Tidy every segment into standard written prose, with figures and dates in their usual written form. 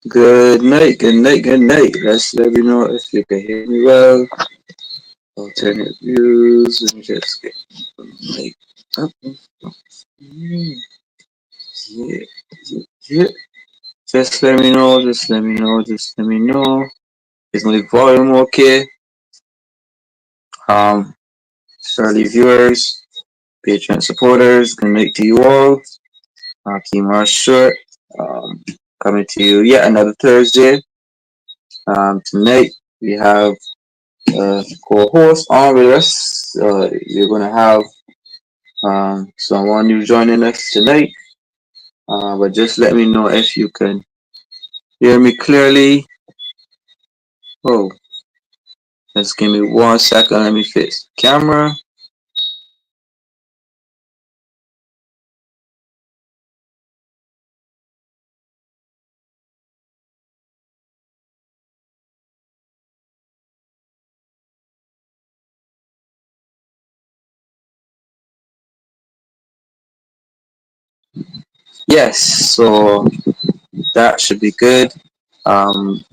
Good night, good night, good night. Let me know if you can hear me well. Alternate views. Let me just get like up. Yeah, yeah, yeah. Just let me know. Just let me know. Just let me know. Is my volume okay? Um, Shirley viewers, Patreon supporters, good night to you all. Keep short. Um, Coming to you yet another Thursday. Tonight we have co-host on with us. You're gonna have someone new joining us tonight. But just let me know if you can hear me clearly. Oh, just give me 1 second. Let me fix the camera. Yes, so that should be good. Um,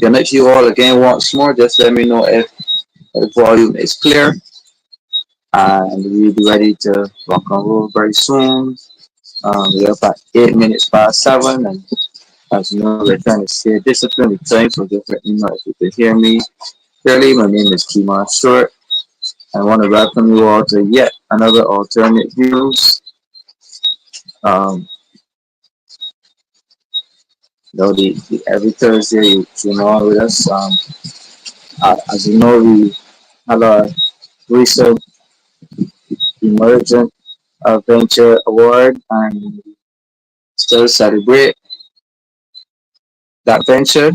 Connect you all again once more. Just let me know if the volume is clear, and we'll be ready to rock and roll very soon. We're about 8 minutes past 7, and as you know, we're trying to stay disciplined with time, so just let me know if you can hear me clearly. My name is Kima Short. I want to welcome you all to yet another alternate views. Um, every Thursday you tune on with us. As you know, we have our recent Emergent Venture Award and still celebrate that venture.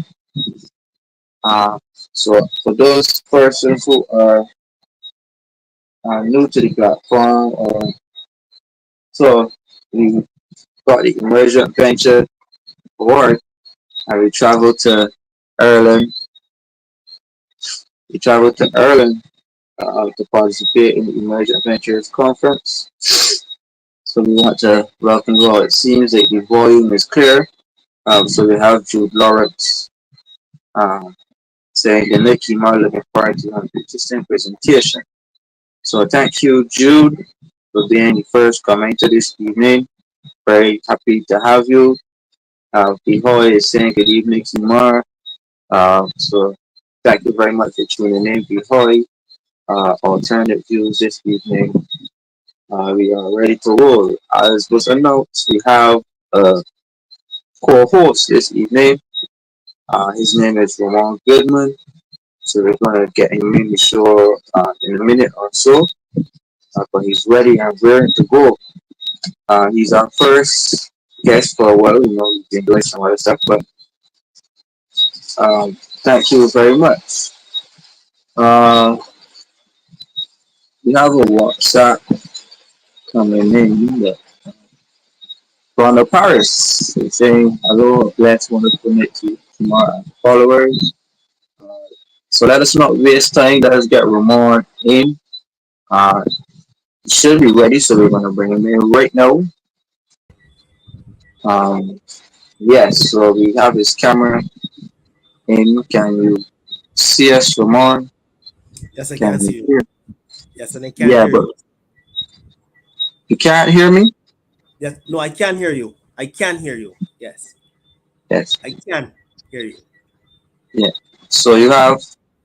Uh, so for those persons who are new to the platform, so we got the Emergent Venture Award and we traveled to Ireland. We traveled to Ireland to participate in the Emergent Ventures Conference. So we want to welcome you all. It seems that the volume is clear. So we have Jude Lawrence uh, saying the Nicky Martin looking forward to an interesting presentation. So thank you, Jude, for being the first commenter this evening. Very happy to have you. Bihoy is saying good evening, Kimar. So thank you very much for tuning in, Bihoy. Alternative views this evening. We are ready to roll. As was announced, we have a co-host this evening. His name is Ramon Goodman. So we're gonna get him in the show in a minute or so. But he's ready and ready to go. He's our first guest for a while. You know, we've been doing some other stuff, but thank you very much. Uh, we have a WhatsApp coming in. From the Paris, it's saying hello, blessed, wonderful night to my followers. Uh, so let us not waste time. Let us get Ramon in. Uh, he should be ready, so we're gonna bring him in right now. Um, yes, so we have his camera in. Can you see us, Ramon? Yes, I Can can you see you. hear? Yes, and I can Yeah, hear but you. you can't hear me. Yes, no, I can hear you. I can hear you. Yes, Yes. I can hear you. Yeah. So you have,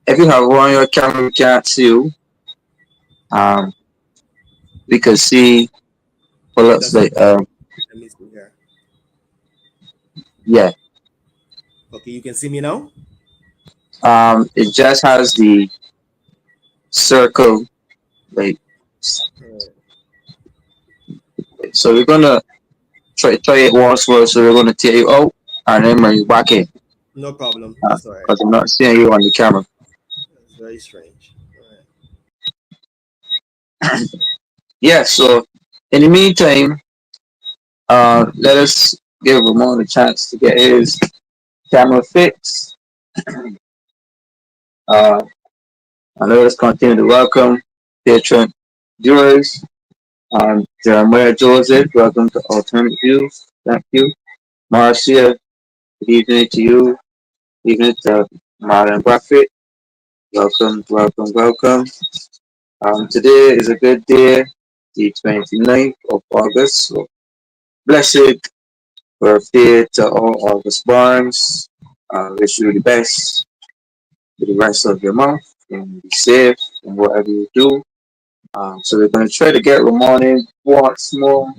if you have one on your camera, we can't see you. Um, we can see what looks Does it? like Let me see here. yeah. Okay, you can see me now. It just has the circle, like, Alright. so we're gonna try it once more. So we're gonna take you out and then bring you back in, No problem. That's all right. because I'm not seeing you on the camera. It's very strange. All right. Yeah. So in the meantime, let us give Ramon a chance to get his camera fixed. Uh, and let us continue to welcome patron viewers. Jeremiah Joseph, welcome to Alternate Views. Thank you. Marcia Good evening to you. Evening to Martin Buffett. Welcome, welcome, welcome. Today is a good day, the 29th of August. So blessed birthday to all August borns. Wish you the best for the rest of your month and be safe in whatever you do. So we're going to try to get Ramon once more.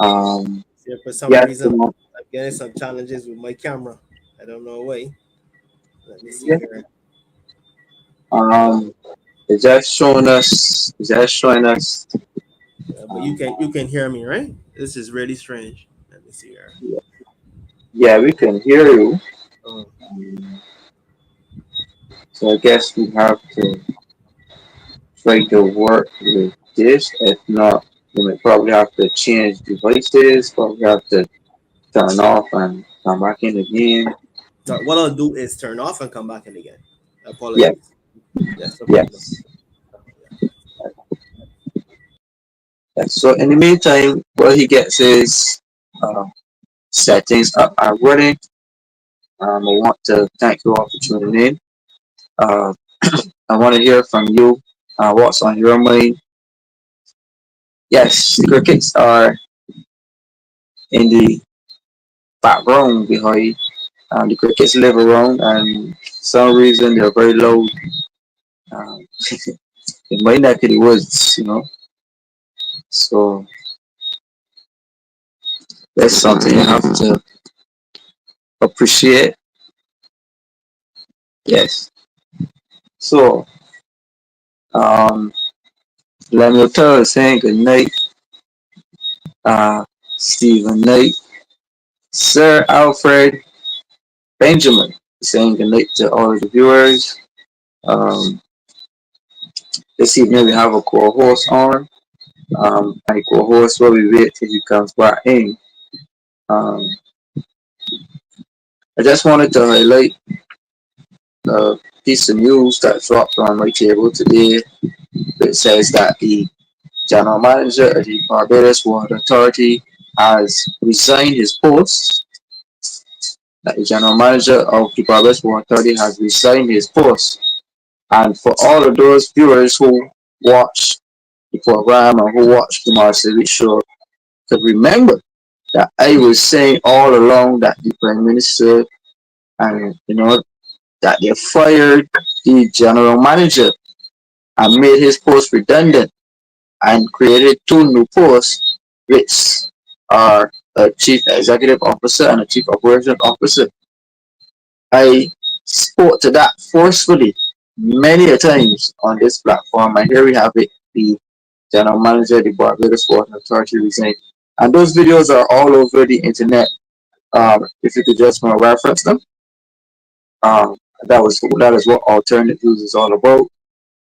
Um, Yeah, for some yes, reason, I'm getting some challenges with my camera. I don't know why. Let me see yeah. here. Um, it's just showing us. But you can hear me, right? This is really strange. Let me see here. Yeah, we can hear you. Oh, So I guess we have to try to work with this. If not, we may probably have to change devices. Probably have to turn off and come back in again. so what I'll do is turn off and come back in again. Yeah, Apologies. That's no problem. yes. Yes. So in the meantime, what he gets is uh, settings up and running. I want to thank you all for tuning in. Uh, I want to hear from you. What's on your mind? Yes, the crickets are in the background behind. The crickets live around, and for some reason they're very loud. Um, in my neck of the woods. So that's something you have to appreciate. Yes. So, um, Lemuel Turner saying good night. Stephen Knight, Sir Alfred Benjamin saying good night to all of the viewers. Um, this evening we have a co-host on. And the co-host will be wait till he comes back in. Um, I just wanted to highlight a piece of news that dropped on my table today. It says that the general manager of the Barbados Water Authority has resigned his post. That the general manager of the Barbados Water Authority has resigned his post. And for all of those viewers who watch the program and who watch the Marcel show, to remember that I was saying all along that the Prime Minister and that they fired the general manager and made his post redundant and created two new posts, which are a chief executive officer and a chief operations officer. I spoke to that forcefully many a times on this platform, and here we have it: the general manager of the Barbados Water Authority resigned, and those videos are all over the internet. If you could just reference them, um, that is what alternate views is all about.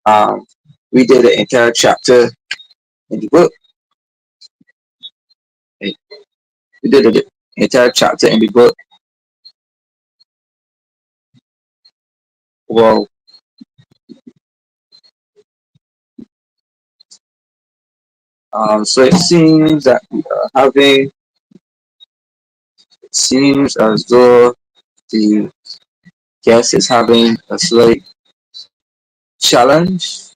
Um, we did an entire chapter in the book. We did an entire chapter in the book. Well, so it seems that we are having. It seems as though the guest is having a slight challenge.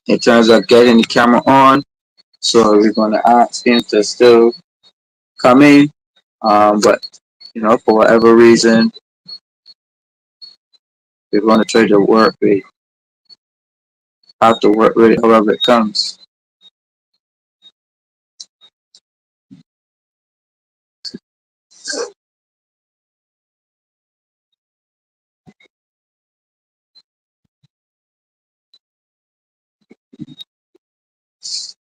In terms of getting the camera on. So we're gonna ask him to still come in. But for whatever reason, we're gonna try to work with have to work with it however it comes.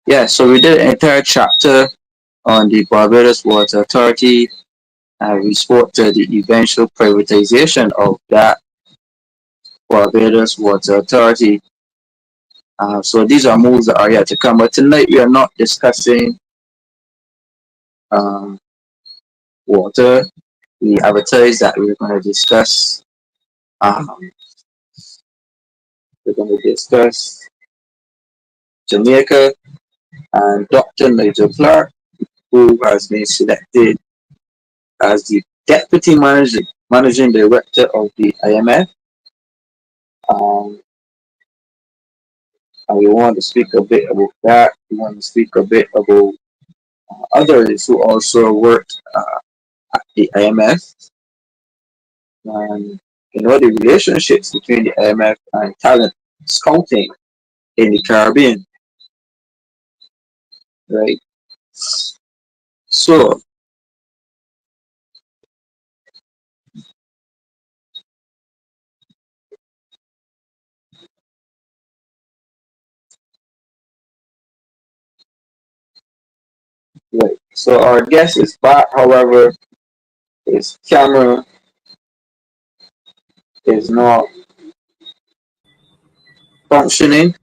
Yeah, so we did an entire chapter on the Barbados Water Authority, and we spoke to the eventual privatization of that Barbados Water Authority. So these are moves that are yet to come. But tonight we are not discussing um, water. We advertised that we're going to discuss. Um, we're going to discuss Jamaica, and Dr. Nigel Clarke, who has been selected as the managing director of the IMF. Um, and we want to speak a bit about that. We want to speak a bit about others who also worked at the IMF, and the relationships between the IMF and talent scouting in the Caribbean, right? So, right. So our guest is back. However, his camera is not functioning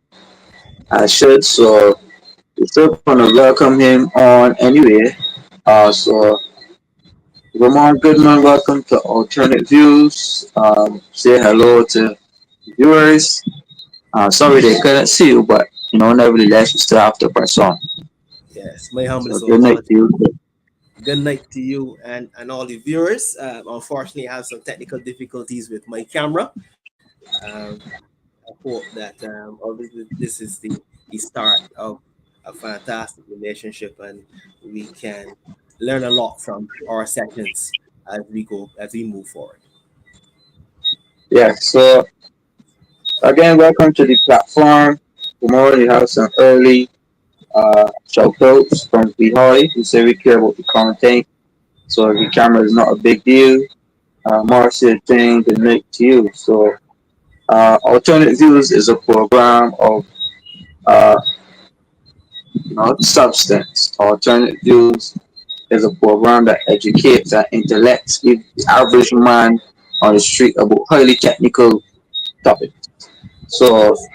as should. So we're still gonna welcome him on anyway. So Ramon Goodman, welcome to Alternate Views. Say hello to viewers. Sorry they couldn't see you, but nevertheless, you still have to press on. Yes, my So humblest good night to apology. you. Good night to you and all the viewers. Unfortunately, I have some technical difficulties with my camera. Um, I hope that obviously this is the start of a fantastic relationship, and we can learn a lot from our sessions as we move forward. Yeah. So again, welcome to the platform. Tomorrow you have some early shout outs from Bihoy who say we care about the content. So if the camera is not a big deal, Marcia saying good night to you. So Alternate Views is a program of uh, substance. Alternate Views is a program that educates and intellects the average man on the street about highly technical topics. So, Yes.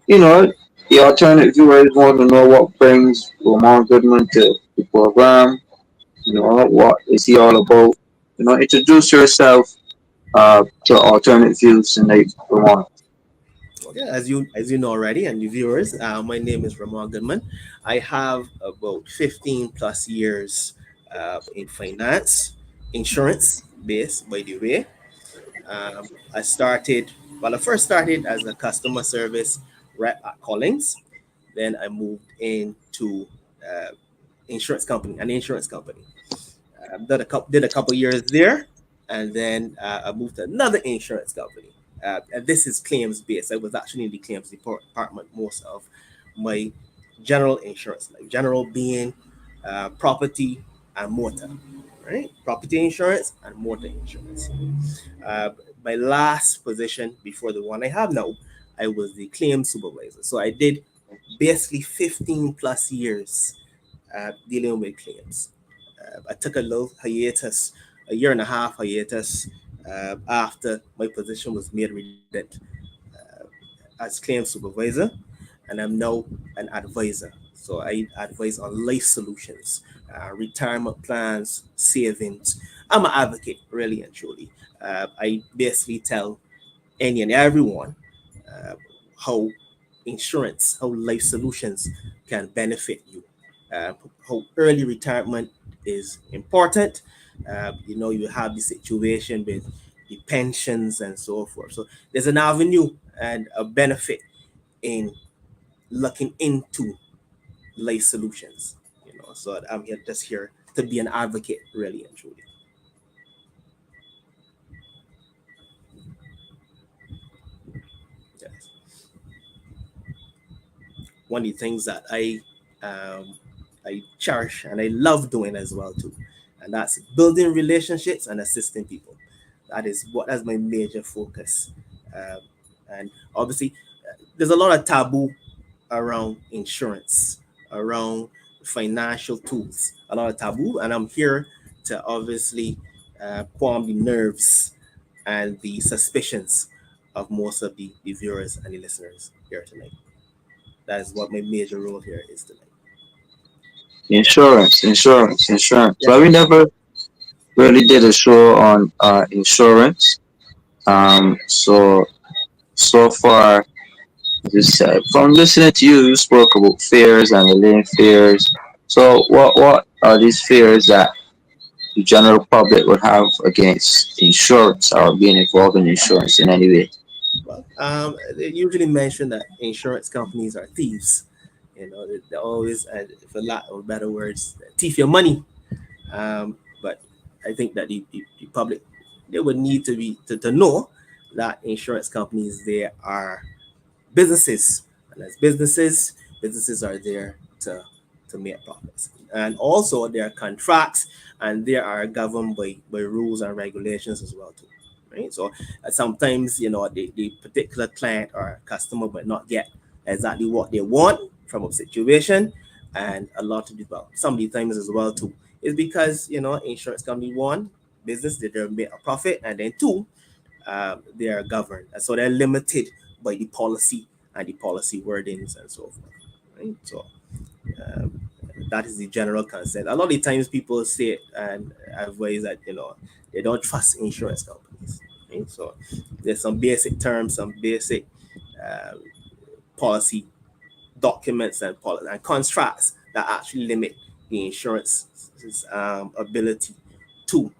you know, the alternate viewers want to know what brings Lamar Goodman to the program. What is he all about? Introduce yourself to alternate views tonight, Lamar. Okay, as you know already, and the viewers, my name is Ramon Goodman. I have about 15 plus years in finance, insurance base, by the way. I started, well, I first started as a customer service rep at Collins. Then I moved into uh, an insurance company. Did a couple years there, and then I moved to another insurance company. And this is claims based. I was actually in the claims department most of my general insurance, like general being property and motor, right? Property insurance and motor insurance. Uh, my last position before the one I have now, I was the claims supervisor. So I did basically 15 plus years dealing with claims. I took a little hiatus, a year and a half hiatus, after my position was made redundant as claims supervisor, and I'm now an advisor. So I advise on life solutions, retirement plans, savings. I'm an advocate, really and truly. I basically tell any and everyone uh, how how life solutions can benefit you, uh, how early retirement is important. You have the situation with the pensions and so forth. So there's an avenue and a benefit in looking into life solutions. So I'm here to be an advocate, really and truly. Yes. One of the things that I cherish and I love doing as well too, and that's building relationships and assisting people. That's my major focus, um, and obviously there's a lot of taboo around insurance, around financial tools, a lot of taboo, and I'm here to obviously calm the nerves and the suspicions of most of the viewers and the listeners here tonight. That is what my major role here is tonight. Insurance, insurance, insurance. Yeah. Well, we never really did a show on insurance. So far, Just from listening to you, you spoke about fears and relating fears. So, what are these fears that the general public would have against insurance or being involved in insurance in any way? Well, they usually mention that insurance companies are thieves. They always, for lack of better words, thief your money. But I think that the public, they would need to know that insurance companies, they are businesses, and as businesses are there to make profits, and also there are contracts, and they are governed by rules and regulations as well too, right? So sometimes the particular client or customer might not get exactly what they want from a situation, and a lot of the, well, some of the times as well too is because insurance company, one, business, they make a profit, and then two, they are governed. So they're limited by the policy and the policy wordings and so forth. Right? So um, that is the general consent. A lot of the times people say and advise that they don't trust insurance companies. Right? So there's some basic terms, some basic uh, policy documents and contracts that actually limit the insurance's ability to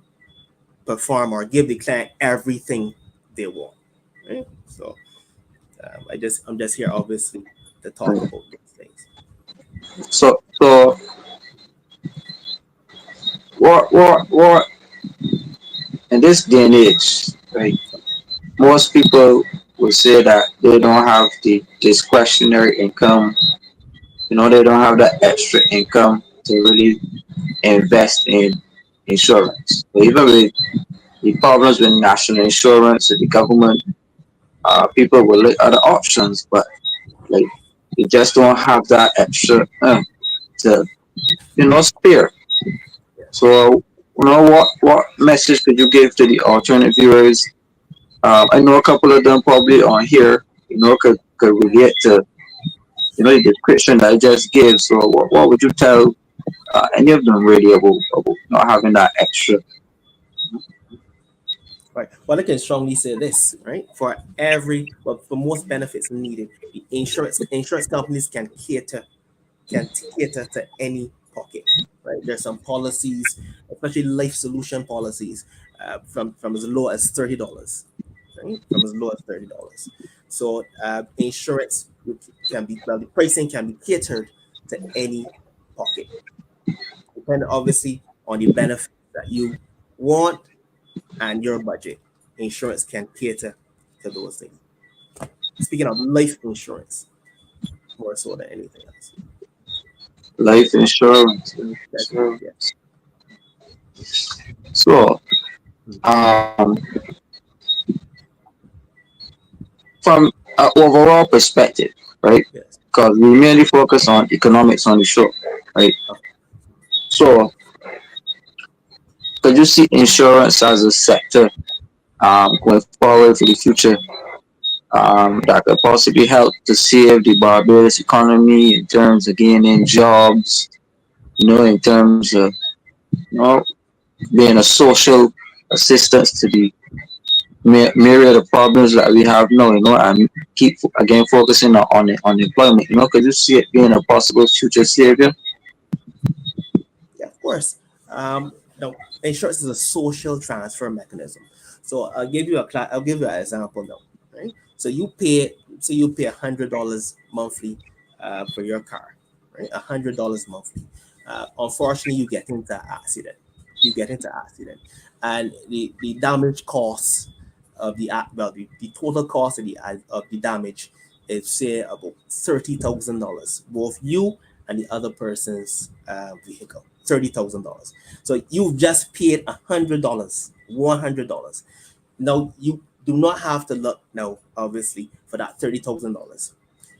perform or give the client everything they want. Right? So I'm just here obviously to talk about those things. So, what in this day and age, right? Most people will say that they don't have the discretionary income. They don't have that extra income to really invest in insurance. So even with the problems with national insurance and the government, people will look at the options, but like they just don't have that extra to spare. So what message could you give to the alternate viewers? I know a couple of them probably on here, could relate to the description that I just gave. So what would you tell any of them really about not having that extra? Right. Well, I can strongly say this, right? For most benefits needed, the insurance companies can cater to any pocket. Right. There's some policies, especially life solution policies, from as low as $30. Right. From as low as $30. So insurance can be, well, the pricing can be catered to any pocket, depending obviously on the benefits that you want and your budget. Insurance can cater to those things. Speaking of life insurance, more so than anything else. Life insurance. That's yeah. So, Mm. um, from an overall perspective, right? Yes. Because we mainly focus on economics on the show, right? Okay. So, could you see insurance as a sector going forward for the future that could possibly help to save the Barbados economy in terms of gaining jobs, in terms of you know, being a social assistance to the myriad of problems that we have now, and keep again focusing on employment. Could you see it being a possible future savior? Yeah, of course. Now, insurance is a social transfer mechanism. So I'll give you an example now. Right. So you pay $100 monthly for your car. Right. $100 monthly. Unfortunately, you get into an accident. And the damage costs of the total cost of the damage is say about $30,000, both you and the other person's vehicle. $30,000. So you've just paid $100, $100. Now you do not have to look now, obviously, for that $30,000.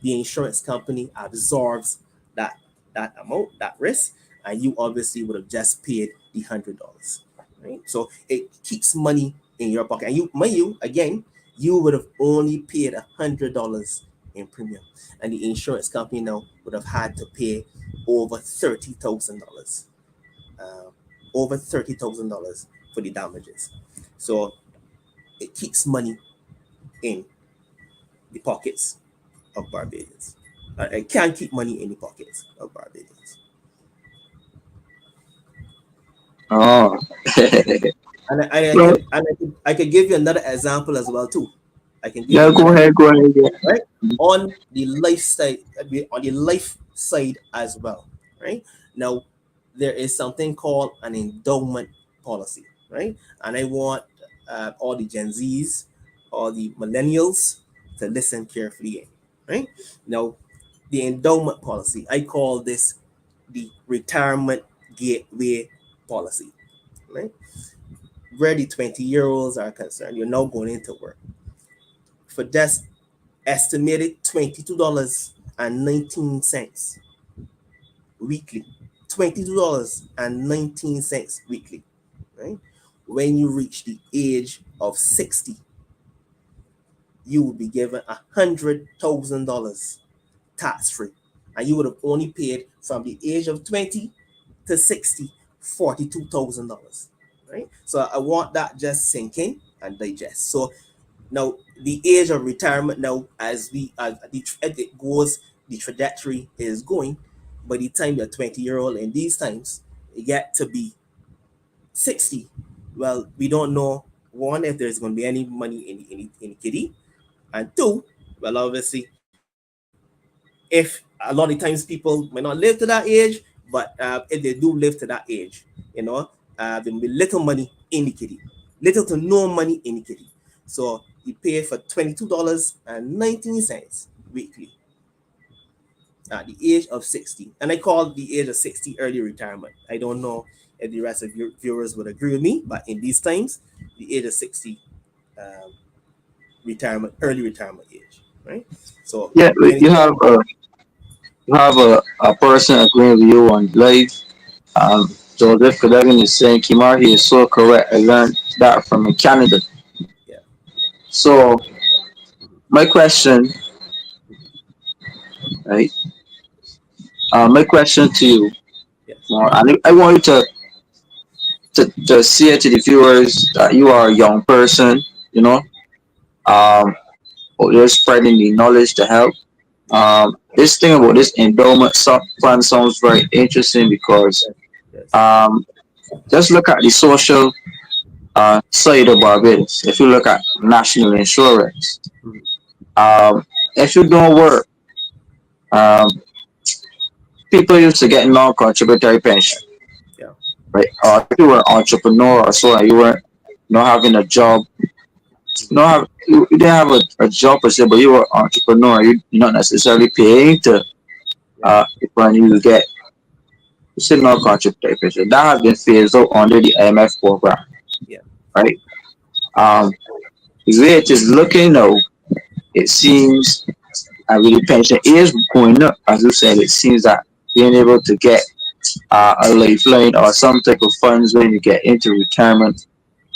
The insurance company absorbs that amount, that risk, and you obviously would have just paid the $100. Right? So it keeps money in your pocket. And you again, you would have only paid $100 in premium. And the insurance company now would have had to pay over $30,000. Uh, Over $30,000 for the damages. So it keeps money in the pockets of Barbados. I can't keep money in the pockets of Barbados. Oh. Well, I could give you another example as well too. I can give yeah, you go another ahead, go ahead. Yeah. right on the life side, on the life side as well. Right now, there is something called an endowment policy. Right, and I want all the Gen Zs, all the millennials to listen carefully. Right now, the endowment policy. I call this the retirement gateway policy. Right, where the 20-year-olds are concerned, you're now going into work for just estimated $22.19 weekly. $22.19 weekly. Right? When you reach the age of 60, you will be given $100,000 tax free. And you would have only paid from the age of 20 to 60 $42,000. Right? So I want that just sink in and digest. So now the age of retirement now, as it goes, the trajectory is going. By the time you're 20-year-old in these times, you get to be 60. Well, we don't know, one, if there's going to be any money in the kitty, and two, well, obviously, if a lot of times people might not live to that age, but if they do live to that age, there will be little money in the kitty, little to no money in the kitty. So you pay for $22.19 weekly at the age of 60. And I call the age of 60 early retirement. I don't know if the rest of your viewers would agree with me, but in these times, the age of 60, um, early retirement age, right? So Yeah, when it comes, you have a person agreeing with you on life. Joseph Cadogan is saying Kimar, he is so correct. I learned that from Canada. yeah, So my question, right? My question to you, yes, more, and I want you to say to the viewers that you are a young person, you know, um, you're spreading the knowledge to help. yeah, This thing about this endowment fund sounds very interesting because yes, yes, um, just look at the social side of Barbados. If you look at national insurance, mhm, um, if you don't work, um, people used to get non-contributory pension, yeah, right? Or if you were an entrepreneur or so, and you weren't not having a job, mhm, you didn't have a job per se, but you were an entrepreneur. You're not necessarily paying to yeah, when you get still non-contributory pension. That has been phased out under the IMF program, yeah, right? Um, the way it is looking now, it seems with the pension is going up, as you said, it seems that being able to get a lifeline or some type of funds when you get into retirement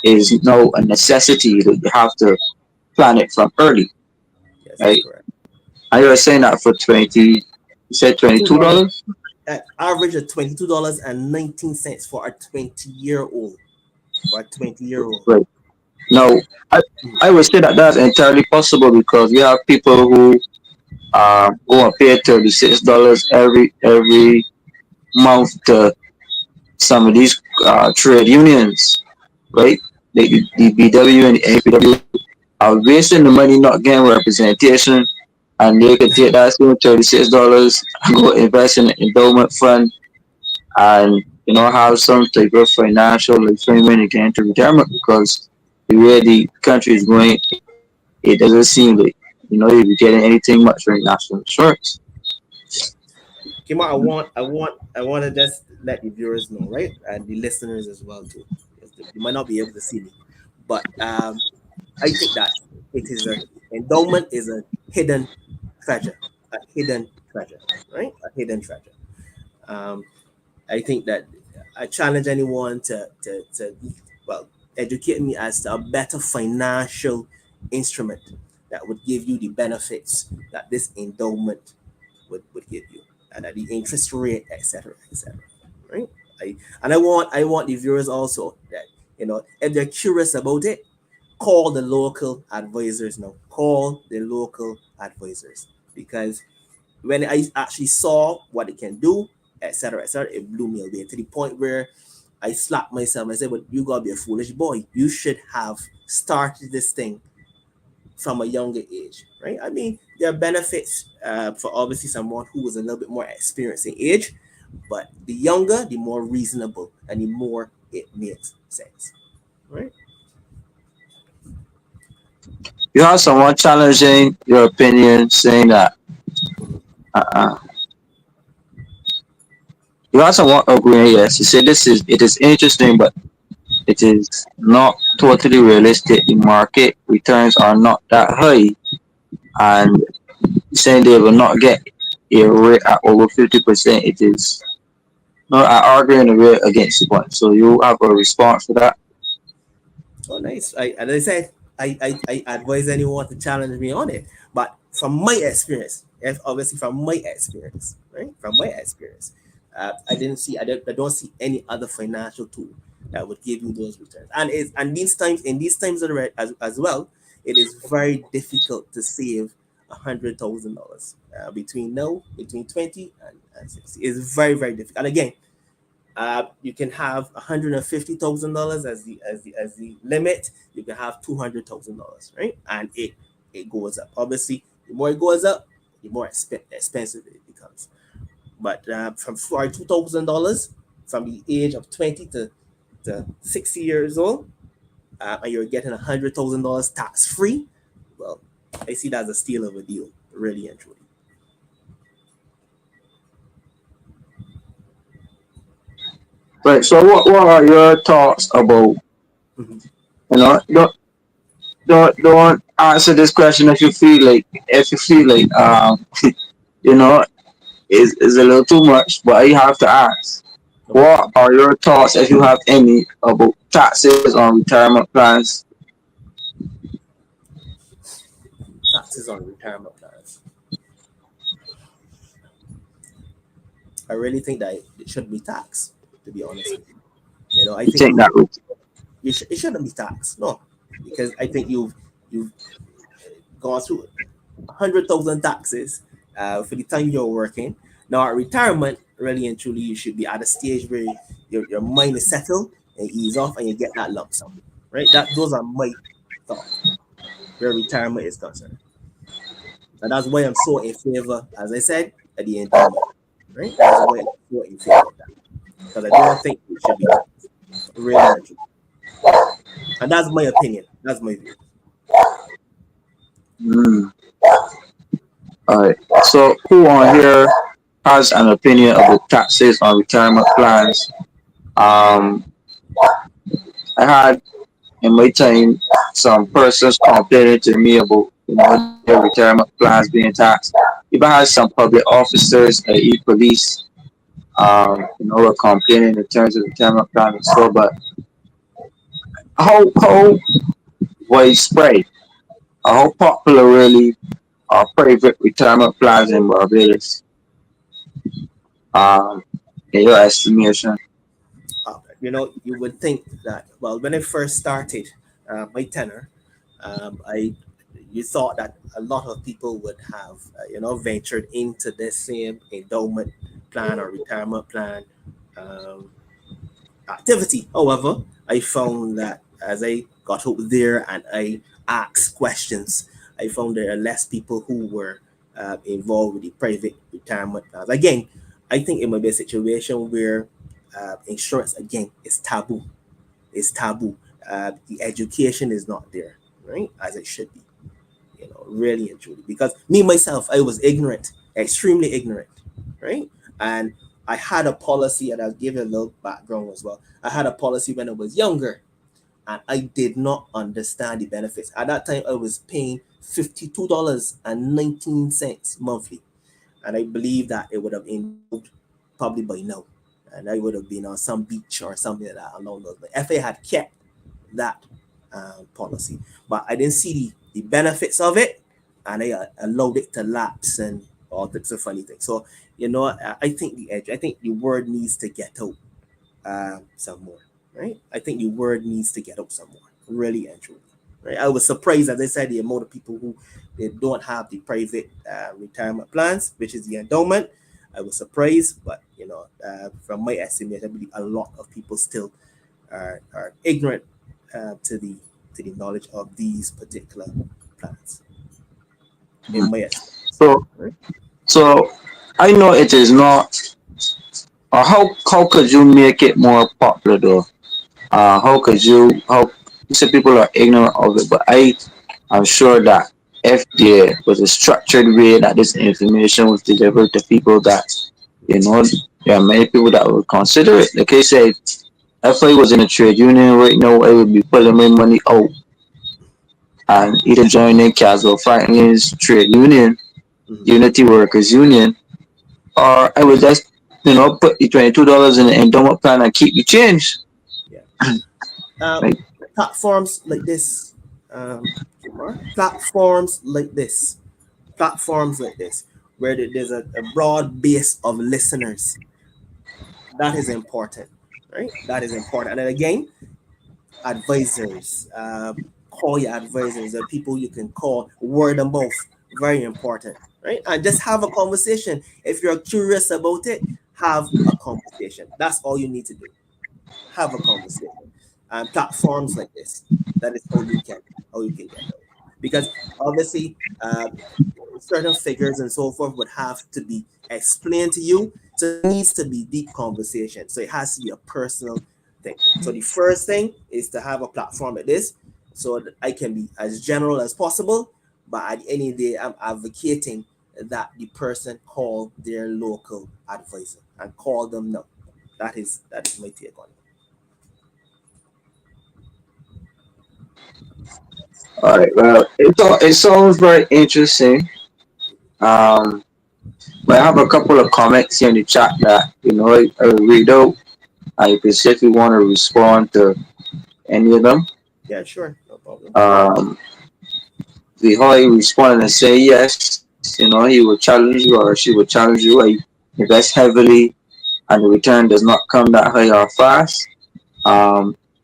is now a necessity that you have to plan it from early, yes, that's right? correct. And you were saying that for 20, you said $22 $22? at average of $22.19 for a 20-year old. For a 20-year-old. Right. Now, I, Mhm, I would say that that's entirely possible because we have people who go and pay $36 every month to some of these trade unions, right? The BW and the APW are wasting the money not getting representation, and they could take that same $36 and go invest in an endowment fund and have some type of financial like when they get into retirement because the way the country is going, it doesn't seem like you'll be getting anything much from national insurance. yeah. Kima, I want to just let the viewers know, right, and the listeners as well too. Because they might not be able to see me, but I think that it is a endowment is a hidden a hidden treasure, right? A hidden treasure. Um, I think that I challenge anyone to well educate me as to a better financial instrument that would give you the benefits that this endowment would give you, and at the interest rate, etc., etc. Right? I want the viewers also that if they're curious about it, call the local advisors now. Call the local advisors. because when I actually saw what it can do, etc., it blew me away to the point where I slapped myself. I said, "But you gotta be a foolish boy. You should have started this thing from a younger age, right?" I mean, there are benefits for obviously someone who was a little bit more experienced in age, but the younger, the more reasonable, and the more it makes sense, right? You have someone challenging your opinion, saying that Mhm. uh, you have someone agreeing. Yes, you say it is interesting, but it is not totally realistic. The market returns are not that high, and saying they will not get a rate at over 50%. It is not arguing a rate against the point. So you have a response for that. Oh, nice. As I said, I advise anyone to challenge me on it. But from my experience, if obviously from my experience, right? From my experience, I don't see any other financial tool that would give you those returns. And these times, in these times of the as well, it is very difficult to save $100,000 between 20 and 60. It's very, very difficult. And again, you can have $150,000 as the limit. You can have $200,000, right? And it goes up. Obviously, the more it goes up, the more expensive it becomes. But from $42,000 from the age of 20 to 60 years old, and you're getting $100,000 tax free, well, I see that as a steal of a deal, really and truly. Right. So what are your thoughts about Mhm. don't answer this question if you feel like you know is a little too much, but you have to ask. Okay. What are your thoughts, if you have any, about taxes on retirement plans? Taxes on retirement plans. I really think that it should be taxed, to be honest with you. I You think think that it shouldn't be taxed. No, because I think you've gone through 100,000 taxes for the time you're working. Now at retirement, really and truly, you should be at a stage where your mind is settled and ease off, and you get that lump sum, right? Those are my thoughts where retirement is concerned, and that's why I'm so in favor, as I said, at the endowment, right? That's why I'm so in favor of that, because I don't think it should be taxed, really and truly. And that's my opinion. That's my view. mm, all right. So who on here has an opinion about taxes on retirement plans? Um, I had in my time some persons complaining to me about their retirement plans being taxed. Even had some public officers, police, were complaining in terms of retirement plans and so. But how widespread, how popular really are private retirement plans in Barbados? Um, in your estimation, You would think that, well, when I first started my tenure, I you thought that a lot of people would have ventured into this same endowment plan or retirement plan um, activity. However, I found that as I got out there and I asked questions, I found there are less people who were involved with the private retirement plans. Again, I think it might be a situation where insurance again is taboo. It's taboo. The education is not there, right, as it should be. Really and truly. Because me myself, I was ignorant, extremely ignorant, right? And I had a policy, and I'll give you a little background as well. I had a policy when I was younger, and I did not understand the benefits. At that time, I was paying $52.19 monthly, and I believe that it would have endowed probably by now, and I would have been on some beach or something like that along those lines. If I had kept that policy, but I didn't see the benefits of it, and I allowed it to lapse and all types of funny things. So I think I think the word needs to get out some more, right? I think the word needs to get out some more, really and truly. Right? I was surprised, as I said, the amount of people who they don't have the private retirement plans, which is the endowment. I was surprised, but from my estimate, I believe a lot of people still are ignorant to the knowledge of these particular plans, in my estimate. So, Right? so I know it is not. Or how could you make it more popular though? How could you say people are ignorant of it? But I'm sure that if there was a structured way that this information was delivered to people, that you know there are many people that would consider it. Like I said, if I was in a trade union right now, I would be pulling my money out and either joining Castle Franklin's trade union, Mm-hmm. Unity Workers Union, or I would just put the $22 in the endowment plan and keep the change. Yeah. Um, Like, platforms like this, Jamar, platforms like this, where there's a broad base of listeners, that is important, right? That is important. And then again, advisors, call your advisors, the people you can call, word of mouth, very important, right? And just have a conversation. If you're curious about it, have a conversation. That's all you need to do. Have a conversation. And platforms like this, that is how you can get out. Because obviously, certain figures and so forth would have to be explained to you. So it needs to be deep conversation. So it has to be a personal thing. So the first thing is to have a platform like this, so that I can be as general as possible. But at the end of the day, I'm advocating that the person call their local advisor and call them now. That is my take on it. all right, well, it sounds very interesting. Um, but I have a couple of comments here in the chat that I will read out. You can see if you want to respond to any of them. Yeah, sure, no problem. Um, the how he responded and say yes, he will challenge you or she will challenge you. I invest heavily and the return does not come that high or fast.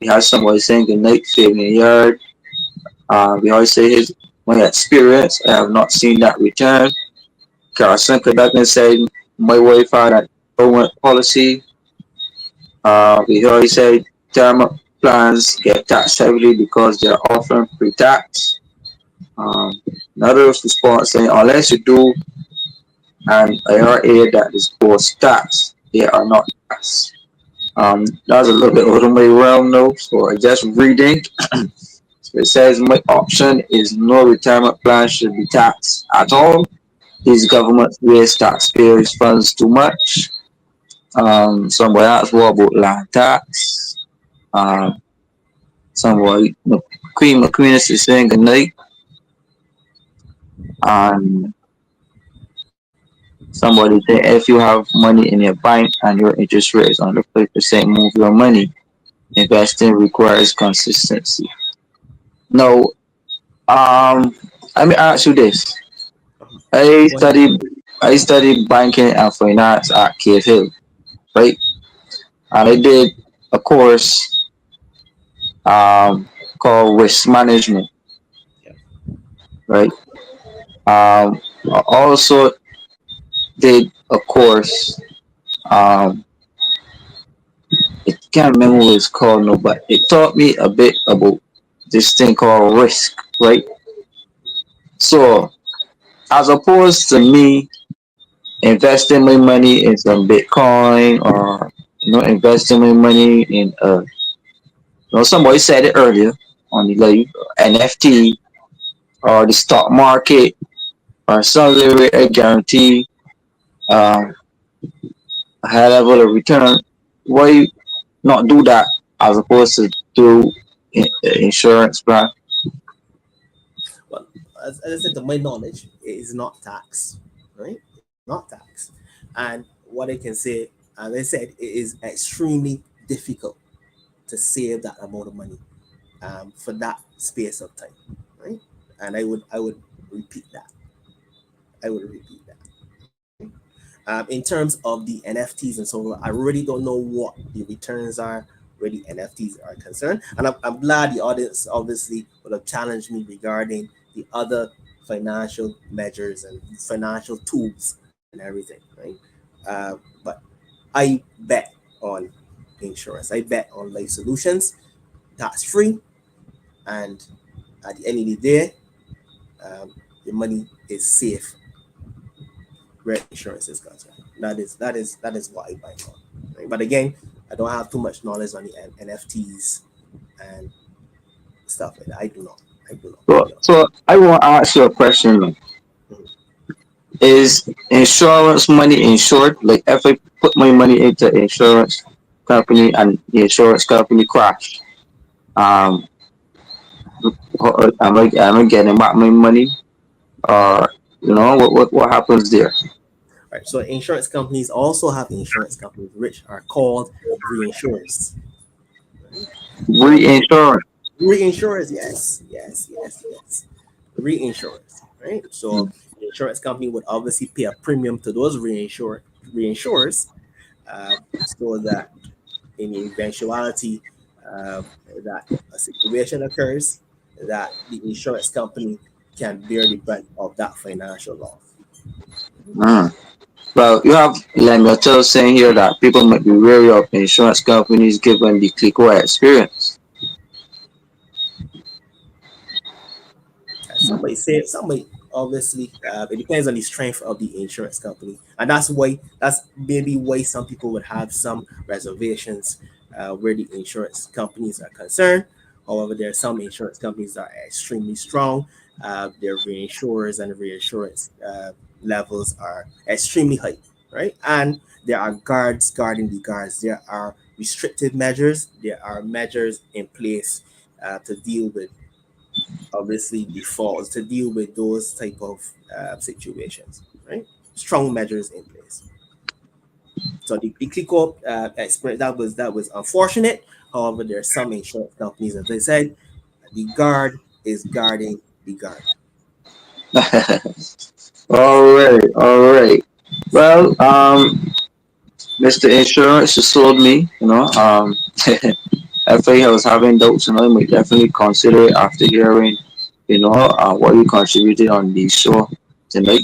He has somebody saying good night, Fabian Yard. We always say his my experience. I have not seen that return. Carson Kadakman said my wife had an endowment policy. We always say term plans get taxed heavily because they're often pre-tax. Um, Another response saying unless you do an IRA that is post-tax, they are not taxed. That's a little bit out of my realm though, so I just reading. So it says my option is no retirement plan should be taxed at all. These governments waste taxpayers' funds too much. Somebody asked what about land tax. Um, Somebody Queen McQueen is saying good night. And somebody say if you have money in your bank and your interest rate is under 5%, move your money. Investing requires consistency. Now, let me ask you this. Um, I Go ahead. studied I studied banking and finance at Cave Hill, right? And I did a course called risk management, Yeah. right? I also did a course. Um, I can't remember what it's called no, but it taught me a bit about this thing called risk, right? So as opposed to me investing my money in some Bitcoin or investing my money in somebody said it earlier on the like NFT or the stock market or something with a guarantee um, a high level of return. Why not do that as opposed to do insurance plan? Well, as I said, to my knowledge, it is not tax, right? It's not tax. And what I can say, as I said, it is extremely difficult to save that amount of money for that space of time, right? And I would repeat that. I would repeat that. Right? In terms of the NFTs and so on, I really don't know what the returns are, where the NFTs are concerned. And I'm glad the audience obviously would have challenged me regarding the other financial measures and financial tools and everything, right? But I bet on insurance. I bet on life solutions. That's free, and at the end of the day, um, your money is safe where insurance is concerned. That is what I buy on. Right? But again, I don't have too much knowledge on the NFTs and stuff like that. I do not. I do not. To So, be honest. so I want to ask you a question. Mhm. Is insurance money insured? Like if I put my money into insurance company and the insurance company crash, um, am I getting back my money? Or what happens there? Right. So insurance companies also have insurance companies which are called reinsurers. Right? So Reinsurance. reinsurers, yes, yes, yes, yes. Reinsurers, right? So the insurance company would obviously pay a premium to those reinsurers, so that in the eventuality uh, that a situation occurs, that the insurance company can bear the brunt of that financial loss. Mm. Well, you have Lemaitre saying here that people might be wary of insurance companies given the click-away experience. Somebody obviously it depends on the strength of the insurance company, and that's maybe why some people would have some reservations where the insurance companies are concerned. However, there are some insurance companies that are extremely strong. Their reinsurers and reinsurance levels are extremely high, right? And there are guards guarding the guards. There are restrictive measures. There are measures in place to deal with obviously defaults to deal with those type of situations, right? Strong measures in place. So the ClickUp experience that was unfortunate. However, there are some insurance companies, as I said, the guard is guarding the guard. All right, all right. Well, Mr. Insurance just sold me. If I was having doubts, I might definitely consider it after hearing, what you contributed on the show tonight.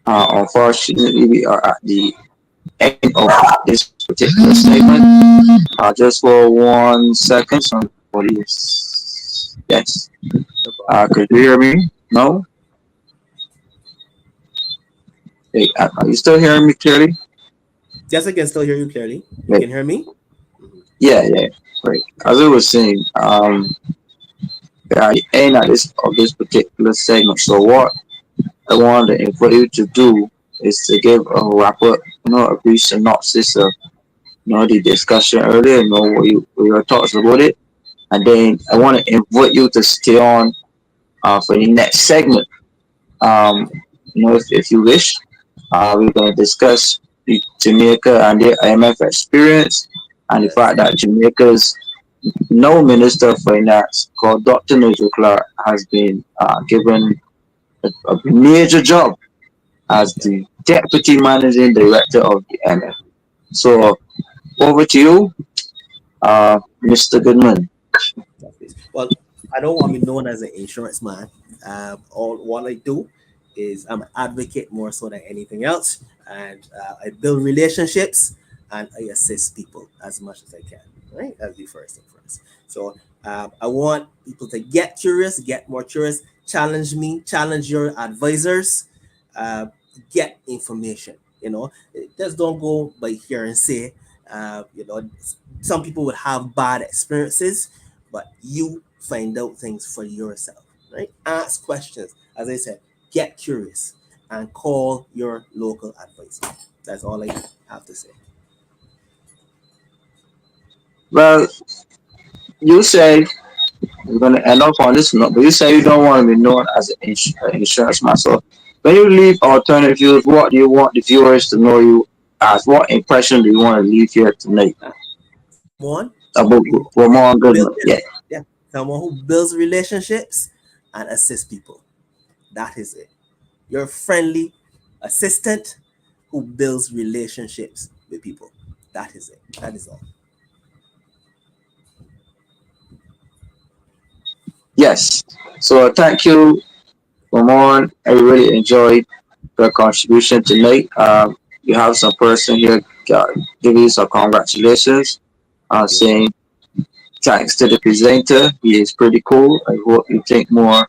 Unfortunately, we are at the end of this particular segment. Just for 1 second, somebody is. Yes. No problem. Could you hear me? No? Hey, are you still hearing me clearly? Yes, I can still hear you clearly. You Wait. can hear me? Mhm. Yeah, yeah. Right. As I was saying, we are at the end of this particular segment. So what I wanted to invite you to do is to give a wrap up, a brief synopsis of, the discussion earlier, what your thoughts about it. And then I want to invite you to stay on for the next segment. Um, if you wish, we're going to discuss Jamaica and their IMF experience and the Yes. fact that Jamaica's no Minister of Finance called Dr. Nigel Clarke has been given a major job as Yeah. the Deputy Managing Director of the IMF. So over to you, Mr. Goodman. Well, I don't want to be known as an insurance man. All what I do is I'm an advocate more so than anything else, and I build relationships and I assist people as much as I can. Right, that's the first thing first. So I want people to get curious, get more curious, challenge me, challenge your advisors, uh, get information. Just don't go by hear and say. Some people would have bad experiences, but you find out things for yourself, right? Ask questions. As I said, get curious and call your local advisor. That's all I have to say. Well, you say we're going to end up on this note, but you say you don't want to be known as an insurance man. So when you leave alternative views, what do you want the viewers to know you as? What impression do you want to leave here tonight Uh, Someone about who Vermont build, Goodman? Yeah. yeah, someone who builds relationships and assists people. That is it. Your friendly assistant who builds relationships with people. That is it. That is all. Yes. So thank you, Ramon. I really enjoyed the contribution tonight. You have some person here give you some congratulations, Thank you. saying thanks to the presenter. He is pretty cool. I hope you think more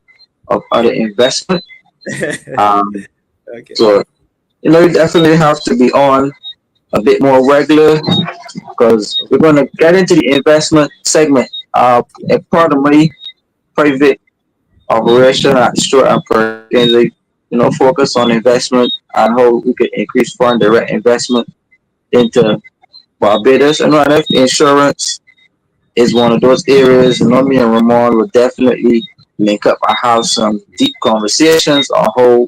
of other investment. Um, Okay. so you definitely have to be on a bit more regular because we're going to get into the investment segment. A part of my private operation at Stewart and Perkins, focus on investment and how we could increase foreign direct investment into Barbados. And what if insurance is one of those areas, me and Ramon will definitely link up. I have some deep conversations on how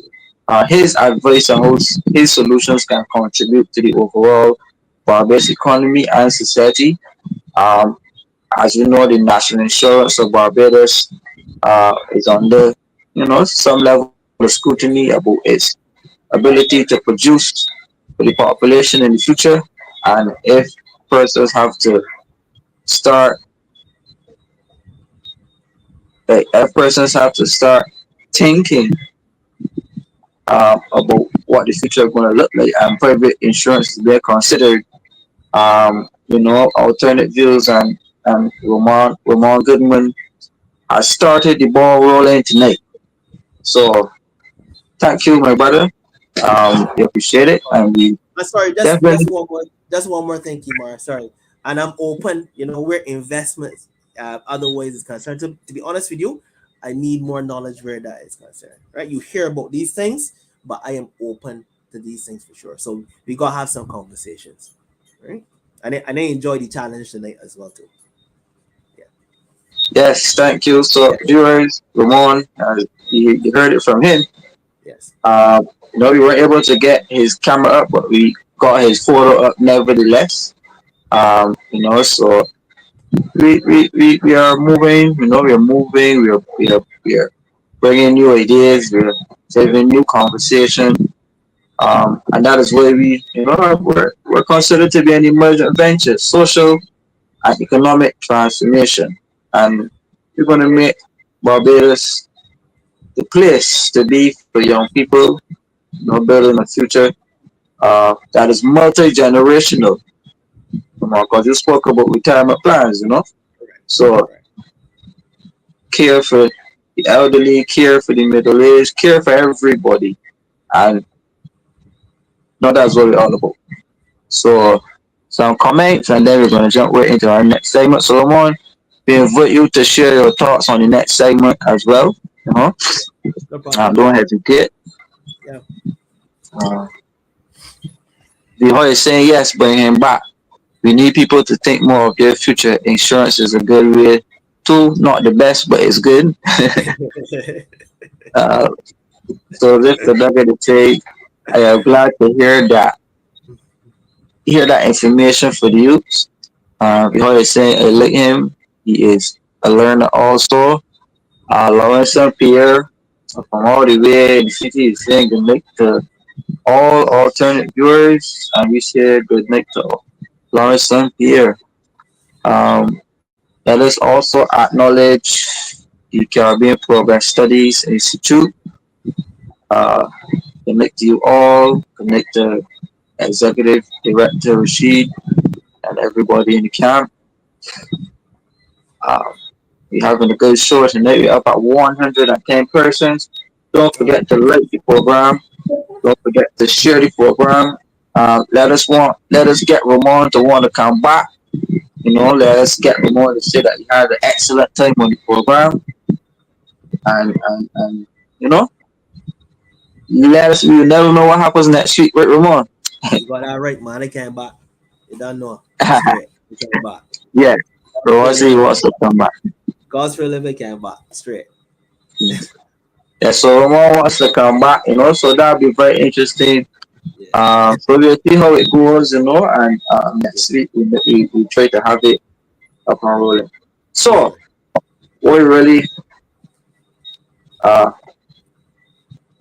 his advice and how his solutions can contribute to the overall Barbados economy and society. Um, as you know, the national insurance of Barbados is under, some level of scrutiny about its ability to produce for the population in the future. And if persons have to start, if persons have to start thinking about what the future is going to look like, and private insurance is being considered, alternate views and Ramon Goodman has started the ball rolling tonight. So thank you, my brother. We appreciate it, and we Sorry, just definitely. one more thing, Kimar. Sorry, and I'm open. Where investments, otherwise is concerned. To be honest with you, I need more knowledge where that is concerned. Right, you hear about these things, but I am open to these things for sure. So we gotta have some conversations, right? And I enjoy the challenge tonight as well too. Yeah, Yes, thank you. So yeah, viewers, Ramon, you heard it from him. yes. Uh, we weren't able to get his camera up, but we got his photo up nevertheless. So we are moving. We are moving. We are bringing new ideas. We're having new conversation. And that is why we're considered to be an emergent venture, social and economic transformation, and we're going to make Barbados the place to be for young people. Building a future that is multi generational. Because you spoke about retirement plans, Correct. so Correct. care for the elderly, care for the middle aged, care for everybody, and that's what we're all about. So some comments, and then we're going to jump right into our next segment. Solomon, we invite you to share your thoughts on the next segment as well. You know, No problem. don't hesitate. Yeah. Uh, the Hoy is saying yes, bring him back. We need people to think more of their future. Insurance is a good way too, not the best, but it's good. uh, so this the nugget to take. I am glad to hear that information for the youth. The Hoy is saying, I like him. He is a learner also. Lawrence St. Pierre from all the way in the city is saying good night to all alternate viewers, and we say good night to Lawrence St. Pierre. Um, Let us also acknowledge the Caribbean Progress Studies Institute. Uh, Connect to you all, connect to Executive Director Rashid and everybody in the camp. Uh, we're having a good show tonight. We're up at 110 persons. Don't Wow. forget to like the program. Don't forget to share the program. Let us get Ramon to want to come back. Let us get Ramon to say that he had an excellent time on the program, and you know, let us. We never know what happens next week with Ramon. You got that right, man. I came back. You don't know. Straight. You came back. Yeah, For a Ramon said he living. wants to come back. Cause for a living came back. Straight. Yeah, so Ramon wants to come back. So that'll be very interesting. Yeah. So we'll see how it goes. And Yeah. next week we try to have it up and rolling. Yeah. So what really uh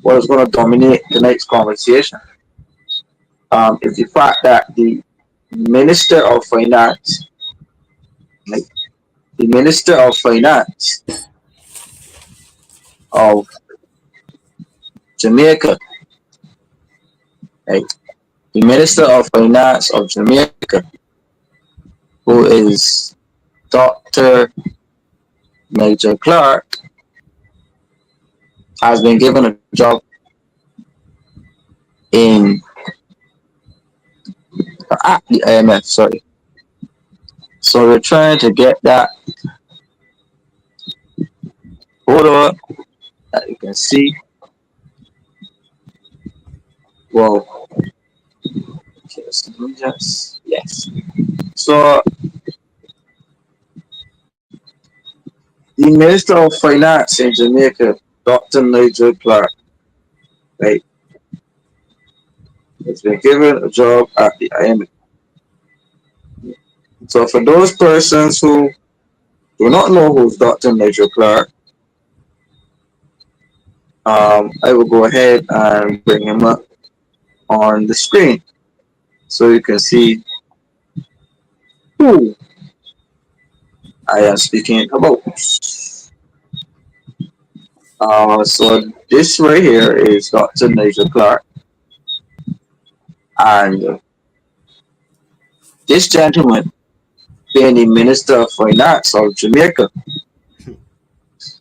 what is going to dominate tonight's conversation is the fact that the Minister of Finance, like the Minister of Finance, of Jamaica, right? The Minister of Finance of Jamaica, who is Dr. Nigel Clarke, has been given a job in the IMF. Sorry. So we're trying to get that photo that you can see. Well, yes. So the Minister of Finance in Jamaica, Dr. Nigel Clarke, right, has been given a job at the IMF. So for those persons who do not know who's Dr. Nigel Clarke, I will go ahead and bring him up on the screen so you can see who I am speaking about. So this right here is Dr. Nigel Clarke, and this gentleman, being the Minister of Finance of Jamaica,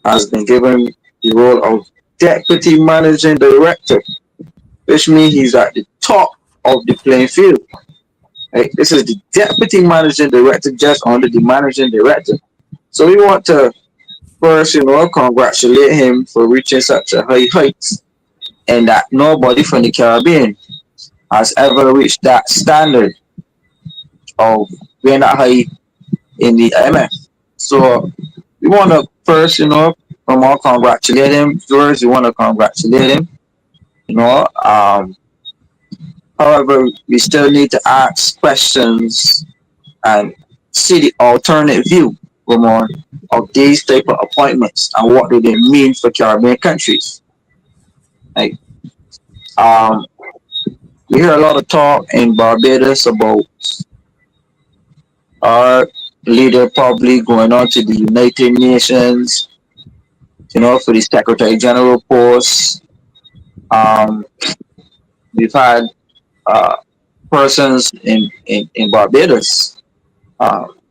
has been given the role of Deputy Managing Director, which means he's at the top of the playing field. Right? This is the Deputy Managing Director, just under the Managing Director. So we want to first, congratulate him for reaching such a high height, and that nobody from the Caribbean has ever reached that standard of being that high in the IMF. So we want to first, come on, congratulate him. First, we want to congratulate him. You know, however, we still need to ask questions and see the alternate view, Ramon, of these type of appointments and what do they mean for Caribbean countries. Like, um, we hear a lot of talk in Barbados about our leader probably going on to the United Nations, for the Secretary General post. Um, we've had uh, persons in Barbados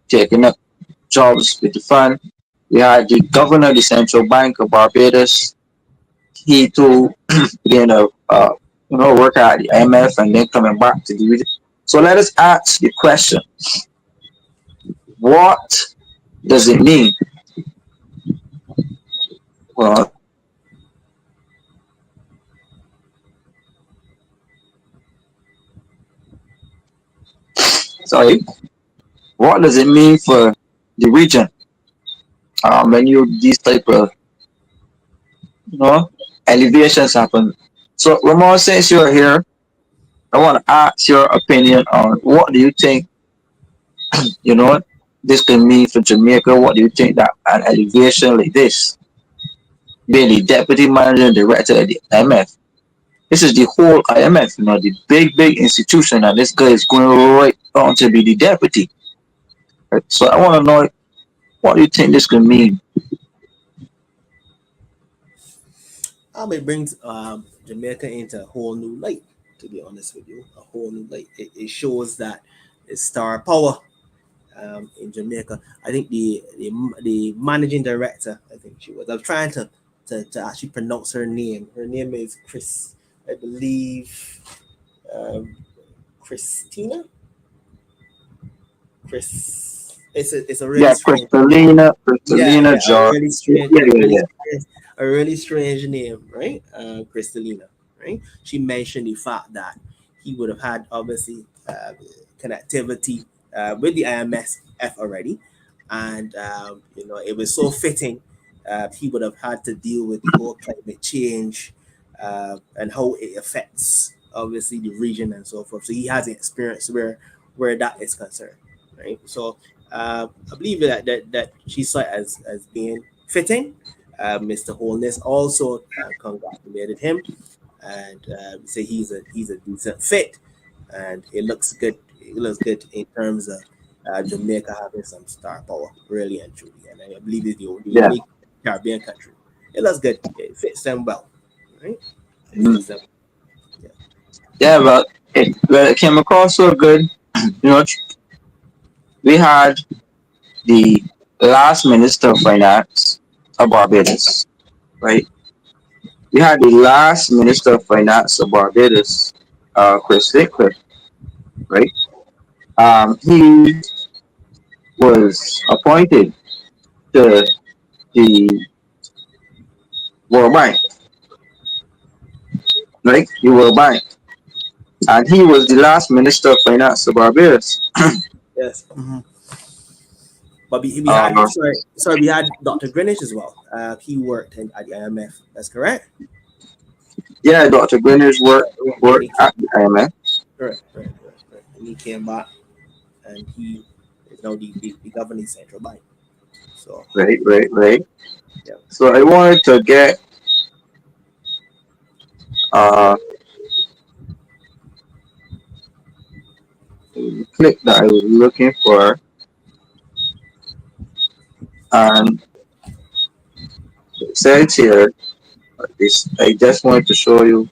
taking up jobs with the fund. We had the governor of the Central Bank of Barbados. He too being a worker at the IMF and then coming back to the region. So let us ask the question: what does it mean? Well, sorry, what does it mean for the region when these type of you know elevations happen? So Ramon, since you're here, I want to ask your opinion on what do you think you know this can mean for Jamaica. What do you think that an elevation like this, being the deputy manager and director of the IMF, this is the whole IMF, the big institution, and this guy is going right on to be the deputy. Right? So I want to know, what do you think this could mean? It brings Jamaica into a whole new light. To be honest with you, a whole new light. It shows that it's star power in Jamaica. I think the managing director. I think she was. I was trying to actually pronounce her name. Her name is Chris. I believe um, Christina. It's a really Yeah, strange. Yeah, Crystalina yeah, John. Yeah, yeah, yeah. a really strange name, right? Cristalina, right? She mentioned the fact that he would have had obviously connectivity with the IMF already, and it was so fitting. He would have had to deal with the whole climate change and how it affects obviously the region and so forth. So he has an experience where that is concerned, right? So I believe that she saw it as being fitting. Mr. Holness also congratulated him and say he's a decent fit, and it looks good. It looks good in terms of Jamaica having some star power, really and truly. And I believe it's the Yeah. only Caribbean country. It looks good. It fits them well, right? It Mm. fits them. Yeah. Yeah, but it came across so good. You know, we had the last Minister of Finance of Barbados, right? We had the last Minister of Finance of Barbados, Chris Victor, right? He was appointed to the World Bank, right? The World Bank, and he was the last Minister of Finance of Barbados. Yes. But we had Uh, sorry we had Dr. Greenwich as well. He worked at the IMF. That's correct. yeah, Dr. Greener's And worked he came, at the IMF, correct. And he came back and he is now the governing central bank. So right. yeah, So I wanted to get uh the clip that I was looking for, and it says here. This I just wanted to show you.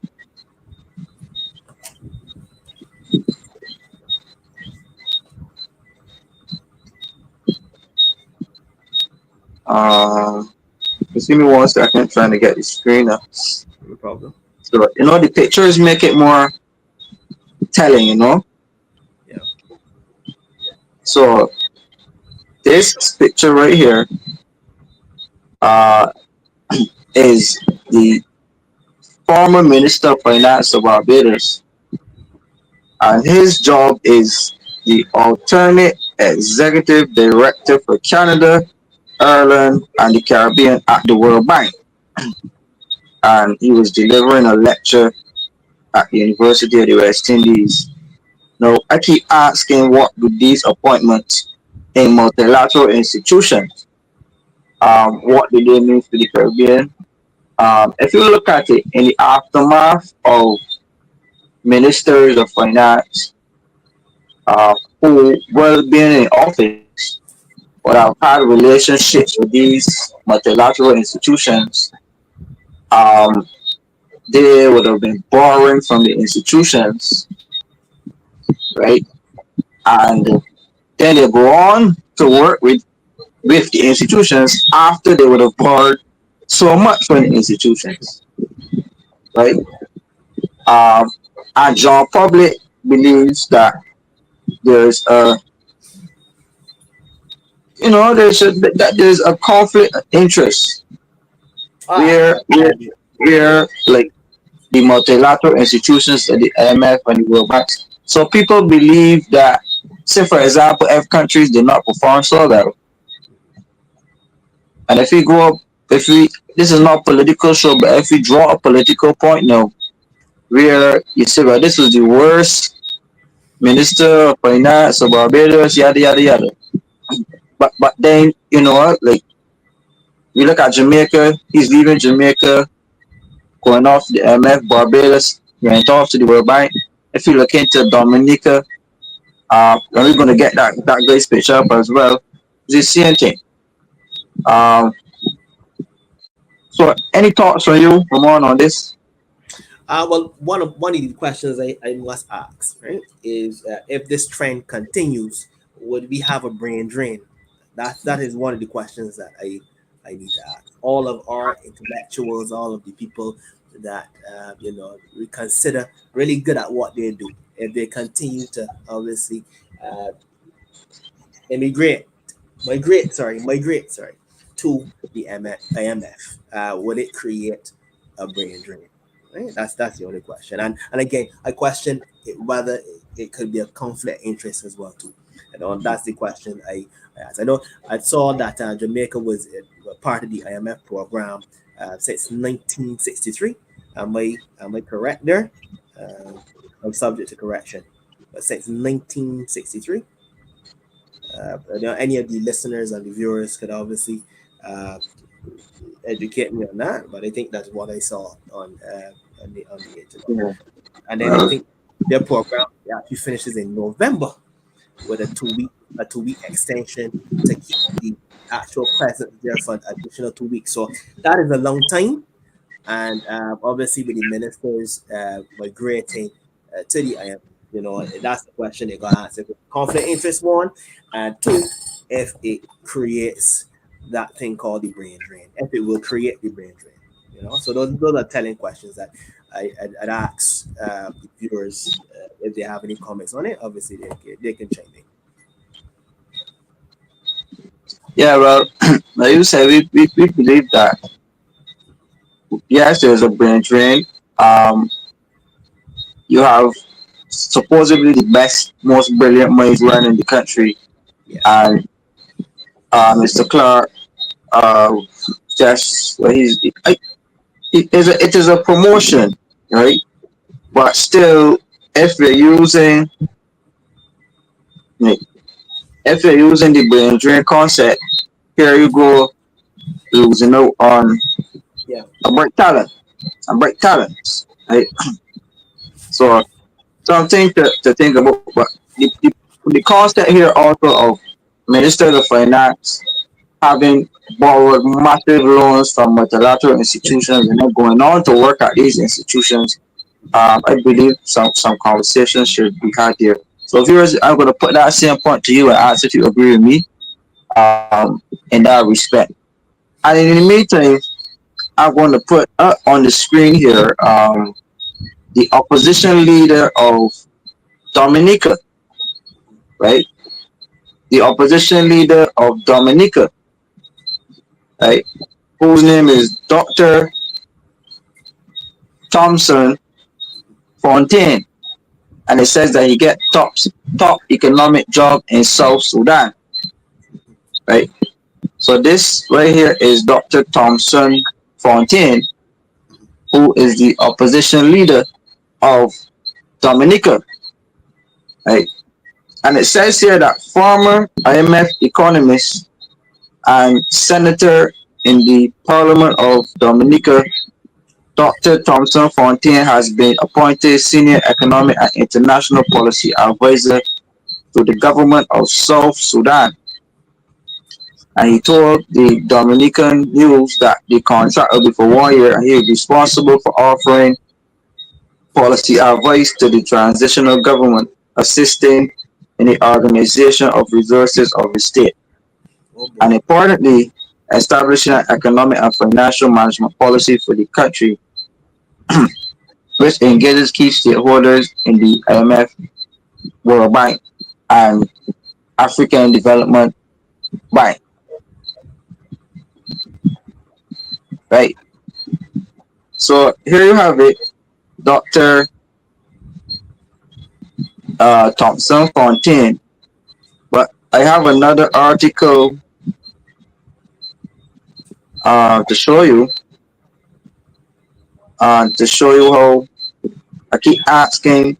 Um, just give me one second, trying to get the screen up. no problem. So the pictures make it more telling. Yeah. So this picture right here uh is the former Minister of Finance of Barbados, and his job is the alternate executive director for Canada, Ireland, and the Caribbean at the World Bank. And he was delivering a lecture at the University of the West Indies. Now, I keep asking, what do these appointments in multilateral institutions, what do they mean for the Caribbean? If you look at it in the aftermath of ministers of finance who were being in office but have had relationships with these multilateral institutions, um, they would have been borrowing from the institutions, right? And then they go on to work with the institutions after they would have borrowed so much from the institutions, right? Um, and John Public believes that there's a that there's a conflict of interest Ah, where like the multilateral institutions like the IMF and the World Bank. So people believe that, say for example, if countries did not perform so well, and if we go up, if we this is not political show, but if we draw a political point now, where you say, well, this was the worst minister of finance of Barbados, yada yada yada. But then what, like you look at Jamaica, he's leaving Jamaica, going off to the MF, Barbados, went off to the World Bank. If you look into Dominica, and we're gonna get that guy's picture up as well. It's the same thing. Um, so any thoughts from you, Ramon, on this? well, one of the questions I must ask, right, is if this trend continues, would we have a brain drain? That is one of the questions that I need to ask. All of our intellectuals, all of the people that we consider really good at what they do, if they continue to obviously uh, immigrate, migrate, to the IMF, would it create a brain drain? Right? That's the only question. And again, I question whether it could be a conflict interest as well too. That's the question I asked. I know I saw that Jamaica was part of the IMF program since 1963. Am I correct there? Uh, I'm subject to correction, but since 1963. Any of the listeners and the viewers could obviously uh, educate me on that, but I think that's what I saw on the internet. Yeah. And then I Well, think their program actually finishes in November with a 2 week extension to keep the actual presence there for an additional 2 weeks. So that is a long time. And obviously, with the ministers migrating to the IMF, that's the question they're going to answer. Conflict interest, one, and two, if it creates that thing called the brain drain, if it will create the brain drain. So those are telling questions that I'd ask the viewers if they have any comments on it. Obviously, they can chime in. Yeah, well, like you said, we believe that yes, there's a brain drain. Um, you have supposedly the best, most brilliant minds running the country, Yes. and Mr. Clarke, just well, it is a promotion, right? But still, if we're using like, if you're using the brain drain concept, here you go losing out on Yeah. a bright talent, a bright talent, right? So something to think about. But the concept here also of ministers of finance having borrowed massive loans from multilateral institutions and not going on to work at these institutions, I believe some conversations should be had here. So viewers, I'm going to put that same point to you and ask if you agree with me in that respect. And in the meantime, I'm going to put up on the screen here the opposition leader of Dominica, right? The opposition leader of Dominica, right? Whose name is Dr. Thompson Fontaine. And it says that he get top economic job in South Sudan, right? So this right here is Dr. Thompson Fontaine, who is the opposition leader of Dominica, right? And it says here that former IMF economist and senator in the Parliament of Dominica, Dr. Thompson Fontaine has been appointed senior economic and international policy advisor to the government of South Sudan. And he told the Dominican News that the contract will be for 1 year and he is responsible for offering policy advice to the transitional government, assisting in the organization of resources of the state, Oh and boy. importantly, establishing an economic and financial management policy for the country, which engages key stakeholders in the IMF, World Bank, and African Development Bank. Right. So here you have it, Dr. Thompson Fontaine. But I have another article to show you how I keep asking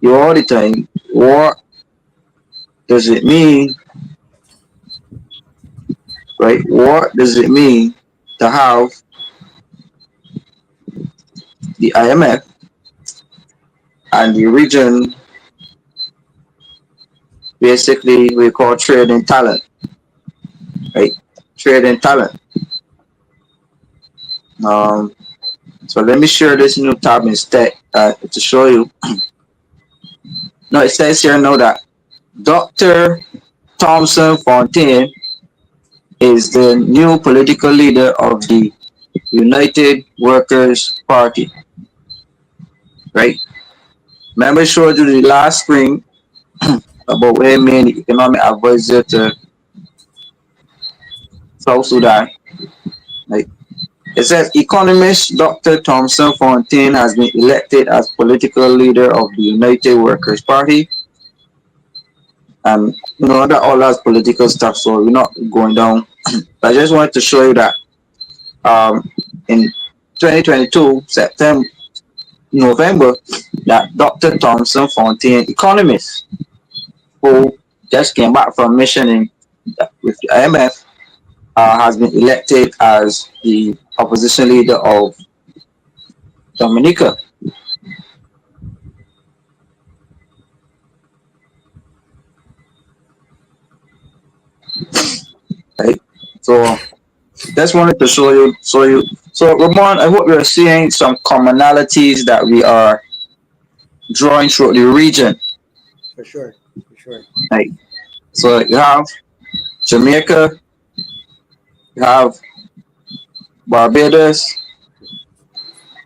you all the time, what does it mean, right? What does it mean to have the IMF and the region basically we call trading talent, right? Trading talent. Um, so let me share this new tab instead to show you. No, it says here now that Dr. Thompson Fontaine is the new political leader of the United Workers Party, right? Remember, I showed you the last spring about where made the economic advisor to South Sudan, right? It says economist Dr. Thompson Fontaine has been elected as political leader of the United Workers Party. And that all that's political stuff, so we're not going down. I just wanted to show you that um, in 2022, September, November, that Dr. Thompson Fontaine, economist, who just came back from mission with the IMF, has been elected as the opposition leader of Dominica. right? So just wanted to show you. So Ramon, I hope you're seeing some commonalities that we are drawing through the region, For sure, for sure. right? So you have Jamaica, you have Barbados,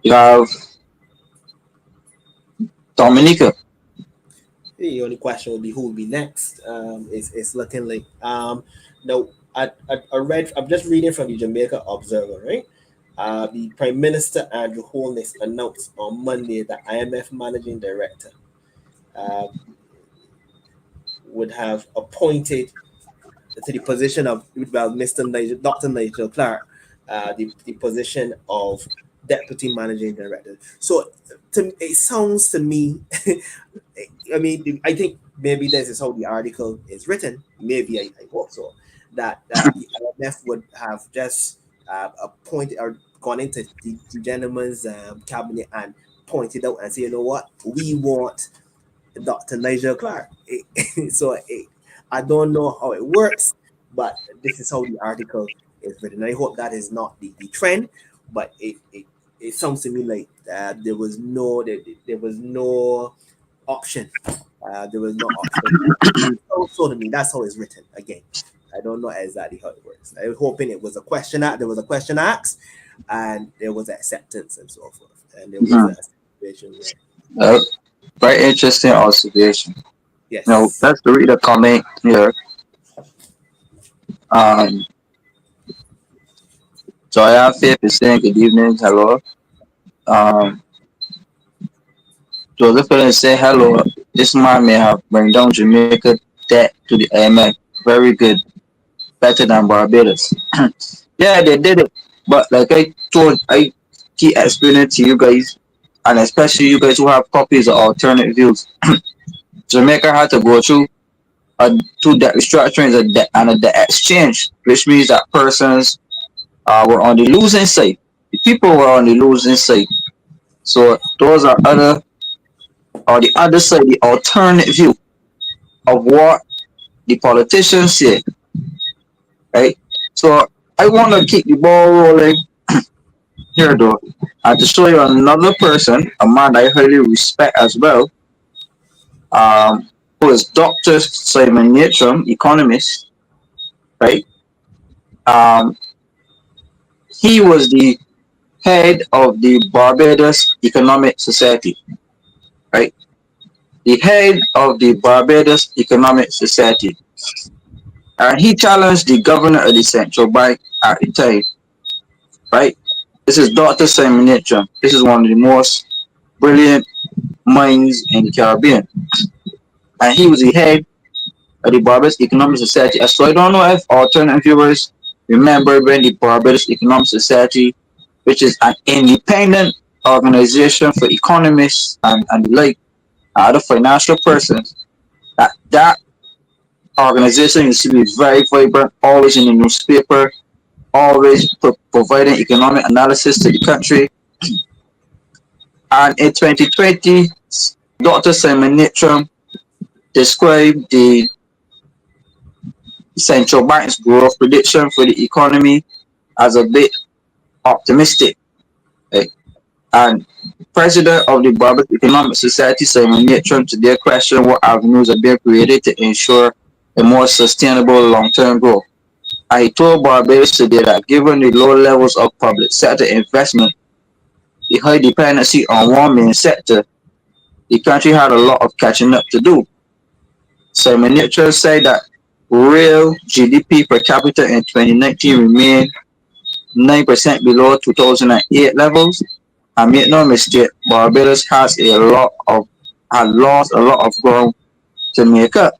you have Dominica. The only question would be who would be next. It's looking like no. I read. I'm just reading from the Jamaica Observer, right? The Prime Minister Andrew Holness announced on Monday that IMF Managing Director uh, would have appointed to the position of well, Mr. Nigel, Dr. Nigel Clarke, the position of Deputy Managing Director. So it sounds to me, I mean, I think maybe this is how the article is written. Maybe I hope so. That the IMF would have just appointed or gone into the gentleman's cabinet and pointed out and say, you know what, we want Dr. Nigel Clarke. I don't know how it works, but this is how the article is written. I hope that is not the trend, but it sounds to me like there was no option. There was no option. So to me, that's how it's written. Again, I don't know exactly how it works. I was hoping it was a question. There was a question asked, and there was acceptance and so forth, and there was Mhm. a situation where Uh, Very interesting observation. Now yes. let's read a comment here. Um, so I have Faith is saying good evening, hello. Um, Joseph is say hello. This man may have bring down Jamaica debt to the IMF. Very good, better than Barbados. Yeah, they did it. But like I keep explaining to you guys, and especially you guys who have copies of alternate views. Jamaica had to go through two debt restructurings and a debt exchange, which means that persons were on the losing side. The people were on the losing side. So those are the other side, the alternate view of what the politicians say, right? So I want to keep the ball rolling here though, and to show you another person, a man I highly respect as well, who is Dr. Simon Natrum, economist, right? Um, he was the head of the Barbados Economic Society, right? The head of the Barbados Economic Society. And he challenged the governor of the central bank at the time, right? This is Dr. Simon Nitram. This is one of the most brilliant minds in the Caribbean. And he was the head of the Barbados Economic Society. So I don't know if alternate viewers remember when the Barbados Economic Society, which is an independent organization for economists and the like, other financial persons, that organization used to be very vibrant, always in the newspaper, always providing economic analysis to the country. And in 2020, Dr. Simon Nitram described the central bank's growth prediction for the economy as a bit optimistic. Right? And President of the Barbados Economic Society, Simon Nitram, today questioned what avenues are being created to ensure a more sustainable long-term growth. I told Barbados today that given the low levels of public sector investment, the high dependency on one main sector, the country had a lot of catching up to do. Simon Nitram said that real GDP per capita in 2019 remained 9% below 2008 levels. And make no mistake, Barbados has lost a lot of ground to make up.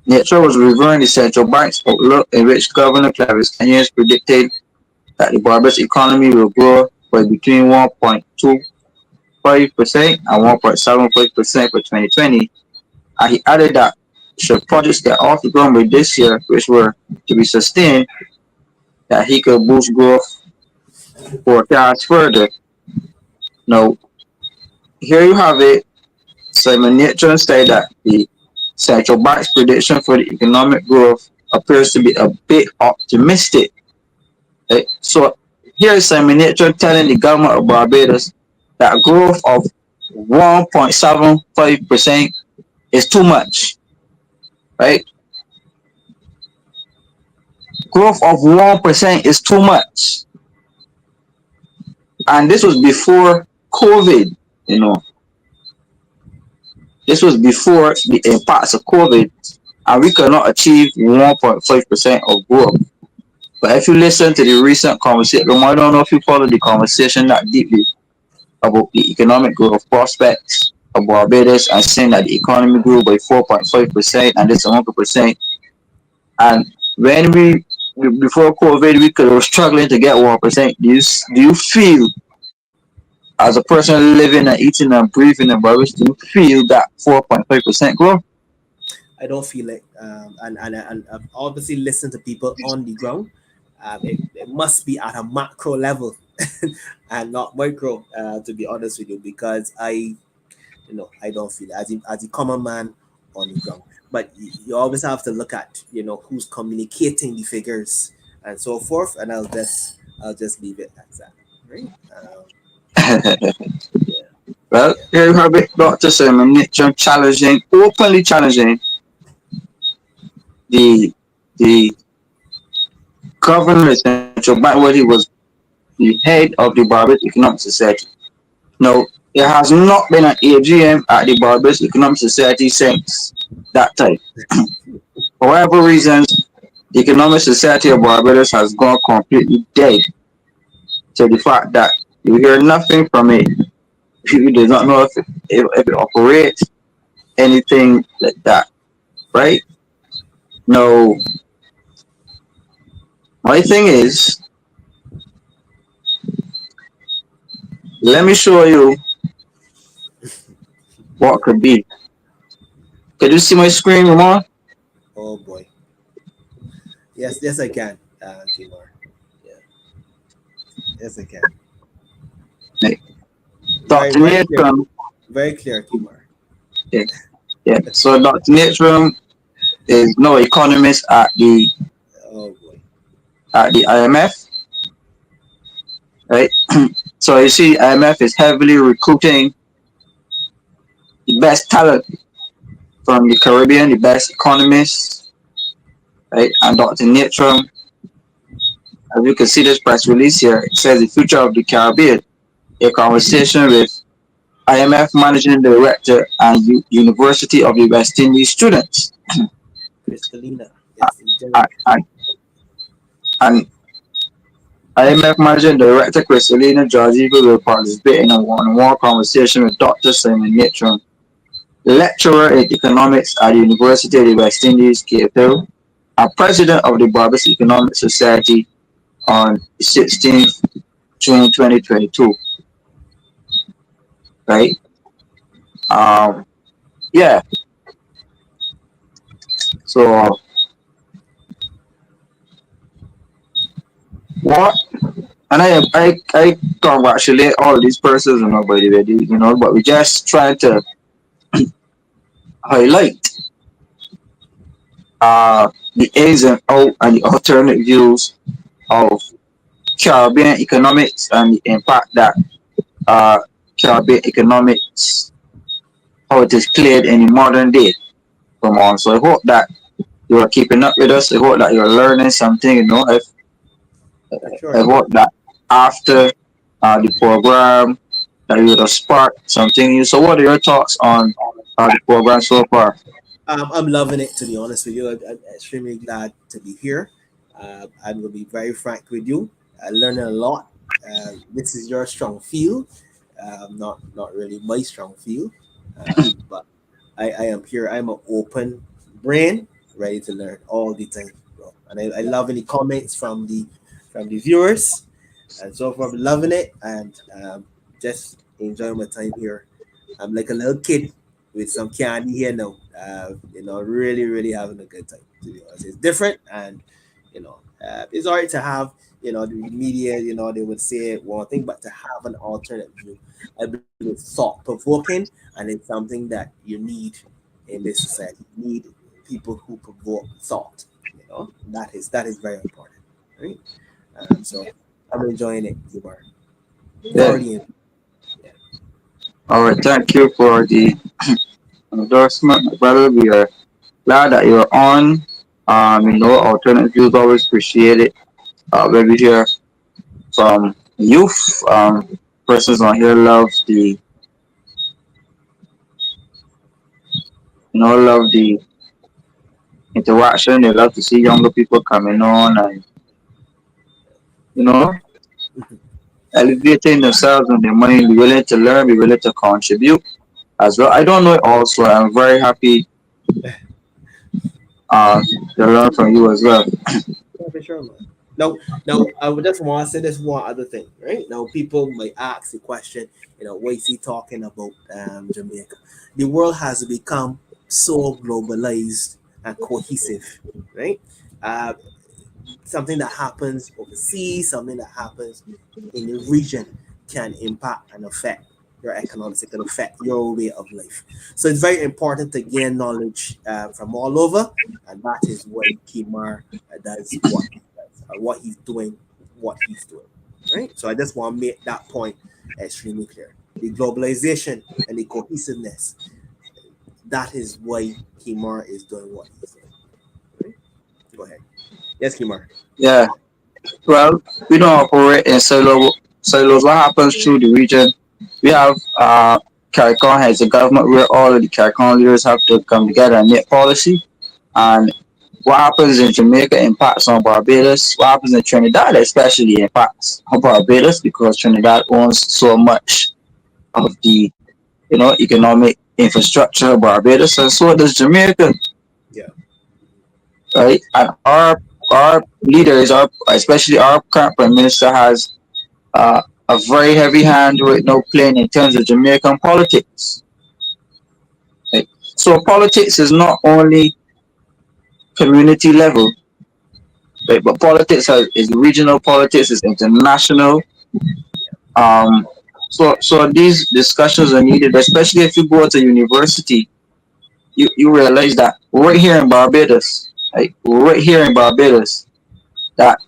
Nitram was reviewing the central bank's outlook in which Governor Clarke predicted that the Barbados economy will grow by between 1.25% and 1.75% for 2020. And he added that should projects get off the ground by this year, which were to be sustained, that he could boost growth forecast further. Now, here you have it. Simon Nitram said that the central bank's prediction for the economic growth appears to be a bit optimistic. Right? So here is Simon Nature telling the government of Barbados that growth of 1.75% is too much. Right? Growth of 1% is too much. And this was before COVID, you know. This was before the impacts of COVID, and we could not achieve 1.5% of growth. But if you listen to the recent conversation, I don't know if you follow the conversation that deeply about the economic growth prospects of Barbados and saying that the economy grew by 4.5% and this 100%. And when before COVID, we could were struggling to get 1%. Do you feel, as a person living and eating and breathing in Barbados, do you feel that 4.5% growth? I don't feel it. And I've obviously listened to people on the ground. It must be at a macro level and not micro, to be honest with you, because I don't feel it as a common man on the ground. But you always have to look at, who's communicating the figures and so forth. And I'll just leave it at that. Right? Yeah, Well, yeah. here you have it, Dr. Simon Mitchell openly challenging the the governor of Central Bank, where he was the head of the Barbados Economic Society. Now, there has not been an AGM at the Barbados Economic Society since that time. For whatever reasons, the Economic Society of Barbados has gone completely dead to the fact that you hear nothing from it. You do not know if it operates, anything like that, right? No, my thing is, let me show you what could be. Can you see my screen, Ramon? Oh boy. Yes, yes, I can, Kimar. Yeah, yes, I can. Like, Very, Dr. very clear. Nathan, Very clear, Kimar. yeah, yeah. So Dr. Nathan is no economist Oh boy. at the IMF, right? So you see, IMF is heavily recruiting the best talent from the Caribbean, the best economists, right? And Dr. Nathan, as you can see this press release here, it says the future of the Caribbean, a conversation with IMF Managing Director and University of the West Indies students. Crystalina. Yes, in And, Jamaica. and, and IMF Managing Director Christelina Georgieva will participate in a one-on-one conversation with Dr. Simon Natron, lecturer in economics at the University of the West Indies, Cape Town, and president of the Barbados Economic Society on 16th June 2022. Right? Um, yeah. So what? And I congratulate all of these persons, by the way, but we just trying to highlight the ins and outs and the alternate views of Caribbean economics and the impact that uh, Caribbean economics, how it is played in the modern day. Come on, so I hope that you are keeping up with us. I hope that you're learning something. For sure. I hope that after the program that you would have sparked something new. So, what are your thoughts on the program so far? I'm loving it, to be honest with you. I'm extremely glad to be here. I'm going to be very frank with you. I learned a lot. This is your strong field, not really my strong field, but I am here. I'm an open brain, ready to learn all the time, bro. And I love any comments from the viewers, and so far I'm loving it, and just enjoying my time here. I'm like a little kid with some candy here now. Really, really having a good time. To be honest, it's different, and it's alright to have. The media, they would say one thing, but to have an alternate view, I believe it's thought provoking, and it's something that you need in this society. You need people who provoke thought. Yeah. That is very important, right? So I'm enjoying it, Kumar. Yeah. Thoroughly. Yeah. All right. Thank you for the endorsement, brother. We are glad that you're on. Alternative views always appreciate it. When we hear from youth, persons on here love the interaction. They love to see younger people coming on and you know elevating themselves and their mind, be willing to learn, be willing to contribute as well. I don't know it also. I'm very happy uh, to learn from you as well. Yeah, for sure, man. Now, I would just want to say this one other thing, right? Now, people might ask the question, what is he talking about, Jamaica? The world has become so globalized and cohesive, right? Uh, Something that happens overseas, something that happens in the region can impact and affect your economics. It can affect your way of life. So it's very important to gain knowledge from all over, and that is why Kimar does what he does, or what he's doing. Right. So I just want to make that point extremely clear. The globalization and the cohesiveness. That is why Kimar is doing what he's doing. Right? Go ahead. Yes, Kimar. Yeah. Well, we don't operate in silos. What happens through the region? We have CARICOM has a government where all of the CARICOM leaders have to come together and make policy. And what happens in Jamaica impacts on Barbados. What happens in Trinidad especially impacts on Barbados because Trinidad owns so much of the economic infrastructure of Barbados, and so does Jamaica, Yeah. right? And our leaders, our especially our current prime minister, has a very heavy hand with no playing in terms of Jamaican politics. Right? So politics is not only community level, right? But politics is regional politics, is international. Um, so these discussions are needed, especially if you go to university. You realize that right here in Barbados, right here in Barbados, that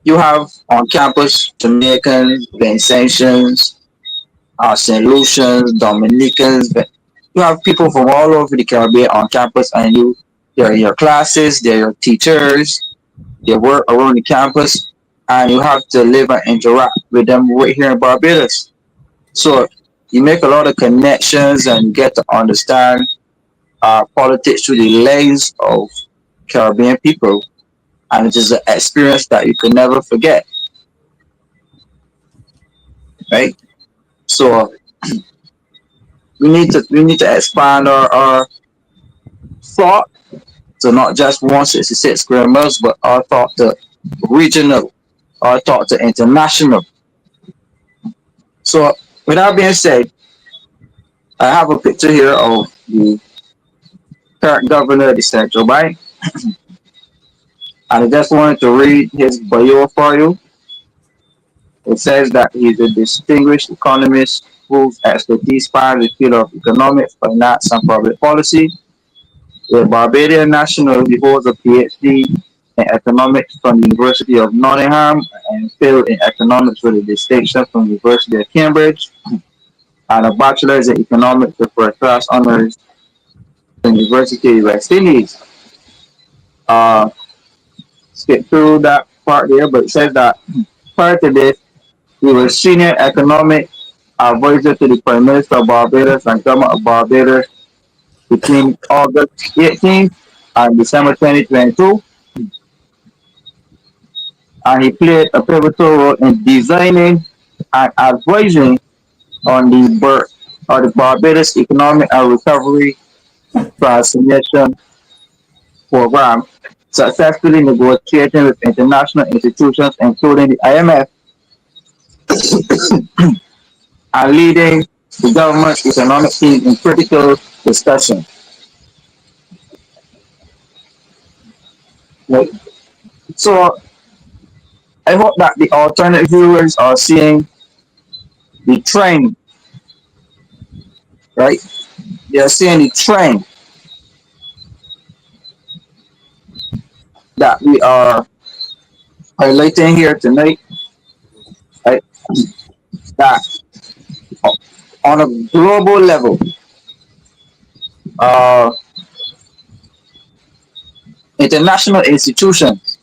you have on campus Jamaicans, Vincentians, St. Lucians, Dominicans. But you have people from all over the Caribbean on campus, and they're in your classes, they're your teachers, they work around the campus, and you have to live and interact with them right here in Barbados. So you make a lot of connections and get to understand politics through the lens of Caribbean people, and it is an experience that you can never forget, right? So we need to expand our thought to not just 166 square miles, but our thought to regional, our thought to international. So with that being said, I have a picture here of the current governor of the central bank, and I just wanted to read his bio for you. It says that he's a distinguished economist whose expertise spans the field of economics, finance, and public policy. A Barbadian national, he holds a PhD in economics from the University of Nottingham and failed in economics with a distinction from the University of Cambridge, and a bachelor's in economics with first class honors from the University of West Indies. Uh, Skip through that part there, but it says that prior to this, he was senior economic advisor to the Prime Minister of Barbados and Government of Barbados between August 18th and December 2022, and he played a pivotal role in designing and advising on the Barbados Economic and Recovery Transformation Program, successfully negotiating with international institutions including the IMF and leading the government's economic team in critical discussions. Right? So I hope that the alternate viewers are seeing the trend, right? They are seeing the trend that we are highlighting here tonight, right, that on a global level, uh, international institutions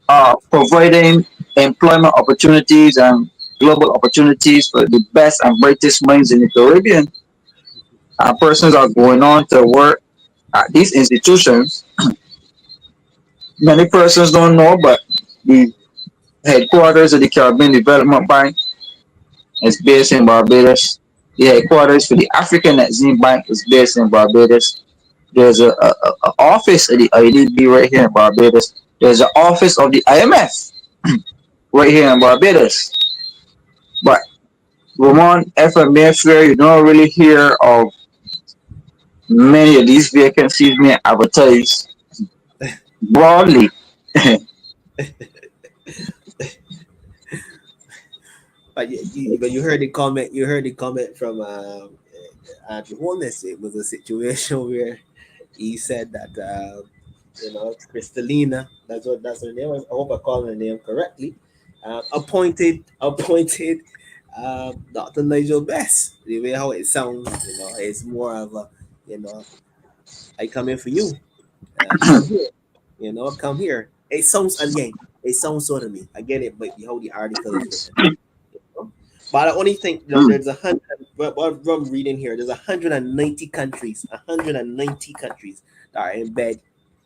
are providing employment opportunities and global opportunities for the best and brightest minds in the Caribbean. Persons are going on to work at these institutions. Many persons don't know, but the headquarters of the Caribbean Development Bank is based in Barbados. The headquarters for the African Exim Bank is based in Barbados. There's a office of the IDB right here in Barbados. There's an office of the IMF right here in Barbados. But Ramon, FMA fair, you don't really hear of many of these vacancies being advertised broadly. But you heard the comment. You heard the comment from Andrew Holness. It was a situation where he said that Kristalina. That's her name. I hope I call her name correctly. Appointed Dr. Nigel Best. The way how it sounds, it's more of a, you know, I come in for you. Come here. Come here. It sounds again. It sounds so to me. I get it, but how the article is written. But I only think there's 100. What I'm reading here, there's 190 countries, 190 countries that are in bed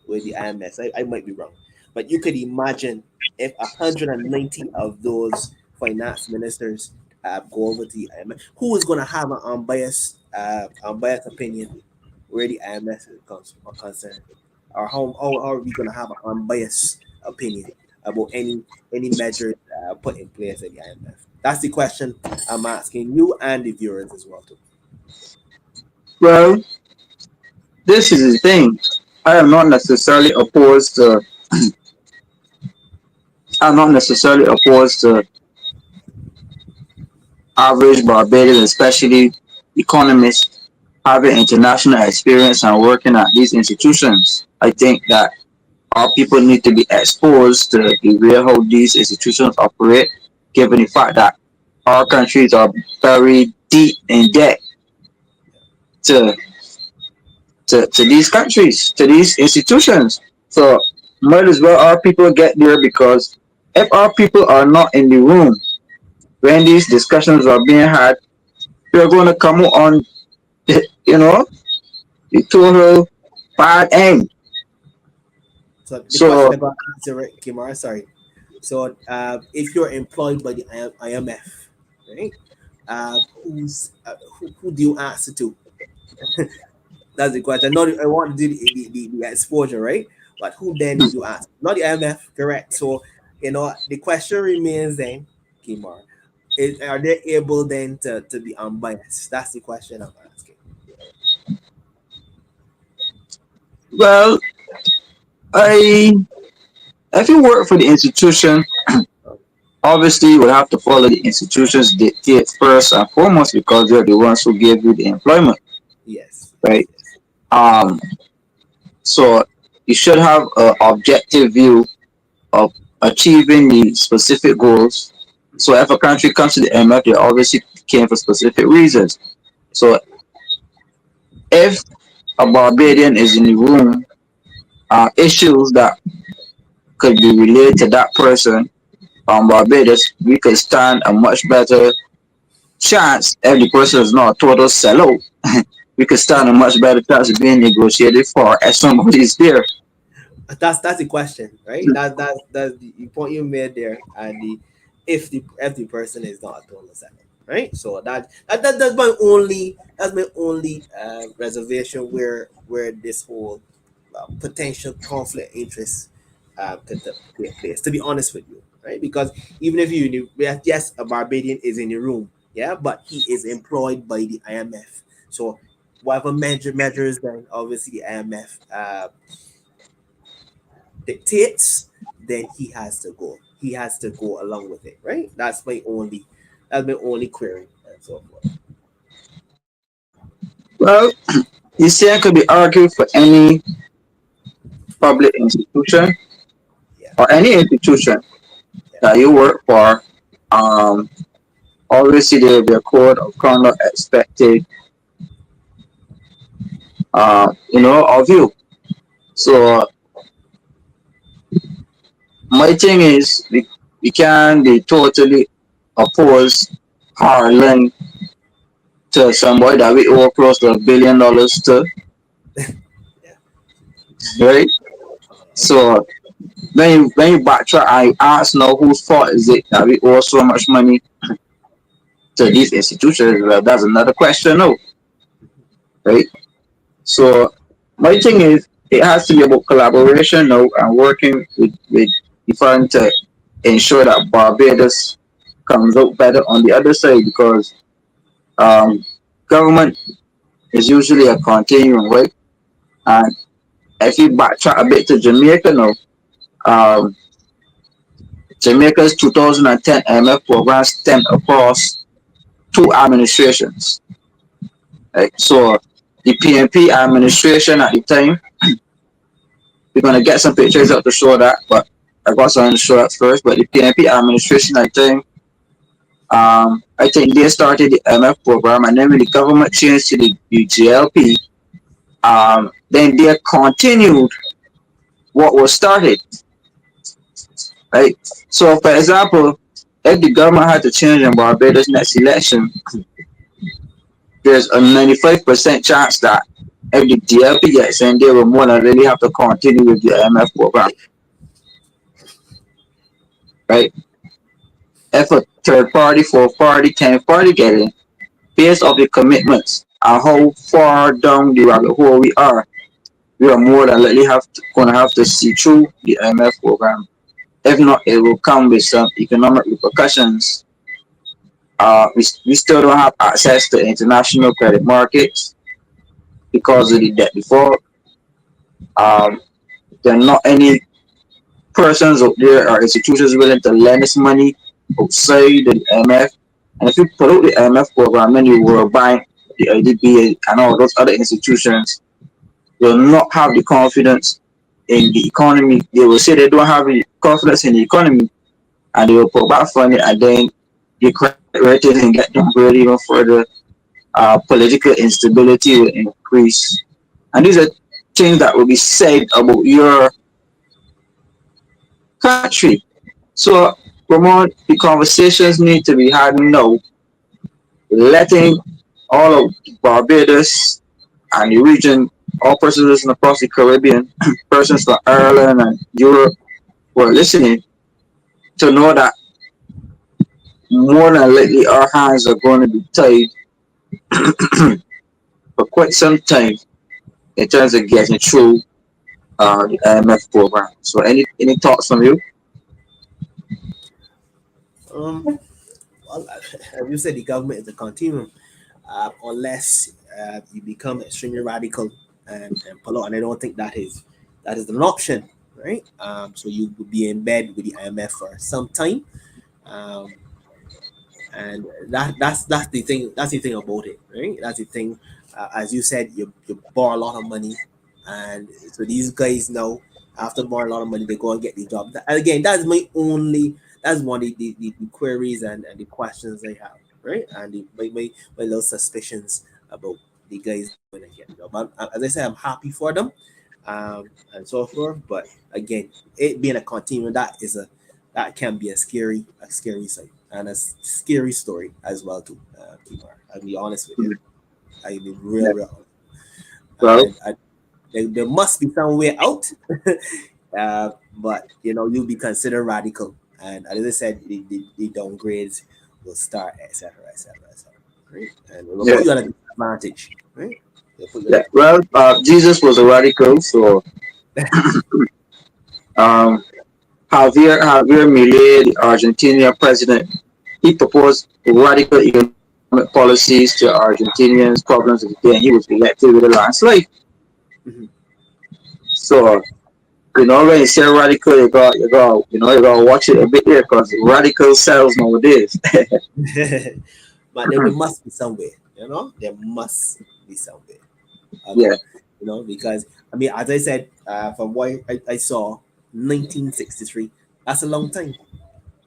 with the IMS. I might be wrong, but you could imagine if 190 of those finance ministers go over to the IMS, who is going to have an unbiased opinion where the IMS is concerned, or how are we going to have an unbiased opinion about any measures put in place at the IMF? That's the question I'm asking you and the viewers as well too. Well, this is the thing. I am not necessarily opposed to. I'm not necessarily opposed to average Barbadians, especially economists, having international experience and working at these institutions. I think that our people need to be exposed to the way how these institutions operate, given the fact that our countries are very deep in debt to to these countries, to these institutions. So might as well our people get there, because if our people are not in the room when these discussions are being had, we're going to come on, you know, the total bad end. So the question So, about answer, right, Kimara, sorry. So if you're employed by the IMF, right? Who do you answer to? That's the question. Not I want to do the exposure, right? But who then would you ask? Not the IMF, correct? So the question remains then, Kimar, are they able then to be unbiased? That's the question I'm asking. well, I if you work for the institution, obviously you will have to follow the institution's dictates first and foremost, because they're the ones who gave you the employment, Yes, yes, right? yes. Um, so you should have an objective view of achieving the specific goals. So if a country comes to the MF, they obviously came for specific reasons. So if a Barbadian is in the room, issues that could be related to that person on Barbados, we could stand a much better chance if the person is not a total sellout. We could stand a much better chance of being negotiated for if somebody is there. That's the question, right? That's the point you made there, and the if the person is not a total seller, right? So that's my only reservation where this whole potential conflict interest could take place. To be honest with you, right? Because even if yes, a Barbadian is in the room, yeah, but he is employed by the IMF. So whatever measures, then obviously the IMF dictates, then he has to go. He has to go along with it, right? That's my only query and so forth. Well, the same could be argued for any public institution Yeah, or any institution yeah, that you work for, um, obviously there will be a code of conduct expected, of you. So my thing is, we can be totally opposed or lend to somebody that we owe close to $1 billion to, yeah. right? Uh-huh. So when you backtrack and you ask now whose fault is it that we owe so much money to these institutions, well, that's another question, no, right? So my thing is, it has to be about collaboration now and working with the fund to ensure that Barbados comes out better on the other side because um, government is usually a continuum, right? And if you backtrack a bit to Jamaica now, um, Jamaica's 2010 IMF program stemmed across two administrations. Right? So the PNP administration at the time, we're gonna get some pictures up to show that, but I got something to show that first. But the PNP administration at the time, I think they started the IMF program, and then when the government changed to the GLP, then they continued what was started. Right? So, for example, if the government had to change in Barbados next election, there's a 95% chance that if the DLP gets in, they will more than really have to continue with the IMF program, right? If a third party, fourth party, 10th party get in, based off the commitments and how far down the rabbit hole we are more than likely gonna have to see through the IMF program. If not, it will come with some economic repercussions. We still don't have access to international credit markets because of the debt default. Um, there are not any persons out there or institutions willing to lend us money outside the IMF. And if you put out the IMF program, then the World Bank, the IDB, and all those other institutions will not have the confidence in the economy. They will say they don't have the confidence in the economy, and they will put back funding, and then the credit ratings can get downgraded even further. Political instability will increase, and these are things that will be said about your country. So, Ramon, the conversations need to be had now, letting all of Barbados and the region, all persons listening across the Caribbean, persons from Ireland and Europe who are listening, to know that more than likely our hands are going to be tied for quite some time in terms of getting through the IMF program. So, any thoughts from you? Um, well, as you said, the government is a continuum. Unless you become extremely radical and pull out, and I don't think that is an option, right? So you would be in bed with the IMF for some time, um, and that's the thing. That's the thing about it, right? That's the thing. As you said, you borrow a lot of money, and so these guys now, after borrowing a lot of money, they go and get the job. And again, that's one of the queries and the questions they have, right? And my little suspicions about the guys going and get the job. As I said, I'm happy for them, and so forth. But again, it being a continuum, that can be a scary sight and a scary story as well too. Kimar, I'll be honest with you. I'll be Yeah. real. Well, And there must be some way out. But you'll be considered radical, and as I said, the downgrades will start, etc., etc., etc. Right, and it will yeah, put you at a disadvantage, right? They'll put you at yeah. a Well, Jesus was a radical, so um, Javier Milei, the Argentinian president, he proposed radical economic policies to Argentinians' problems of the day, and he was elected with a landslide. Mhm. So, when you say radical, you got to watch it a bit there because radical sells nowadays. But there must be some way, there must be some way. Yeah, Okay. because I mean, as I said, from what I saw, 1963, that's a long time.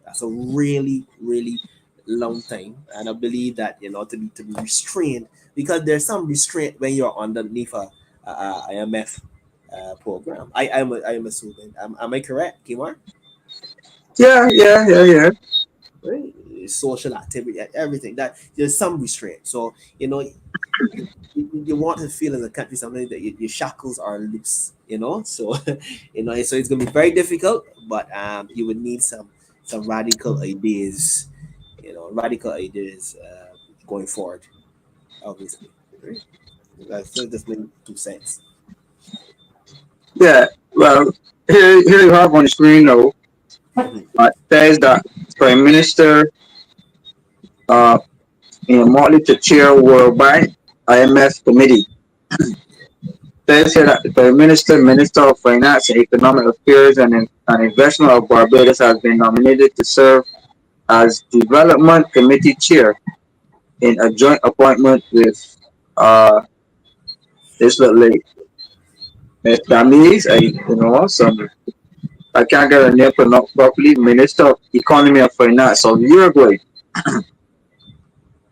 That's a really, really long time, and I believe that to be restrained, because there's some restraint when you're underneath a IMF program. I am assuming. Am I correct, Kimar? Yeah, yeah, yeah, yeah. Right? Social activity, everything that there's some restraint. So you want to feel as a country something that your shackles are loose. So so it's gonna be very difficult, but you would need some radical ideas going forward, obviously. Right? That's just my 2 cents. Yeah. Well, here you have on the screen now. Mhm. Says that Prime Minister uh in Motley to chair World Bank IMF committee. Says here that the Prime Minister, Minister of Finance and Economic Affairs and Investment of Barbados has been nominated to serve as Development Committee Chair in a joint appointment with uh this little lady, Miss Damis, some I can't get her name pronounced properly, Minister of Economy and Finance of Uruguay.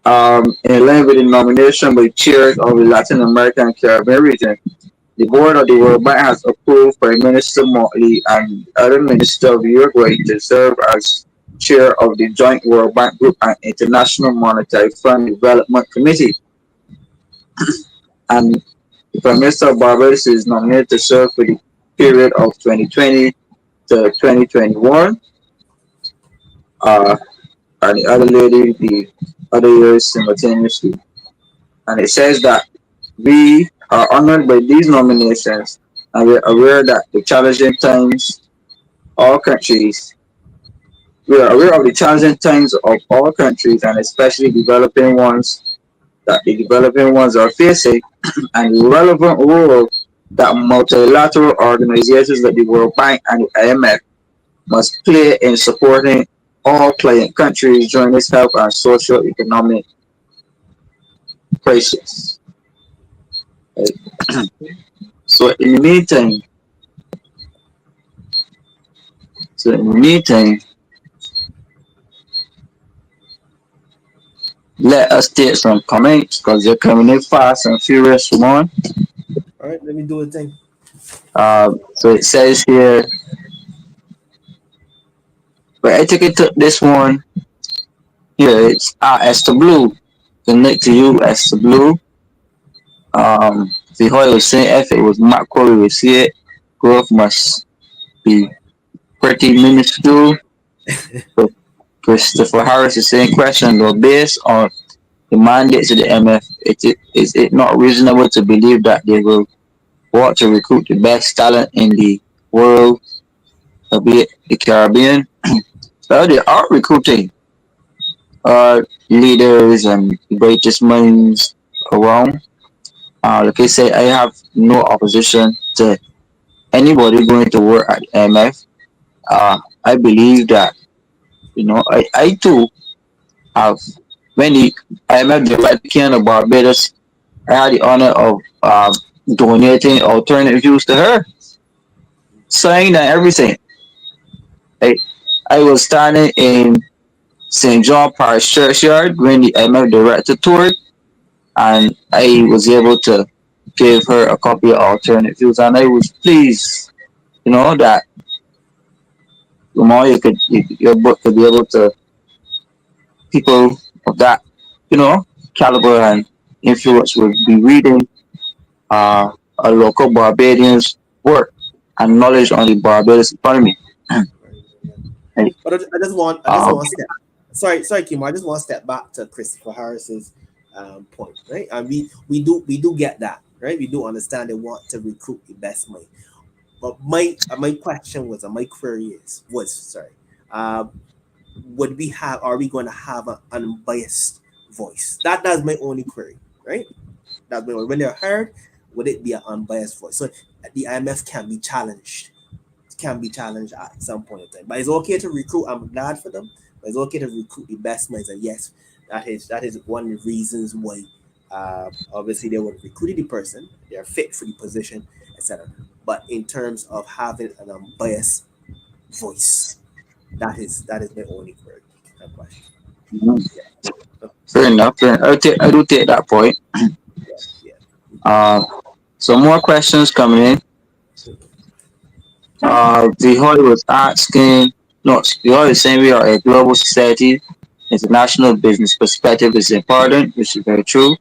In line with the nomination by chairs of the Latin American and Caribbean region, the board of the World Bank has approved Prime Minister Motley and other Minister of Uruguay to serve as chair of the joint World Bank Group and International Monetary Fund Development Committee. And the Prime Minister of Barbados is nominated to serve for the period of 2020 to 2021. Uh, and the other lady the other years simultaneously. And it says that we are honored by these nominations and we're aware that the challenging times all countries we are aware of the challenging times of all countries and especially developing ones that the developing ones are facing and the relevant role that multilateral organizations like the World Bank and the IMF must play in supporting all client countries during this health and social economic crisis. Right? So in the meantime, so in the meantime, let us take some comments because they're coming in fast and furious. One, All right, let me do a thing. so it says here, but I think it took this one here. It's Esther Blue. The next to you, Esther Blue. The Hoyle was saying if it was Mark Corey would see it, growth must be pretty minuscule. So Christopher Harris is saying question though based on the mandates of the MF, is it not reasonable to believe that they will want to recruit the best talent in the world, albeit the Caribbean? Well, they are recruiting leaders and greatest minds around. Like I say, I have no opposition to anybody going to work at MF. I believe that, I too have, when the IMF director came to Barbados, I had the honor of donating alternative views to her, saying that everything. I, I was standing in St. John Parish Churchyard when the IMF director toured, and I was able to give her a copy of alternative views, and I was pleased, that your book could be able to people of that, caliber and influence would be reading a local Barbadians work and knowledge on the Barbados economy. Right, yeah. And, But I just want to step. Sorry, Kim. I just want to step back to Christopher Harris's point, right? And we do get that, right? We do understand they want to recruit the best mind. But my question was, and my query was sorry, uh, would we have? Are we going to have an unbiased voice? That's my only query, right? That's my when they're heard, would it be an unbiased voice? So the IMF can be challenged, at some point in time. But it's okay to recruit. I'm glad for them. But it's okay to recruit the best minds. And yes, that is one of the reasons why Obviously, they would recruit the person, they are fit for the position, etc. But in terms of having an unbiased voice, that is my only query and question. Mhm. Yeah. Okay. Fair enough. I do take that point. Yeah. Yeah. Uh, so more questions coming in. The Hoy was asking, no, the Hoy is saying we are a global society. International business perspective is important, which is very true.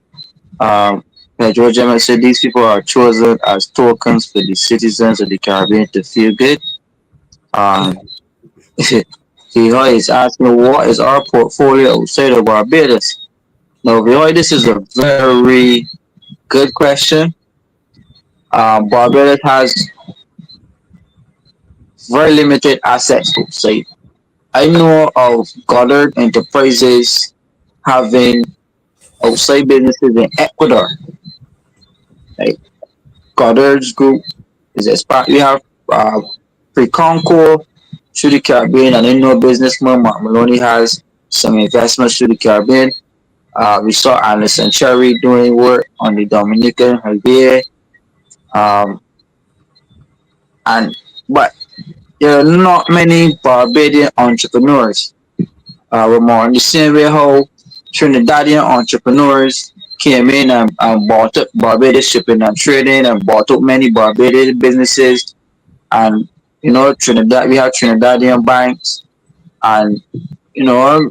Pedro Gemma said these people are chosen as tokens for the citizens of the Caribbean to feel good. Um, the Hoy is asking, what is our portfolio outside of Barbados? Now, Roy, this is a very good question. Barbados has very limited assets outside. I know of Goddard Enterprises having outside businesses in Ecuador. Like Goddard's group is expand. We have Preconco through the Caribbean, and I know businessman Mark Maloney has some investments through the Caribbean. We saw Anderson Cherry doing work on the Dominican Riviera. Um, and but there are not many Barbadian entrepreneurs. We're more in the same way how Trinidadian entrepreneurs came in and bought up Barbados shipping and trading and bought up many Barbadian businesses. And Trinidad, we have Trinidadian banks, and you know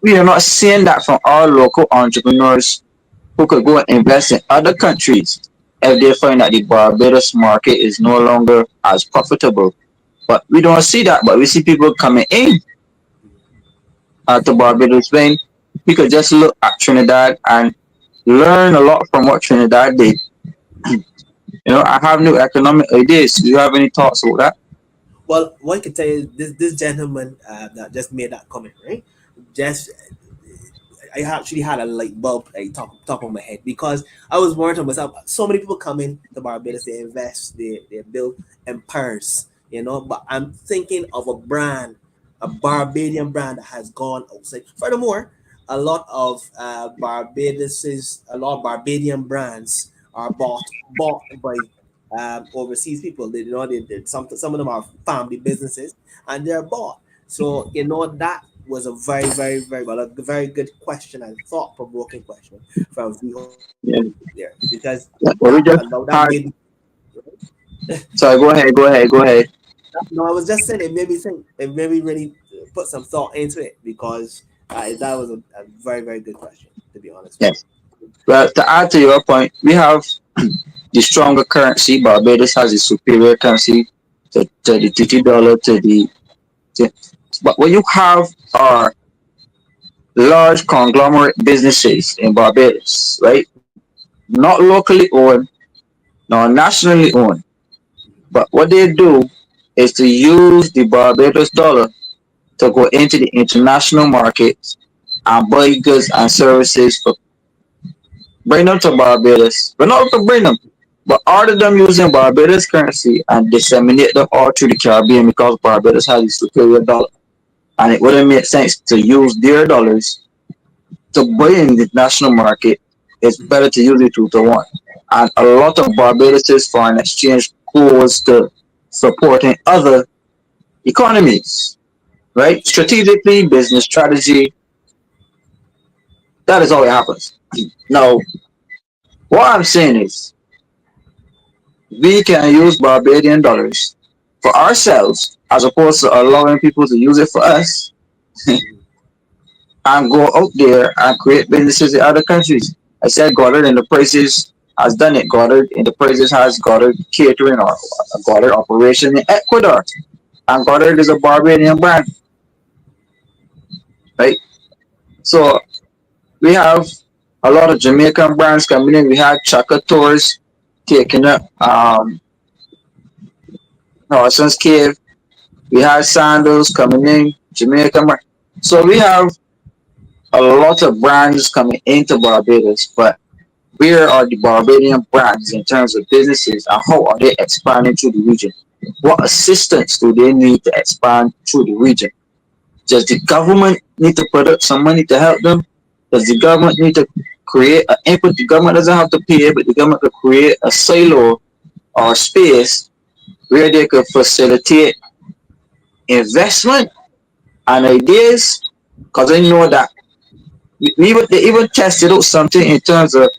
we are not seeing that from our local entrepreneurs who could go and invest in other countries if they find that the Barbados market is no longer as profitable. But we don't see that. But we see people coming in to Barbados when we could just look at Trinidad and learn a lot from what Trinidad did. I have new economic ideas. Do you have any thoughts about that? Well, one can tell you this gentleman that just made that comment, right? Just I actually had a light bulb like top of my head because I was wondering to myself, so many people come in to Barbados, they invest, they build empires, but I'm thinking of a brand, a Barbadian brand that has gone outside. Furthermore, a lot of Barbadian brands are bought by overseas people. Some of them are family businesses and they're bought. So that was a very, very, very well, a very good question and thought provoking question from VHO Yeah. there because Well, we that just allowed that had. made Sorry, go ahead. Go ahead. Go ahead. no, I was just saying it made me think, it made me really put some thought into it because that was a very, very good question to be honest with you. Yes. Well, to add to your point, we have the stronger currency. Barbados has a superior currency to the $30 to the. To, but what you have are large conglomerate businesses in Barbados, right? Not locally owned, nor nationally owned. But what they do is to use the Barbados dollar to go into the international markets and buy goods and services for bring them to Barbados. But not to bring them, but order them using Barbados currency and disseminate them all through the Caribbean because Barbados has a superior dollar. And it wouldn't make sense to use their dollars to buy in the national market. It's better to use it 2 to 1. And a lot of Barbados' foreign exchange goes to supporting other economies, right? Strategically, business strategy, that is how it happens. Now, what I'm saying is we can use Barbadian dollars for ourselves as opposed to allowing people to use it for us and go out there and create businesses in other countries. I said Goddard Enterprises has done it. Goddard Enterprises has Goddard Catering or a Goddard operation in Ecuador. And Goddard is a Barbadian brand, right? So we have a lot of Jamaican brands coming in. We had Chaka Tours taking up Horson's Cave. We had Sandals coming in, Jamaican brand. So we have a lot of brands coming into Barbados, but where are the Barbadian brands in terms of businesses and how are they expanding through the region? What assistance do they need to expand through the region? Does the government need to put up some money to help them? Does the government need to create an input. The government doesn't have to pay, but the government could create a silo or space where they could facilitate investment and ideas. Because they know that they even tested out something in terms of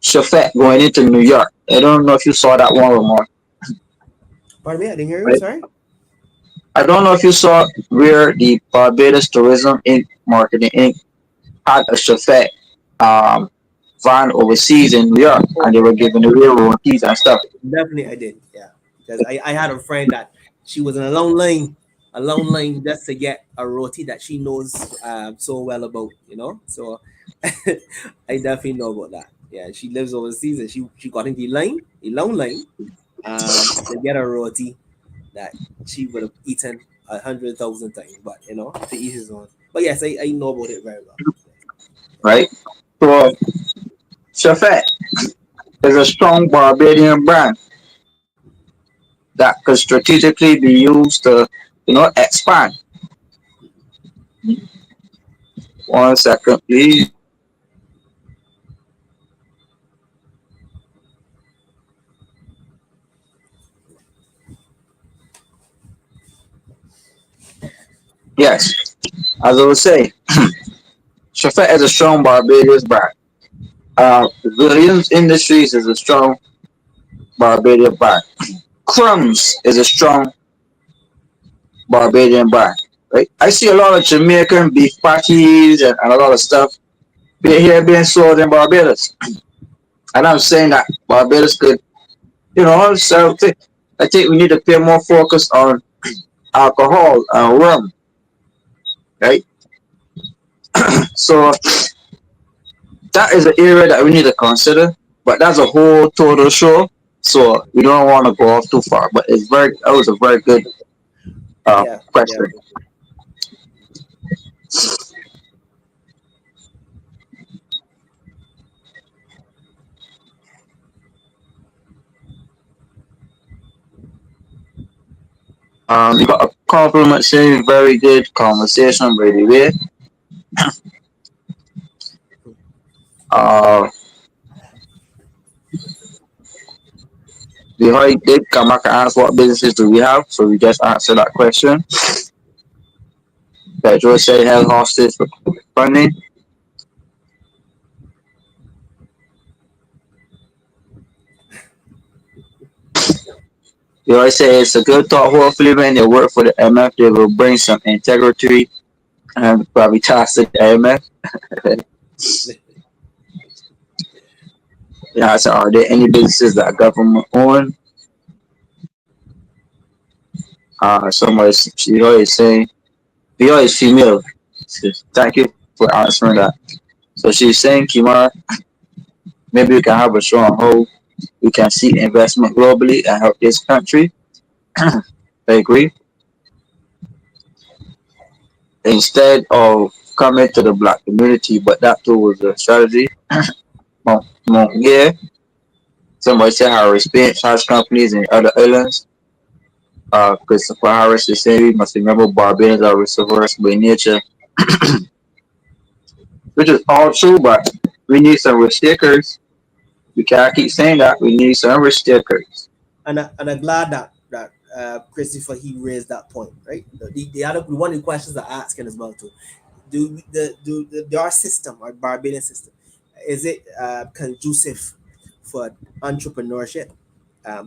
Shafet going into New York. I don't know if you saw that one, Ramon. Pardon me, I didn't hear you. Right? Sorry. I don't know if you saw where the Barbados Tourism Inc. Marketing Inc. had a Shafet um, van overseas in New York, Oh, and they were giving away royalties and stuff. definitely I did. Yeah, because I had a friend that she was in a long line just to get a roti that she knows so well about. So I definitely know about that. Yeah, she lives overseas and she got in the long line, to get a roti that she would have eaten 100,000 times, but to each his own. But yes, I know about it very well. Right? So Shafet is a strong Barbadian brand that could strategically be used to, expand. One second, please. Yes, as I was saying, Shafet is a strong Barbados brand. Williams Industries is a strong Barbadian brand. Crumbs is a strong Barbadian brand. Right? I see a lot of Jamaican beef patties and a lot of stuff here being sold in Barbados. And I'm saying that Barbados could, sell. I think we need to pay more focus on alcohol and rum, right? So that is an area that we need to consider, but that's a whole total show. So we don't want to go off too far. But that was a very good Yeah, yeah. question. You got a compliment saying very good conversation, by the way. Uh, before he did come back and ask what businesses do we have, so we just answered that question. Pedro said held hostage for funding. You always say it's a good thought. Hopefully, when they work for the MF, they will bring some integrity and probably task the MF. Yeah, so are there any businesses that government own? Somebody, she always saying, we always female. Thank you for answering that. So she's saying, Kimar, maybe we can have a show on how we can seek investment globally and help this country. I agree. Instead of coming to the black community, but that too was a strategy. Yeah, somebody said Harris Bench has companies in other islands. Christopher Harris is saying we must remember Barbadians are reservoirs by nature, which is all true, but we need some risk takers. We can't keep saying that. We need some risk takers. And I'm glad that Christopher he raised that point, right? The other one of the questions I asking as well too. Our system, our Barbadian system, is it conducive for entrepreneurship,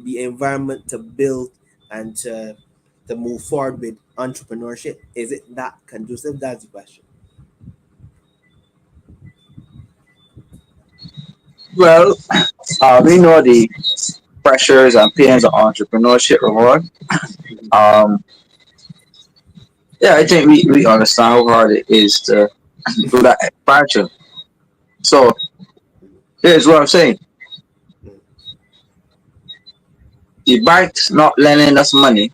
the environment to build and to move forward with entrepreneurship? Is it that conducive? That's the question. Well, we know the pressures and pains of entrepreneurship, Ramon. Um, yeah, I think we understand how hard it is to do that expansion. So here's what I'm saying: the banks not lending us money,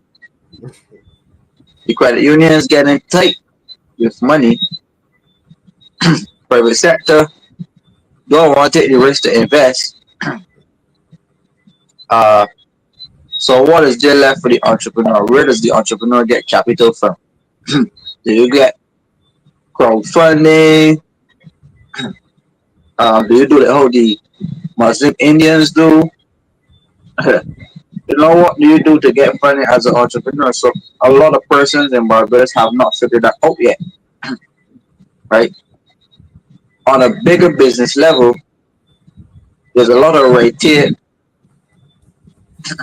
the credit unions getting tight with money, private sector don't want to take the risk to invest. Uh, so what is there left for the entrepreneur? Where does the entrepreneur get capital from? Do you get crowdfunding? Do you do how the Muslim Indians do? You know what do you do to get funding as an entrepreneur? So a lot of persons in Barbados have not figured that out yet, right? On a bigger business level, there's a lot of red tape.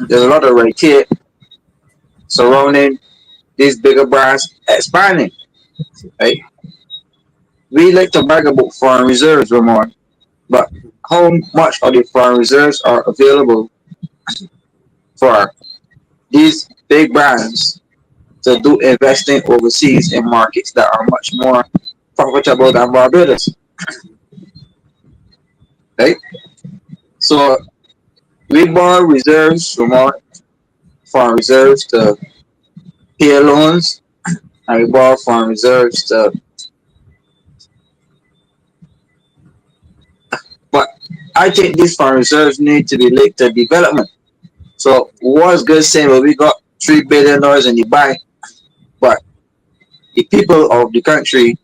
There's a lot of red tape surrounding these bigger brands expanding, right? We like to brag about foreign reserves, Ramon, but how much of the foreign reserves are available for these big brands to do investing overseas in markets that are much more profitable than Barbados, right? So we borrow reserves from our foreign reserves to pay loans, and we borrow foreign reserves to. But I think these foreign reserves need to be linked to development. So what's good saying, well, we got $3 billion in the bank, but the people of the country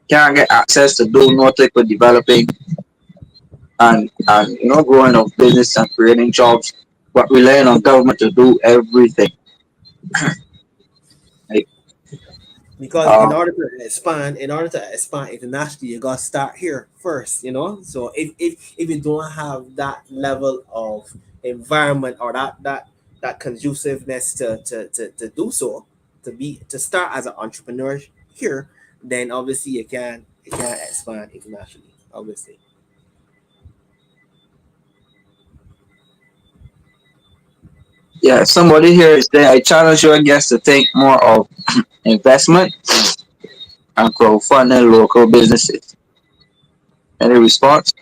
can't get access to do no type of developing and growing of business and creating jobs, but relying on government to do everything. Like, Because uh, in order to expand internationally, you gotta start here first, you know. So if you don't have that level of environment or that conduciveness to do so, to start as an entrepreneur here, then obviously you can expand internationally, obviously. yeah, somebody here is saying I challenge you against to think more of investment and crowdfunding local businesses. Any response?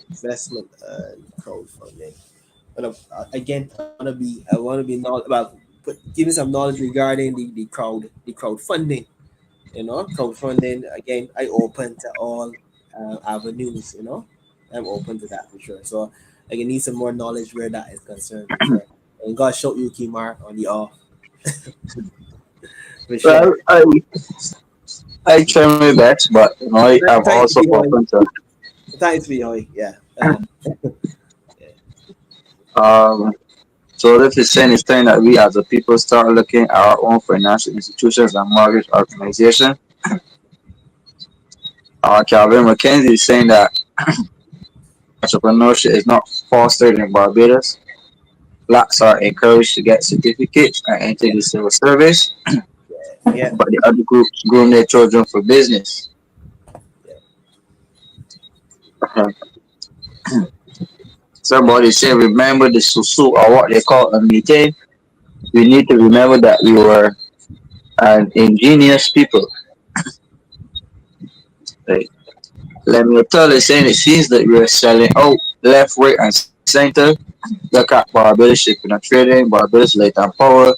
Investment and crowdfunding. But again, I want to be knowledge about give me some knowledge regarding the crowdfunding. You know, crowdfunding again. I open to all avenues. You know, I'm open to that for sure. So I need some more knowledge where that is concerned for sure. And God show you Kimar on the off for Well, sure. I try my best, but I'm Thanks, also Bihoy. open to. Thanks, Bihoy. Yeah. Yeah. Um, so this is saying that we as a people start looking at our own financial institutions and mortgage organization. Calvin McKenzie is saying that entrepreneurship is not fostered in Barbados. Blacks are encouraged to get certificates and enter Yeah. the civil service, Yeah. but the other groups groom their children for business. Yeah. Somebody said, remember the susu or what they call a meeting. We need to remember that we were an ingenious people. Like, let me tell you, saying it seems that we are selling out left, right, and center. Look at Barbados shipping and trading, Barbados Light and Power,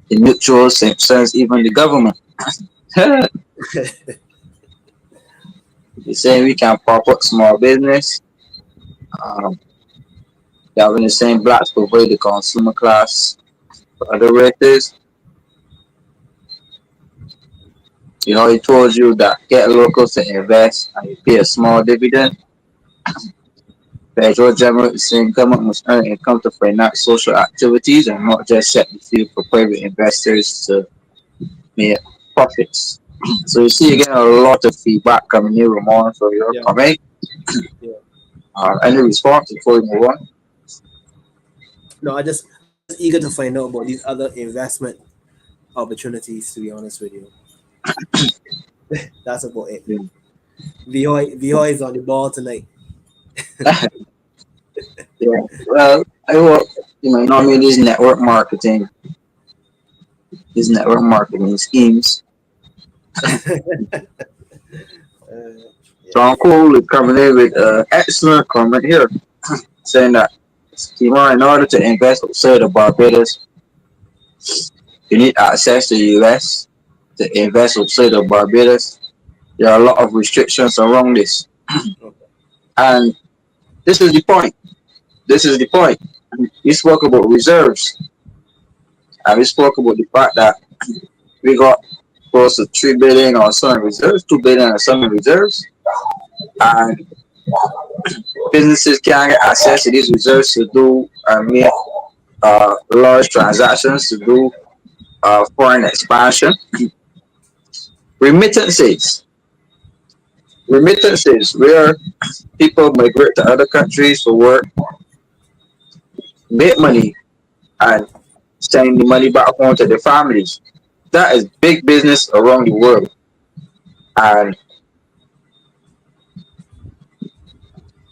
the mutual, St. Sense, even the government. They're saying we can pop up small business. Um, Having the same blacks provide the consumer class for other races. He told you that get locals to invest and you pay a small dividend. Federal general is saying government must earn income to finance social activities and not just set the field for private investors to make profits. So you see, you're getting a lot of feedback coming in, Ramon, for your Yeah. comment. Yeah. Any response before we move on? No, I just eager to find out about these other investment opportunities. To be honest with you, that's about it. Yeah. Vihoy is on the ball tonight. Yeah. Well, I work, normally these network marketing schemes. Yeah, So Cool is coming in with excellent comment here, saying that Timor, in order to invest outside of Barbados, you need access to the US. To invest outside of Barbados, there are a lot of restrictions around this. okay. And this is the point. This is the point. We spoke about reserves, and we spoke about the fact that we got close to 3 billion or some in reserves, 2 billion or some in reserves, and businesses can get access to these reserves to do make large transactions, to do foreign expansion. Remittances, remittances, where people migrate to other countries for work, make money, and send the money back home to their families. That is big business around the world. And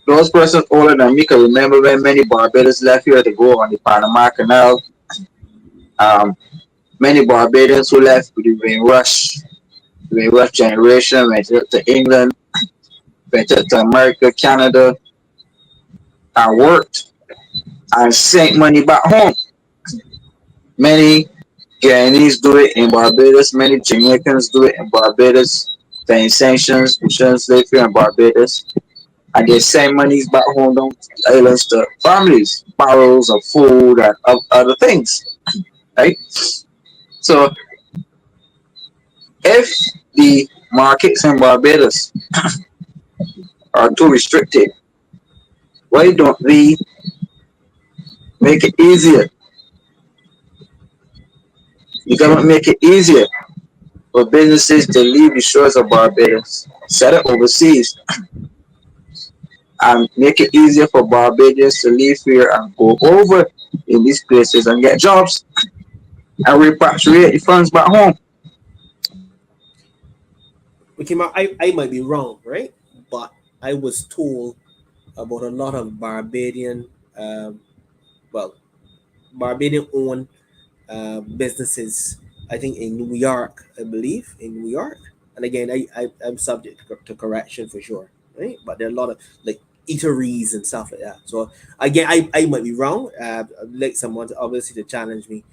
those persons older than me can remember when many Barbadians left here to go on the Panama Canal. Um, Many Barbadians who left during Rush generation, went to England, went to America, Canada, and worked and sent money back home. Many Guyanese do it in Barbados, many Jamaicans do it in Barbados, paying sanctions, insurance live here in Barbados, and they send monies back home down to the islands to families, barrels of food and of other things, right? So if the markets in Barbados are too restricted, why don't we make it easier? The government make it easier for businesses to leave the shores of Barbados, set up overseas, and make it easier for Barbadians to live here and go over in these places and get jobs and repatriate the funds back home. Okay, I might be wrong, right? But I was told about a lot of um, well, Barbadian owned businesses. I think in New York, I believe in New York. And again, I'm subject to correction for sure, right? But there are a lot of like eateries and stuff like that. So again, I might be wrong. I'd like someone to obviously to challenge me.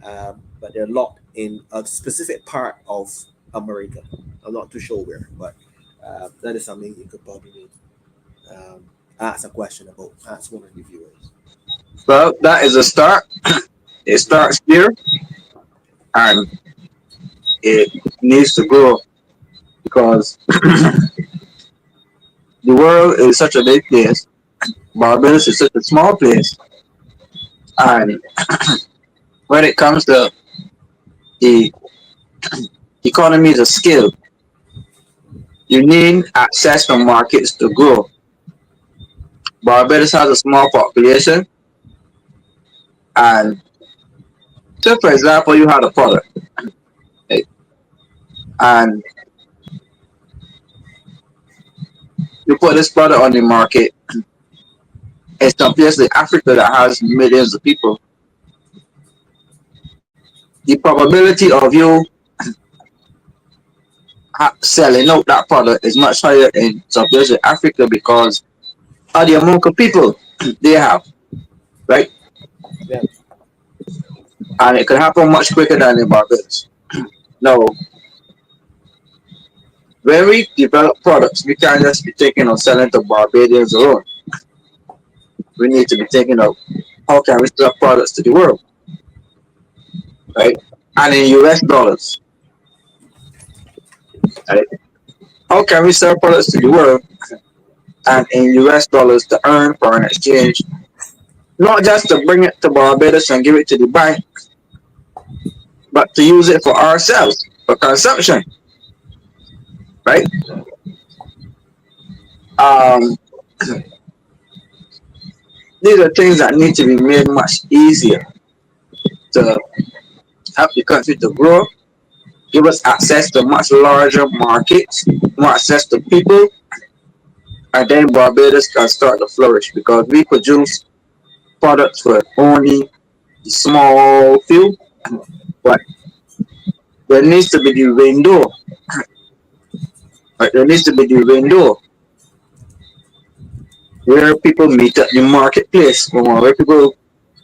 But there are a lot in a specific part of America. I'm not too sure where, but that is something you could probably ask a question about. Ask one of the viewers. Well, that is a start. It starts here and it needs to grow because the world is such a big place. Barbados is such a small place. And when it comes to the economy is a skill, you need access to markets to grow. Barbados has a small population, and so for example, you had a product, right? And you put this product on the market. It's compared to Africa that has millions of people. The probability of you selling out that product is much higher in compared to Africa because of the amount of people they have, right? Yeah. And it can happen much quicker than in Barbados. Now, when we develop products, we can't just be thinking of selling to Barbadians alone. We need to be thinking of how can we sell products to the world, right? And in US dollars, right? How can we sell products to the world and in US dollars to earn foreign exchange, not just to bring it to Barbados and give it to the bank, but to use it for ourselves, for consumption, right? Um, these are things that need to be made much easier to help the country to grow, give us access to much larger markets, more access to people, and then Barbados can start to flourish because we produce products for only the small few, but there needs to be the window, right? There needs to be the window where people meet at the marketplace, where people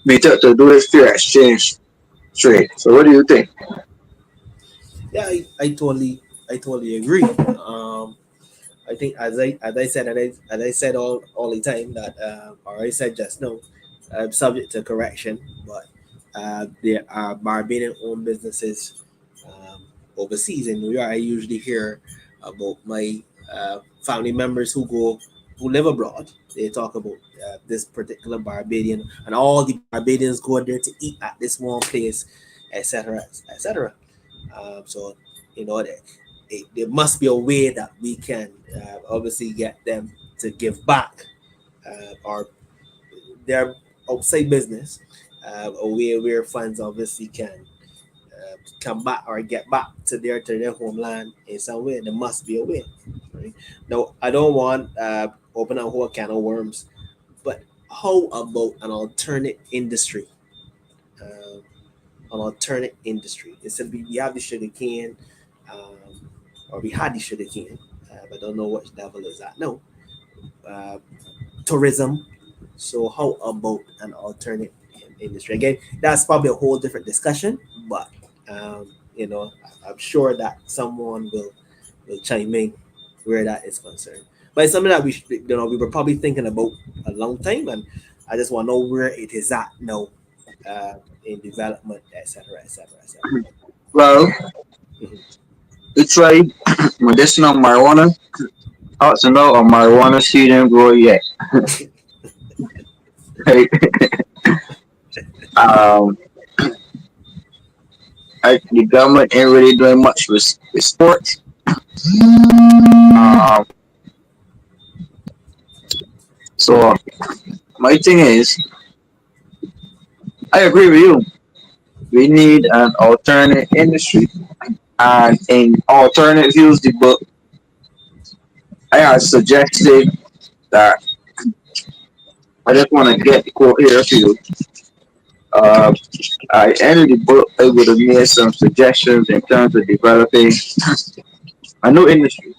meet up to do this fair exchange trade. So what do you think? Yeah, I totally agree. I think as I said all the time that or I said just now, subject to correction, but there are Barbadian owned businesses overseas in New York, I usually hear about my family members who live abroad. They talk about this particular Barbadian, and all the Barbadians go there to eat at this one place, etc., etc. So you know that there must be a way that we can obviously get them to give back or their outside business, a way where funds obviously can come back or get back to their homeland in some way. There must be a way. Right? Now, I don't want open a whole can of worms, but how about an alternate industry? Uh, an alternate industry. Instead, we have the sugar cane, or we had the sugar cane, but I don't know what level is that now. Uh, Tourism. So how about an alternate industry? Again, that's probably a whole different discussion, but I'm sure that someone will chime in where that is concerned. But it's something that we were probably thinking about a long time, and I just want to know where it is at now, in development, etc., etc., etc. Well, Mhm. we tried medicinal marijuana. How to know a marijuana seed didn't grow yet? Right? Um, the government ain't really doing much with sports. Um, so my thing is, I agree with you. We need an alternate industry, and in alternate views, the book I had suggested that I just want to get the quote here for you. Uh, I ended the book able to make some suggestions in terms of developing a new industry.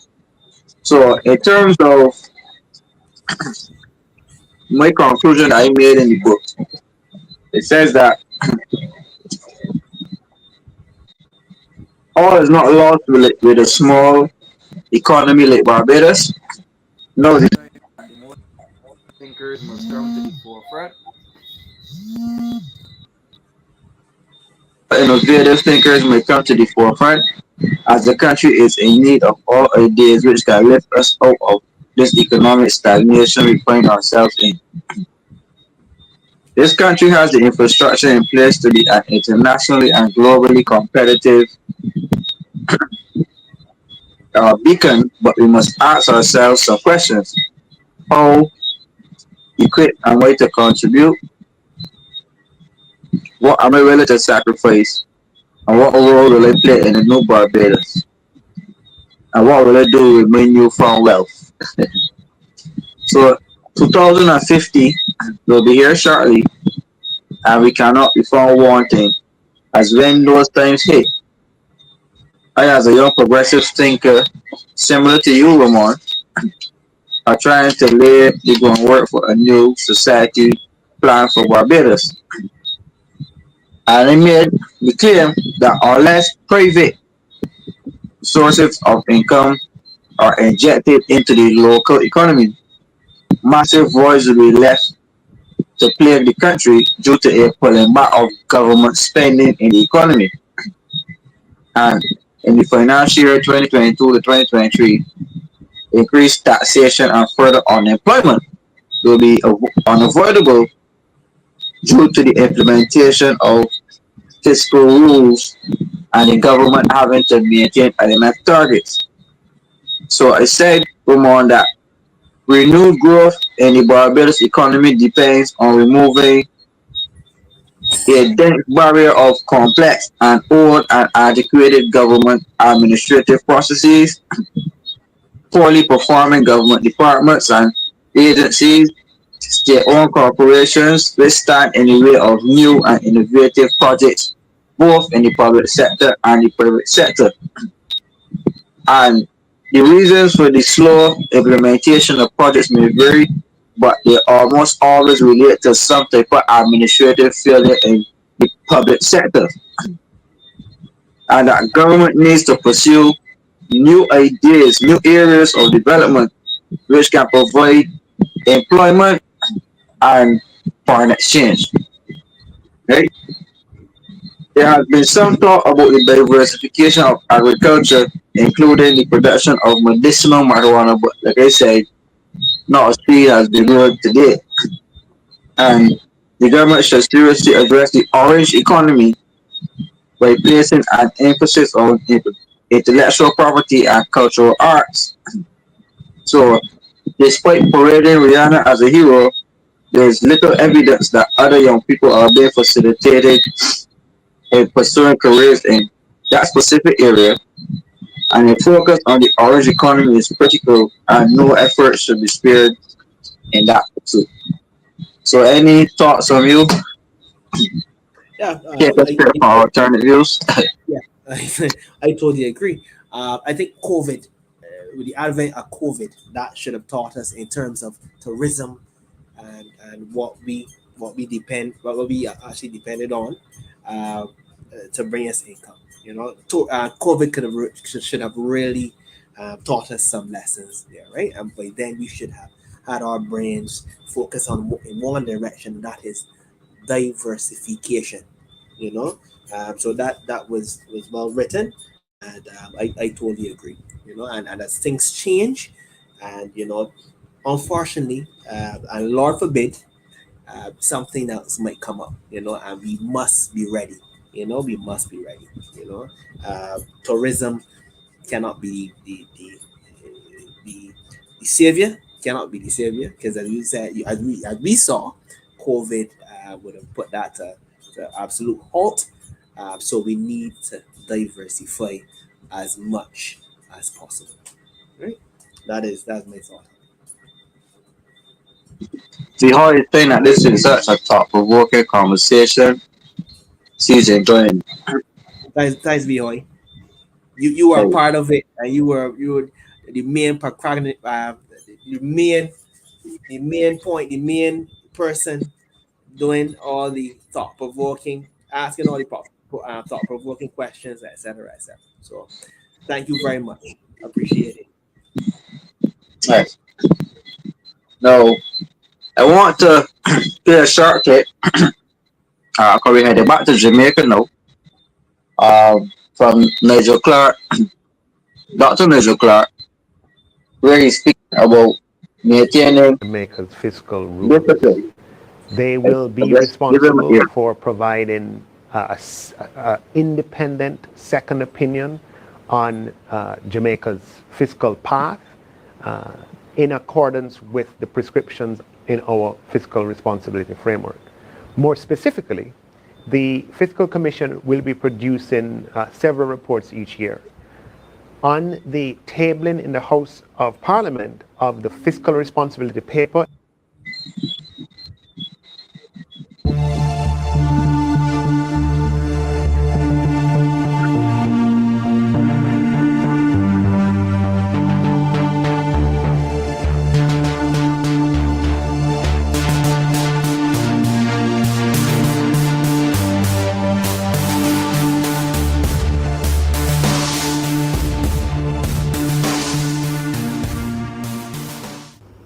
So, in terms of my conclusion I made in the book, it says that all is not lost with a small economy like Barbados. No, the thinkers must come to the forefront. Innovative thinkers may come to the forefront as the country is in need of all ideas which can lift us out of this economic stagnation we find ourselves in. This country has the infrastructure in place to be an internationally and globally competitive beacon, but we must ask ourselves some questions. How, equip, and why to contribute? What am I willing to sacrifice? And what role will I play in the new Barbados? And what will I do with my newfound wealth? So 2050 will be here shortly, and we cannot be found wanting. As when those times hit, I, as a young progressive thinker, similar to you, Ramon, are trying to lay the groundwork for a new society plan for Barbados. And I made the claim that unless private sources of income are injected into the local economy, massive voids will be left to plague the country due to a pulling back of government spending in the economy. And in the financial year 2022 to 2023, increased taxation and further unemployment will be unavoidable due to the implementation of fiscal rules and the government having to maintain alignment targets. So I said, Ramon, that renewed growth in the Barbados economy depends on removing a dense barrier of complex and old and antiquated government administrative processes, poorly performing government departments and agencies, state-owned corporations which stand in the way of new and innovative projects both in the public sector and the private sector. And the reasons for the slow implementation of projects may vary, but they almost always relate to some type of administrative failure in the public sector. And that government needs to pursue new ideas, new areas of development which can provide employment and foreign exchange. Right? There has been some talk about the diversification of agriculture, including the production of medicinal marijuana, but like I said, not a speed has been real today. And the government should seriously address the orange economy by placing an emphasis on intellectual property and cultural arts. So, despite parading Rihanna as a hero, there is little evidence that other young people are being facilitated in pursuing careers in that specific area, and a focus on the orange economy is critical, and no effort should be spared in that pursuit. So, any thoughts from you? Yeah, Yeah, let's I, prepare I for our alternate views. yeah, I totally agree. I think COVID, with the advent of COVID, that should have taught us in terms of tourism and what we actually depended on to bring us income. You know, COVID should have really taught us some lessons there, right? And by then we should have had our brains focus on in one direction, and that is diversification. You know, so that was well written, and I totally agree. You know, and as things change, and unfortunately, and Lord forbid, something else might come up, and we must be ready. We must be ready. Tourism cannot be the savior, cannot be the savior, because as you said, as we saw, COVID would have put that to absolute halt. So we need to diversify as much as possible. Right? That's my thought. The hardest thing that this is such a thought provoking conversation. She's enjoying. Thanks, Bihoy. You were Hey, part of it, and you were the main procrastinate, the main point, the main person doing all the thought provoking, asking all the thought provoking questions, etc., etc. So thank you very much. Appreciate it. hey. No, I want to play a short clip. Because we headed back to Jamaica now. From Nigel Clarke, Dr. Nigel Clarke, where he's speaking about maintaining Jamaica's fiscal rules. discipline. They will I be just give him an responsible ear. for providing a independent second opinion on Jamaica's fiscal path uh, in accordance with the prescriptions in our fiscal responsibility framework. More specifically, the Fiscal Commission will be producing several reports each year. On the tabling in the House of Parliament of the fiscal responsibility paper.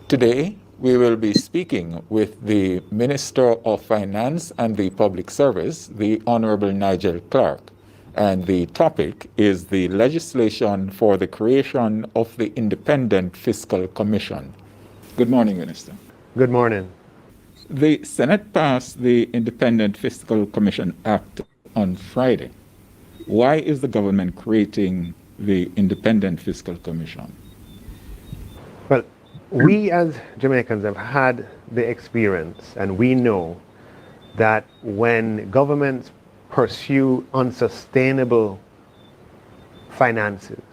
Today, we will be speaking with the Minister of Finance and the Public Service, the Honorable Nigel Clarke, and the topic is the legislation for the creation of the Independent Fiscal Commission. Good morning, Minister. Good morning. The Senate passed the Independent Fiscal Commission Act on Friday. Why is the government creating the Independent Fiscal Commission? Well, we as Jamaicans have had the experience, and we know that when governments pursue unsustainable finances,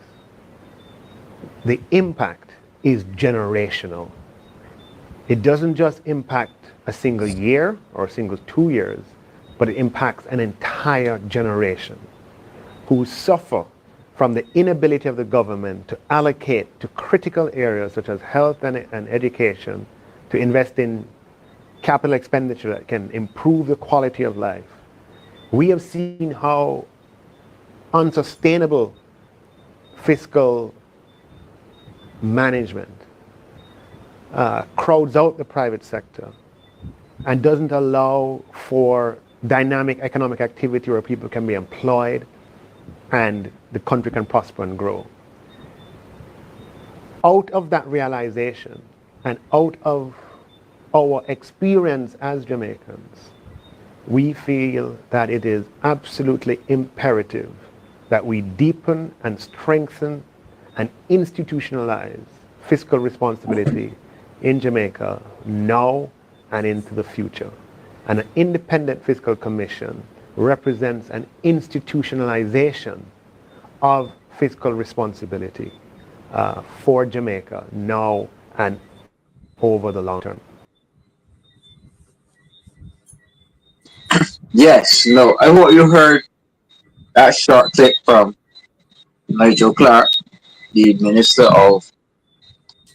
the impact is generational. It doesn't just impact a single year or a single 2 years, but it impacts an entire generation who suffer from the inability of the government to allocate to critical areas such as health and education, to invest in capital expenditure that can improve the quality of life. We have seen how unsustainable fiscal management crowds out the private sector and doesn't allow for dynamic economic activity where people can be employed and the country can prosper and grow. Out of that realization and out of our experience as Jamaicans, we feel that it is absolutely imperative that we deepen and strengthen and institutionalize fiscal responsibility in Jamaica now and into the future. And an independent fiscal commission represents an institutionalization of fiscal responsibility for Jamaica now and over the long term. Yes, no, I hope you heard that short clip from Nigel Clarke, the Minister of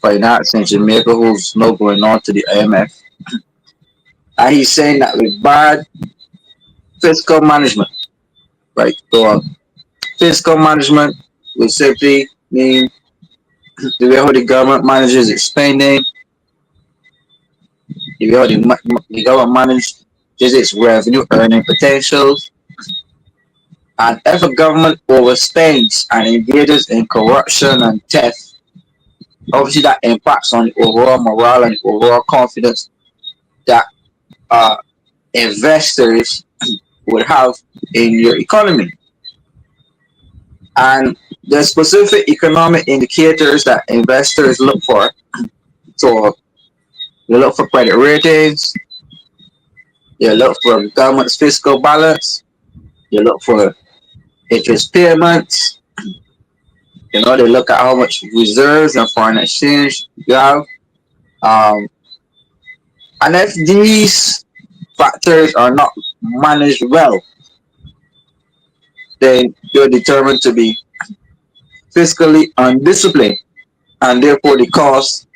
Finance in Jamaica, who's now going on to the IMF. And he's saying that with bad fiscal management, right? So, fiscal management will simply mean the way how the government manages its spending, the way how the government manages its revenue earning potentials, and if a government overspends and engages in corruption and theft, obviously that impacts on the overall morale and the overall confidence that uh, investors would have in your economy. And the specific economic indicators that investors look for. So you look for credit ratings, you look for government's fiscal balance, you look for interest payments, they look at how much reserves and foreign exchange you have. Um, and if these factors are not managed well, then you're determined to be fiscally undisciplined. And therefore, the cost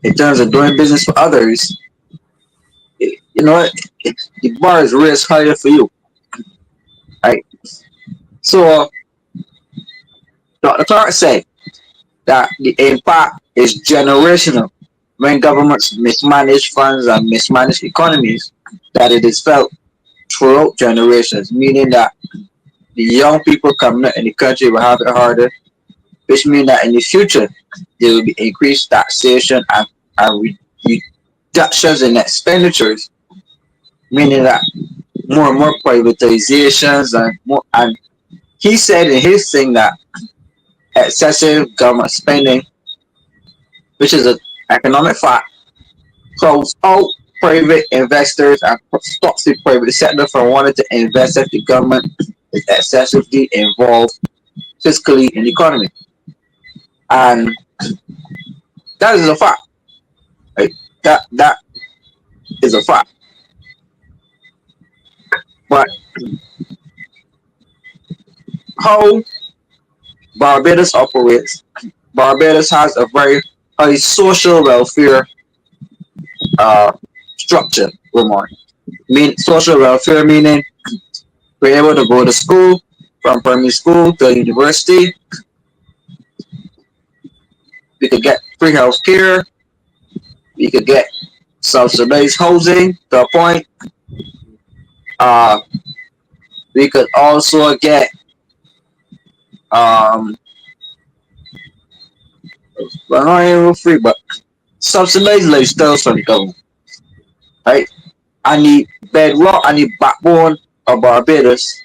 in terms of doing business for others, the bar is raised higher for you. Right? So, Dr. Clarke said that the impact is generational when governments mismanage funds and mismanage economies, that it is felt throughout generations, meaning that the young people coming up in the country will have it harder, which means that in the future there will be increased taxation and reductions in expenditures, meaning that more and more privatizations and he said in his thing that excessive government spending, which is an economic fact, close out private investors and stops the private sector from wanting to invest if the government is excessively involved fiscally in the economy. And that is a fact. Right? That is a fact. But how Barbados operates, Barbados has a very high social welfare uh, structure, Ramon. Social welfare meaning we're able to go to school from primary school to university. We could get free health care. We could get subsidized housing to a point. Uh, we could also get well, not even free, but subsidized lifestyles from the government, right? And the bedrock and the backbone of Barbados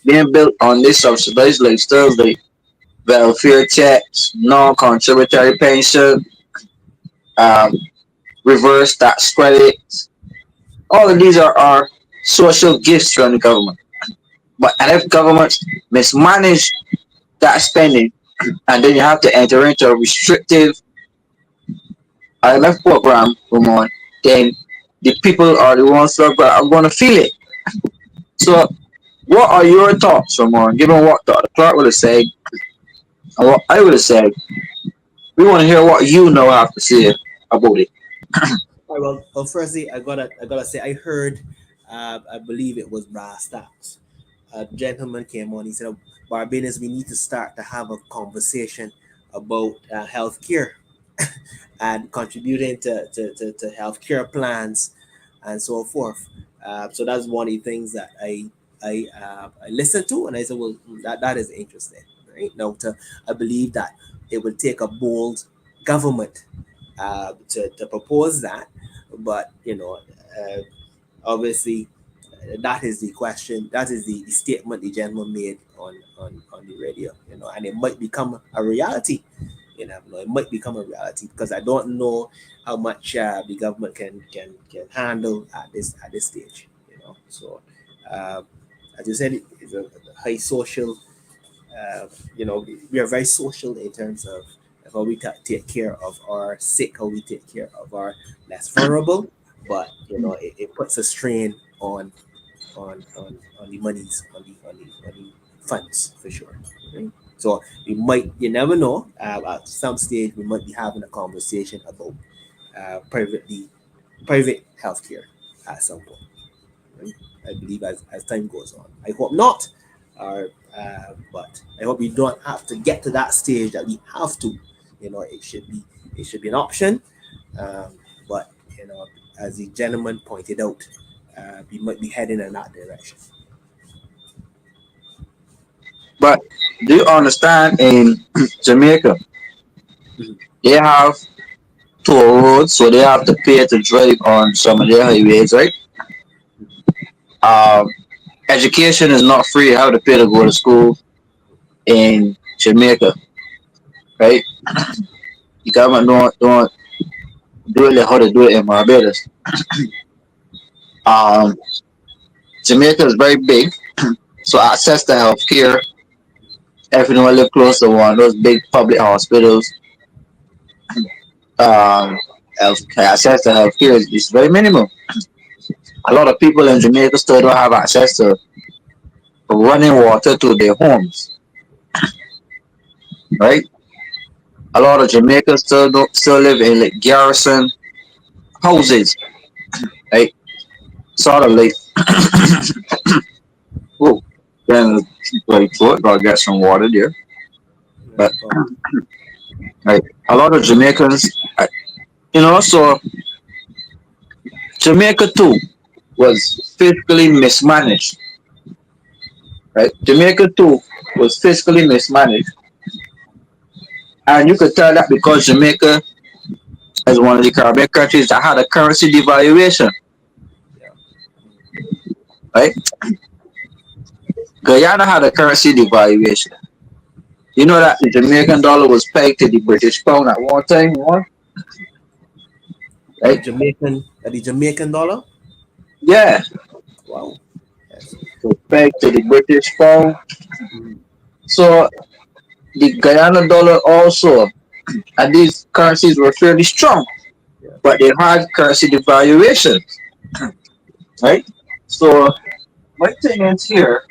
being built on this subsidized lifestyles like welfare checks, non-contributory pension, um, reverse tax credits. All of these are our social gifts from the government. But and if governments mismanage that spending, and then you have to enter into a restrictive IMF program, Ramon, then the people are the ones that are going to feel it. So, what are your thoughts, Ramon, given what Dr. Clarke would have said and what I would have said? We want to hear what you know have to say about it. All right, well, firstly, I gotta say, I heard, I believe it was Brass Stacks. A gentleman came on. He said, "Barbados, we need to start to have a conversation about healthcare and contributing to healthcare plans and so forth." So that's one of the things that I listened to, and I said, well, that is interesting, right? Now, I believe that it will take a bold government to propose that, but obviously, that is the question. That is the statement the gentleman made on the radio. And it might become a reality. It might become a reality because I don't know how much the government can handle at this stage. So uh, as you said, it's a high social. We are very social in terms of how we take care of our sick, how we take care of our less vulnerable. But it puts a strain on the monies on the funds for sure. Right? So you never know. At some stage, we might be having a conversation about private healthcare at some point. Right? I believe as time goes on. I hope not, but I hope we don't have to get to that stage that we have to. It should be an option, but as the gentleman pointed out, we might be heading in that direction. But do you understand in Jamaica, Mhm. they have toll roads, so they have to pay to drive on some of their highways, right? Um, Education is not free. You have to pay to go to school in Jamaica, right? The government don't do it like how they do it in Barbados. Um, Jamaica is very big, so access to healthcare, if you don't live close to one of those big public hospitals, um, access to healthcare is very minimal. A lot of people in Jamaica still don't have access to running water to their homes, right? A lot of Jamaicans still live in like garrison houses, right? Sort of like, oh, then like foot, gotta get some water there. No But problem. right, a lot of Jamaicans, so Jamaica too was fiscally mismanaged, right? Jamaica too was fiscally mismanaged, and you could tell that because Jamaica is one of the Caribbean countries that had a currency devaluation, Yeah. right? Guyana had a currency devaluation. You know that the Jamaican dollar was pegged to the British pound at one time, The right? Jamaican dollar. Yeah, Wow. Yes. so pegged to the British pound. Mhm. So the Guyana dollar also, and these currencies were fairly strong, Yeah. but they had currency devaluation, right? So my thing is here,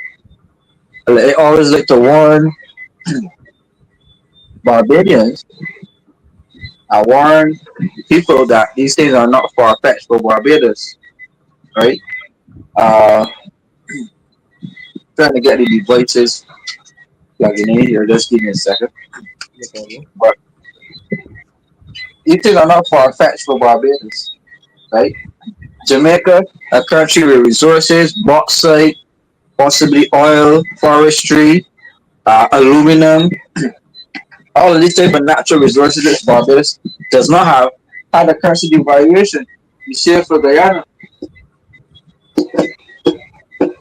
I always like to warn Barbadians. I warn people that these things are not far fetched for Barbados, right? Uh, Trying to get the devices plugged in here. Just give me a second. No problem. But these things are not far fetched for Barbados, right? Jamaica, a country with resources, bauxite, possibly oil, forestry, aluminum, all of these type of natural resources that Barbados does not have, had a currency devaluation. You see it for Guyana,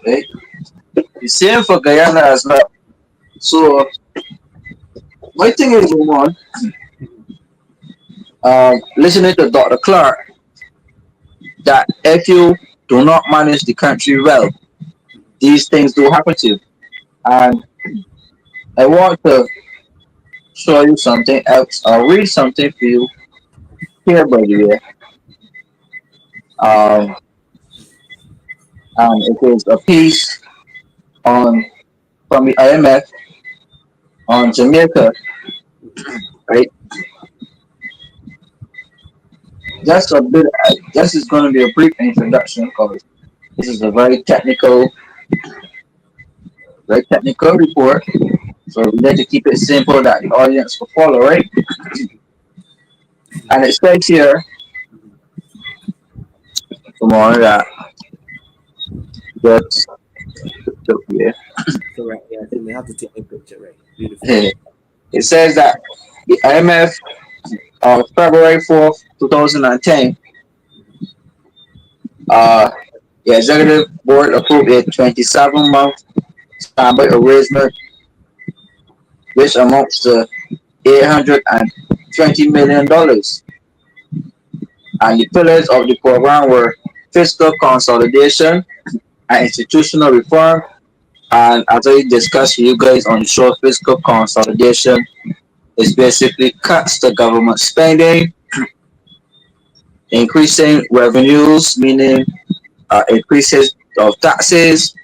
right? You see it for Guyana as well. So my thing is, Ramon, listening to Dr. Clarke, that if you do not manage the country well, these things do happen to you. And I want to show you something else. I'll read something for you here, by the way. Um, and it is a piece on from the IMF on Jamaica, right? Just a bit. This is going to be a brief introduction because this is a very technical report. So we need to keep it simple that the audience will follow, right? And it says here, come on, that. That's yeah. Correct. Yes, you may have to take a picture, right? Beautiful. It says that the IMF on February 4th, 2010, uh, the executive board approved a 27-month standby arrangement, which amounts to $820 million. And the pillars of the program were fiscal consolidation and institutional reform. And as I discussed with you guys on the show, fiscal consolidation is basically cuts to government spending, increasing revenues, meaning increases of taxes,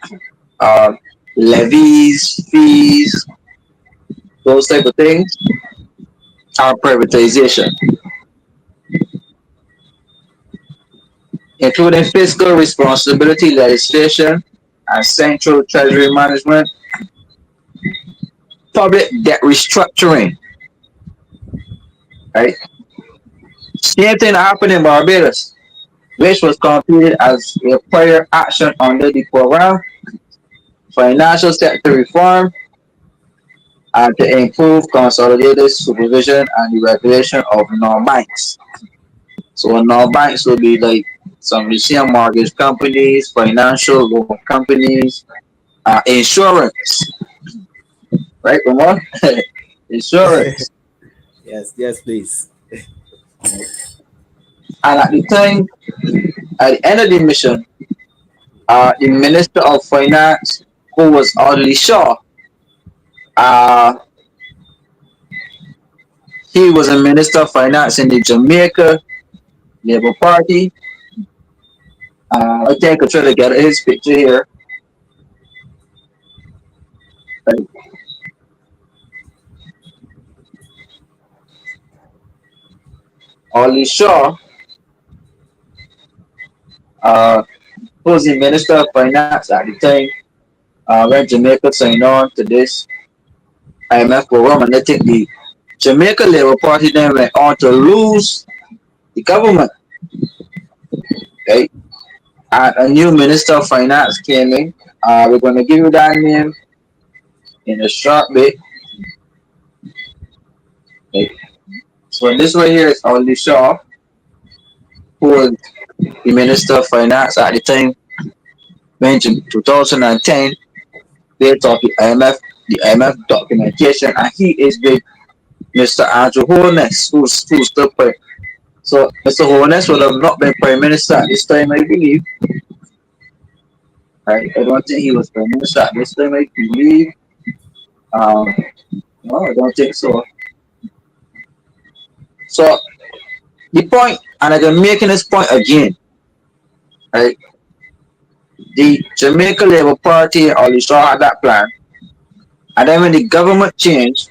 uh, levies, fees, those type of things, and privatization, including fiscal responsibility legislation and central treasury management, public debt restructuring, right? Same thing happened in Barbados, which was completed as a prior action under the program, financial sector reform, and to improve consolidated supervision and the regulation of non-banks. So non-banks will be like some museum mortgage companies, financial loan companies, insurance, right, Ramon? Insurance. Yes, yes, please. And at the time, at the end of the mission, the Minister of Finance, who was Audley Shaw, uh, he was a Minister of Finance in the Jamaica Labour Party. I think I try to get his picture here. Right. Audley Shaw, uh, who was the Minister of Finance at the time, when Jamaica signed on to this IMF program, and I think the Jamaica Labour Party then went on to lose the government, right? And a new Minister of Finance came in. We're going to give you that name in a short bit. Right? So this right here is Audley Shaw, who was the Minister of Finance at the time, when in 2010, based off the IMF documentation, and he is with Mr. Andrew Holness, who's still so Mr. Holness would have not been Prime Minister at this time, I believe. I don't think he was Prime Minister at this time, I believe. Um, no, I don't think so. So the point, and I'm making this point again, right? The Jamaica Labour Party already saw had that plan, and then when the government changed,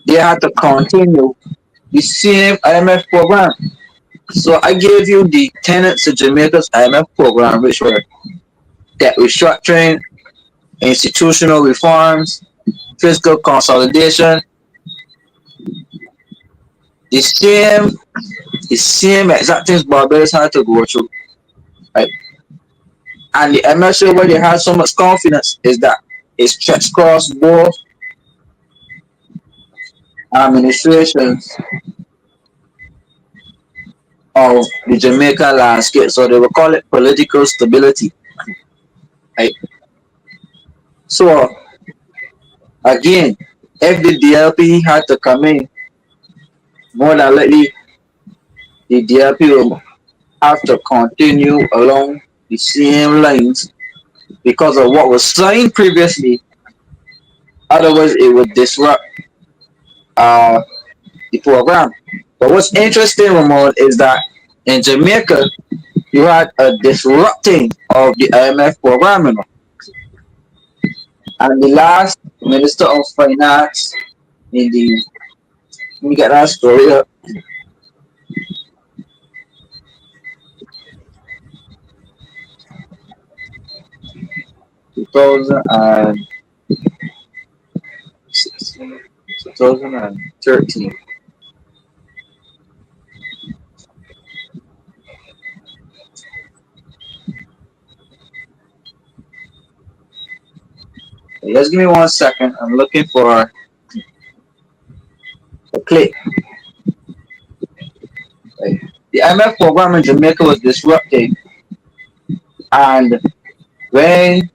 they had to continue the same IMF program. So I gave you the tenets of Jamaica's IMF program, which were debt restructuring, institutional reforms, fiscal consolidation, the same exact things Barbados had to go through. Right? And the MSA where they had so much confidence is that it stretched across both administrations of the Jamaican landscape. So they will call it political stability. Right? So again, if the DLP had to come in, more than likely the DLP will have to continue along the same lines because of what was signed previously. Otherwise, it would disrupt uh, the program. But what's interesting, Ramon, is that in Jamaica, you had a disrupting of the IMF program, you know. And the last Minister of Finance in the, let me get that story up, 2000 2013. Just give me 1 second. I'm looking for a clip. Right. The IMF program in Jamaica was disrupted, and when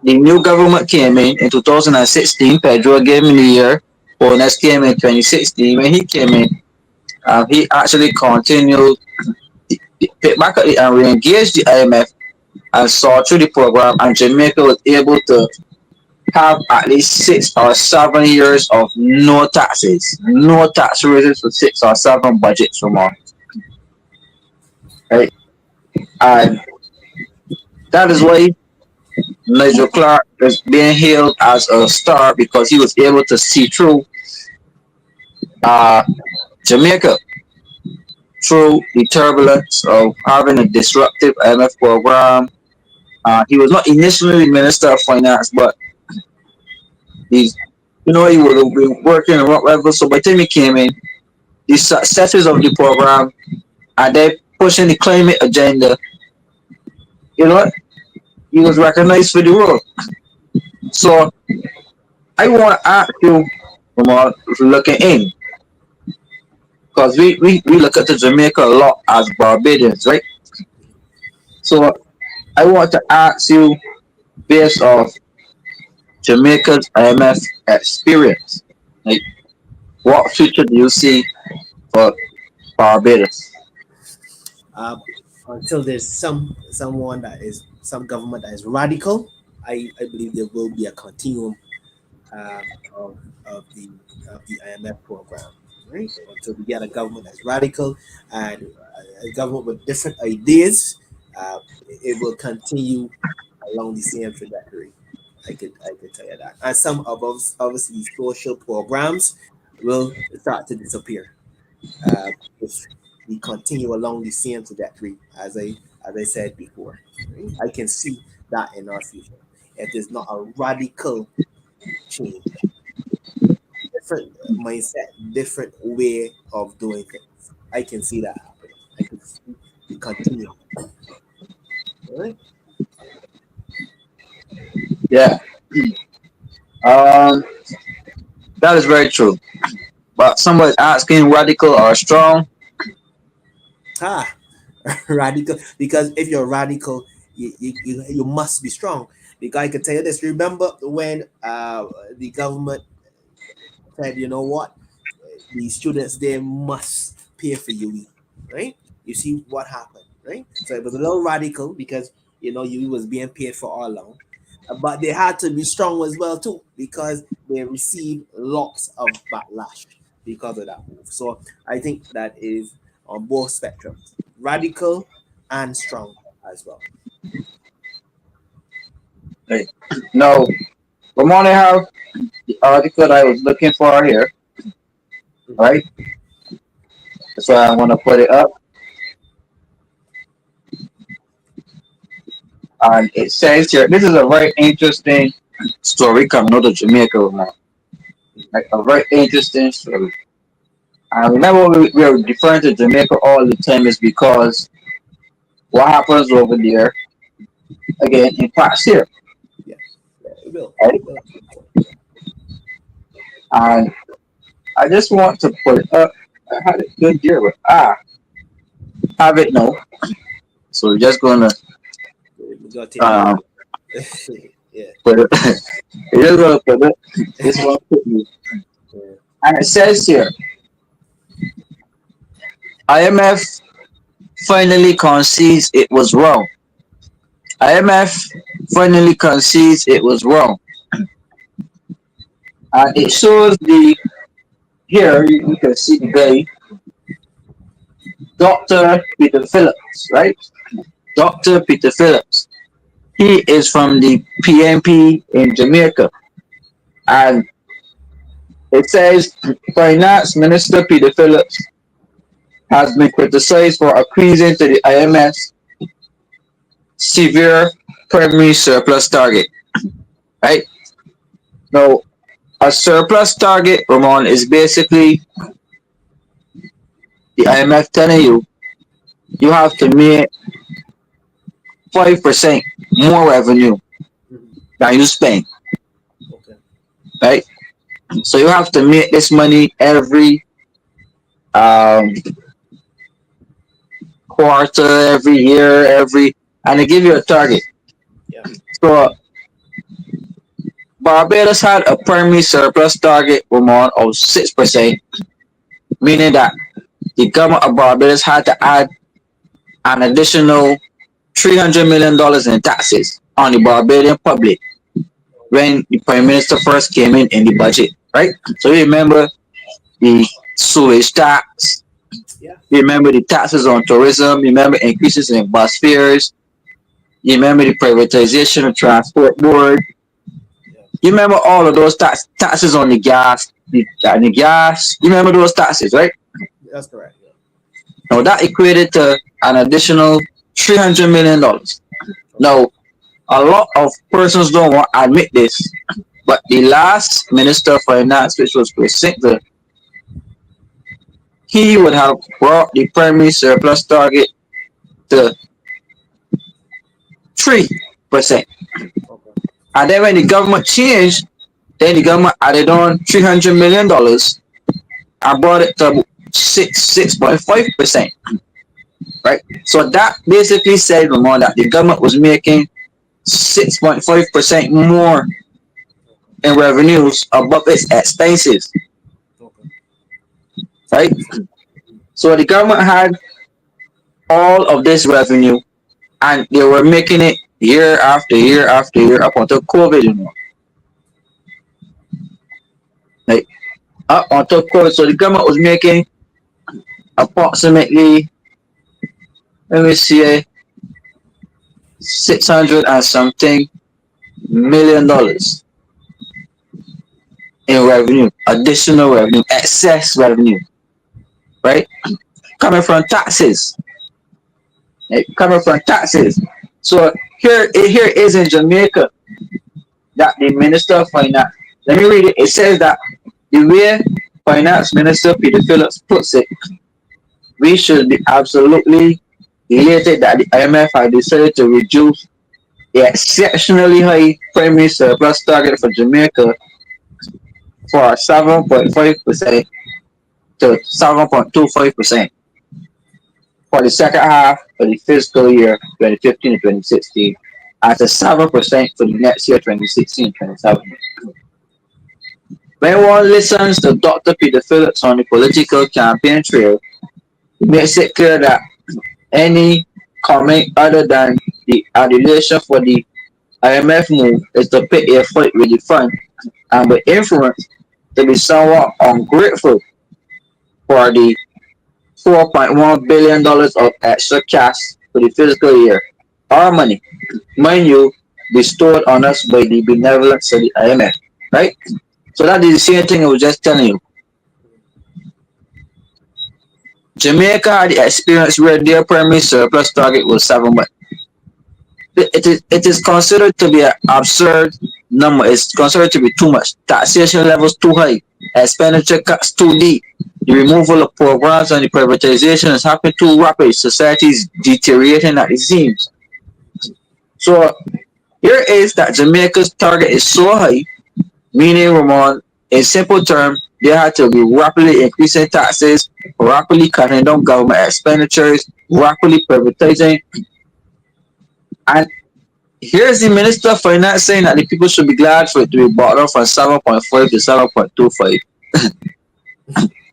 the new government came in 2016, Pedro gave me the year. Bonus came in 2016. When he came in, he actually continued, picked back at it and re-engaged the IMF and saw through the program, and Jamaica was able to have at least 6 or 7 years of no taxes, no tax raises for 6 or 7 budgets or more. Right? And that is why Nigel Clarke is being hailed as a star, because he was able to see through uh, Jamaica through the turbulence of having a disruptive IMF program. He was not initially the Minister of Finance, but he's, he would have been working at what level. So by the time he came in, the successes of the program and then pushing the climate agenda, you know, he was recognized for the role. So I want to ask you, Ramon, looking in, because we look at the Jamaica a lot as Barbadians, right? So I want to ask you, based off Jamaica's IMF experience, like, what future do you see for Barbados? Uh, until there's some government that is radical, I believe there will be a continuum uh, of, of the of the IMF program, right? Until we get a government that's radical and a government with different ideas, it will continue along the same trajectory. I could tell you that. And some of obviously social programs will start to disappear if we continue along the same trajectory as I said before. Right? I can see that in our future. If there's not a radical change, different mindset, different way of doing things, I can see that happening. I can see the continuum. All right? Yeah, um, that is very true. But somebody's asking radical or strong. Ah, radical. Because if you're radical, you must be strong. Because I can tell you this. Remember when the government said, you know what, the students they must pay for UE, right? You see what happened, right? So it was a little radical because UE was being paid for all along, but they had to be strong as well too because they received lots of backlash because of that move. So I think that is on both spectrums, radical and strong as well. Right. No, I'm gonna have the article that I was looking for here, Mhm. right? That's why I want to put it up. And it says here, this is a very interesting story coming out of Jamaica, now. Like a very interesting story. And remember, we are referring to Jamaica all the time is because what happens over there again impacts here, Yeah, yeah, it will. right? It will. And I just want to put it up. I had it good here, but have it now. So we're just gonna We gotta take a um look. Yeah. put it. We're just gonna put it. This one put me. Yeah. And it says here, IMF finally concedes it was wrong. IMF finally concedes it was wrong. And it shows the here you can see the guy, Dr. Peter Phillips, right? Dr. Peter Phillips. He is from the PNP in Jamaica. And it says Finance Minister Peter Phillips has been criticized for accusing to the IMF's severe primary surplus target. Right? Now, a surplus target, Ramon, is basically the IMF telling you you have to meet 5% more revenue Mhm. than you spend, Okay. right? So you have to make this money every um, quarter, every year, and they give you a target. Yeah. So Barbados had a primary surplus target amount of 6%, meaning that the government of Barbados had to add an additional $300 million in taxes on the Barbadian public when the Prime Minister first came in the budget, right? So you remember the sewage tax, Yeah. you remember the taxes on tourism, you remember increases in bus fares, you remember the privatization of transport board, Yeah. you remember all of those taxes on the gas, the gas, you remember those taxes, right? That's correct. Yeah. Now that equated to an additional $300 million. Okay. Now, a lot of persons don't want to admit this, but the last Minister of Finance, which was Precinct, he would have brought the primary surplus target to 3%. Okay. And then when the government changed, then the government added on $300 million and brought it to 6.5%. Right? So that basically said, Ramon, that the government was making 6.5% more in revenues above its expenses. Okay. Right? So, So the government had all of this revenue and they were making it year after year after year up until COVID. Like up until COVID. So the government was making approximately, let me see, 600 and something $1 million in revenue, additional revenue, excess revenue, right? Coming from taxes, right? Coming from taxes. So here is in Jamaica that the Minister of Finance, let me read it. It says that the way Finance Minister Peter Phillips puts it, we should be absolutely elated that the IMF has decided to reduce the exceptionally high primary surplus target for Jamaica for 7.5% to 7.25% for the second half of the fiscal year 2015 to 2016, and to 7% for the next year 2016-27. When one listens to Dr. Peter Phillips on the political campaign trail, it makes it clear that any comment other than the adulation for the IMF move is to pick a fight with the fund and with influence to be somewhat ungrateful for the $4.1 billion of extra cash for the fiscal year. Our money, mind you, bestowed on us by the benevolence of the IMF. Right? So that is the same thing I was just telling you. Jamaica had the experience where their primary surplus target was 7, but it is considered to be an absurd number. It's considered to be too much. Taxation levels too high. Expenditure cuts too deep. The removal of programs and the privatization has happened too rapid. Society is deteriorating at the seams. So here is that Jamaica's target is so high, meaning Ramon, in simple terms, they had to be rapidly increasing taxes, rapidly cutting down government expenditures, rapidly privatizing, and here's the Minister of Finance saying that the people should be glad for it to be brought down from 7.5 to 7.25.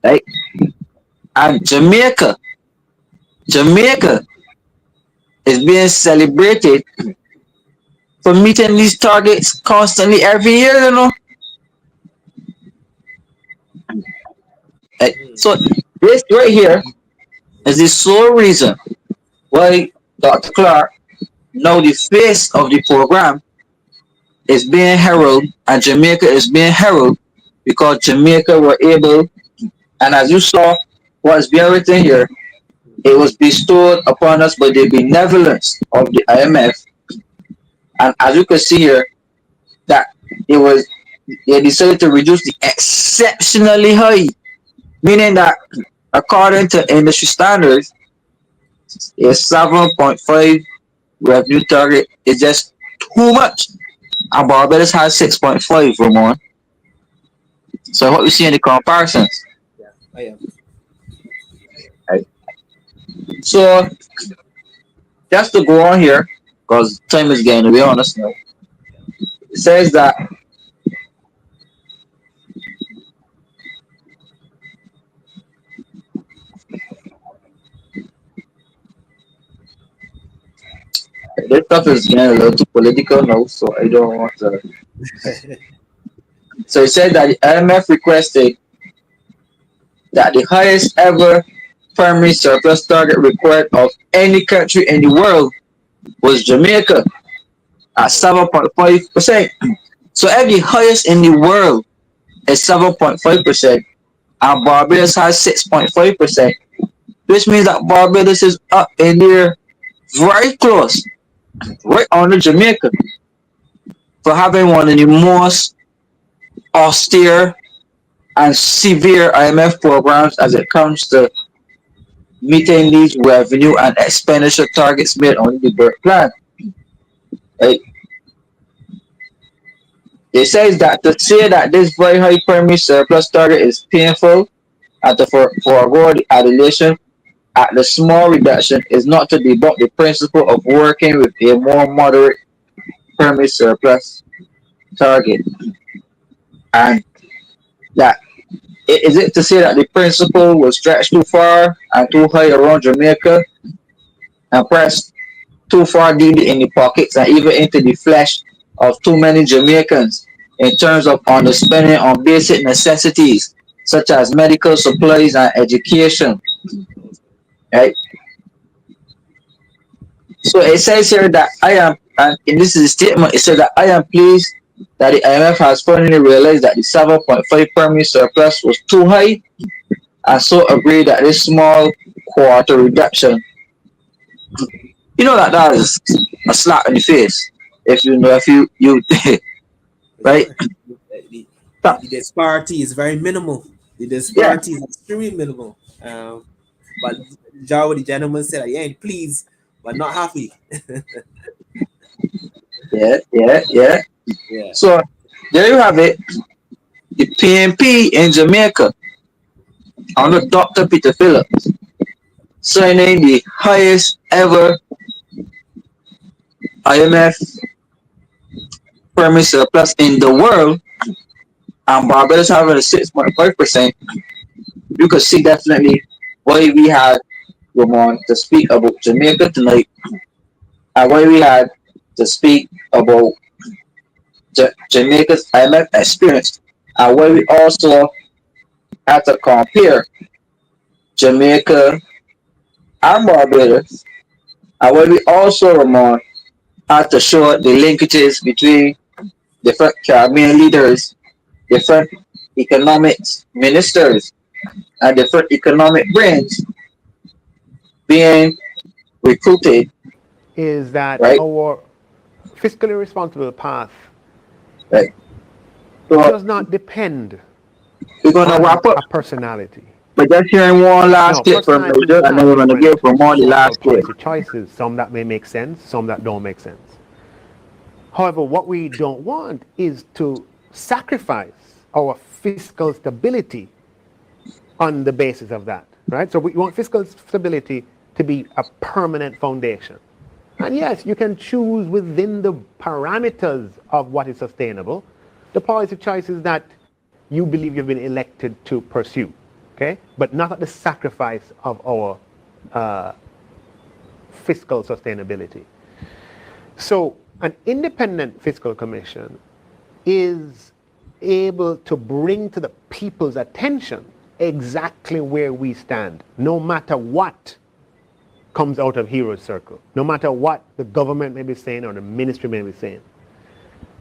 Right? And Jamaica is being celebrated for meeting these targets constantly every year. Right? mm, So this right here is the sole reason why Dr. Clarke, now the face of the program, is being heralded and Jamaica is being heralded because Jamaica were able, and as you saw what's being written here, it was bestowed upon us by the benevolence of the IMF. And as you can see here, that it was they decided to reduce the exceptionally high, meaning that according to industry standards, it's 7.5 revenue target is just too much. And Barbados has 6.5, Ramon. So what we see in the comparisons. Yeah, I am. Right? So just to go on here, because time is getting to be honest now. It says that this stuff is getting a little too political now, so I don't want to. So it said that the IMF requested that the highest ever primary surplus target required of any country in the world was Jamaica at 7.5%. So if the highest in the world is 7.5%, and Barbados has 6.5%, which means that Barbados is up in there very close, right under Jamaica, for having one of the most austere and severe IMF programs as it comes to meeting these revenue and expenditure targets made on the birth plan. Right? It says that to say that this very high primary surplus target is painful and to forego the adulation at the small reduction is not to debunk the principle of working with a more moderate primary surplus target. And that is it to say that the principle was stretched too far and too high around Jamaica and pressed too far deep in the pockets and even into the flesh of too many Jamaicans in terms of underspending on basic necessities such as medical supplies and education. Right? So it says here that I am, and this is a statement, it says that I am pleased that the IMF has finally realized that the 7.5 primary surplus was too high and so agreed that this small quarter reduction, you know that is a slap in the face. If you know, if you right? the, the disparity is very minimal. The Yeah, disparity is extremely minimal. But Joe, the gentleman said, "I ain't pleased, but not happy." yeah. Yeah. So there you have it. The PNP in Jamaica under Dr. Peter Phillips signing the highest ever IMF primary surplus in the world, and Barbados having a 6.5%. You could see definitely why we had Ramon to speak about Jamaica tonight, and why we had to speak about Jamaica's IMF experience, and why we also had to compare Jamaica and Barbados, and why we also, Ramon, had to show the linkages between different Caribbean leaders, different economics ministers, and different economic brains being recruited, is that right? our fiscally responsible path Right. So does not depend we're gonna on wrap up. a personality. But just hearing one last Now, clip from personalities Nigel, and then have we're gonna give different Ramon the social last clip. policy choices, some that may make sense, some that don't make sense. However, what we don't want is to sacrifice our fiscal stability on the basis of that, right? So we want fiscal stability to be a permanent foundation. And yes, you can choose within the parameters of what is sustainable, the policy choices that you believe you've been elected to pursue, okay? But not at the sacrifice of our fiscal sustainability. So an independent fiscal commission is able to bring to the people's attention exactly where we stand, no matter what comes out of Heroes Circle, no matter what the government may be saying or the ministry may be saying.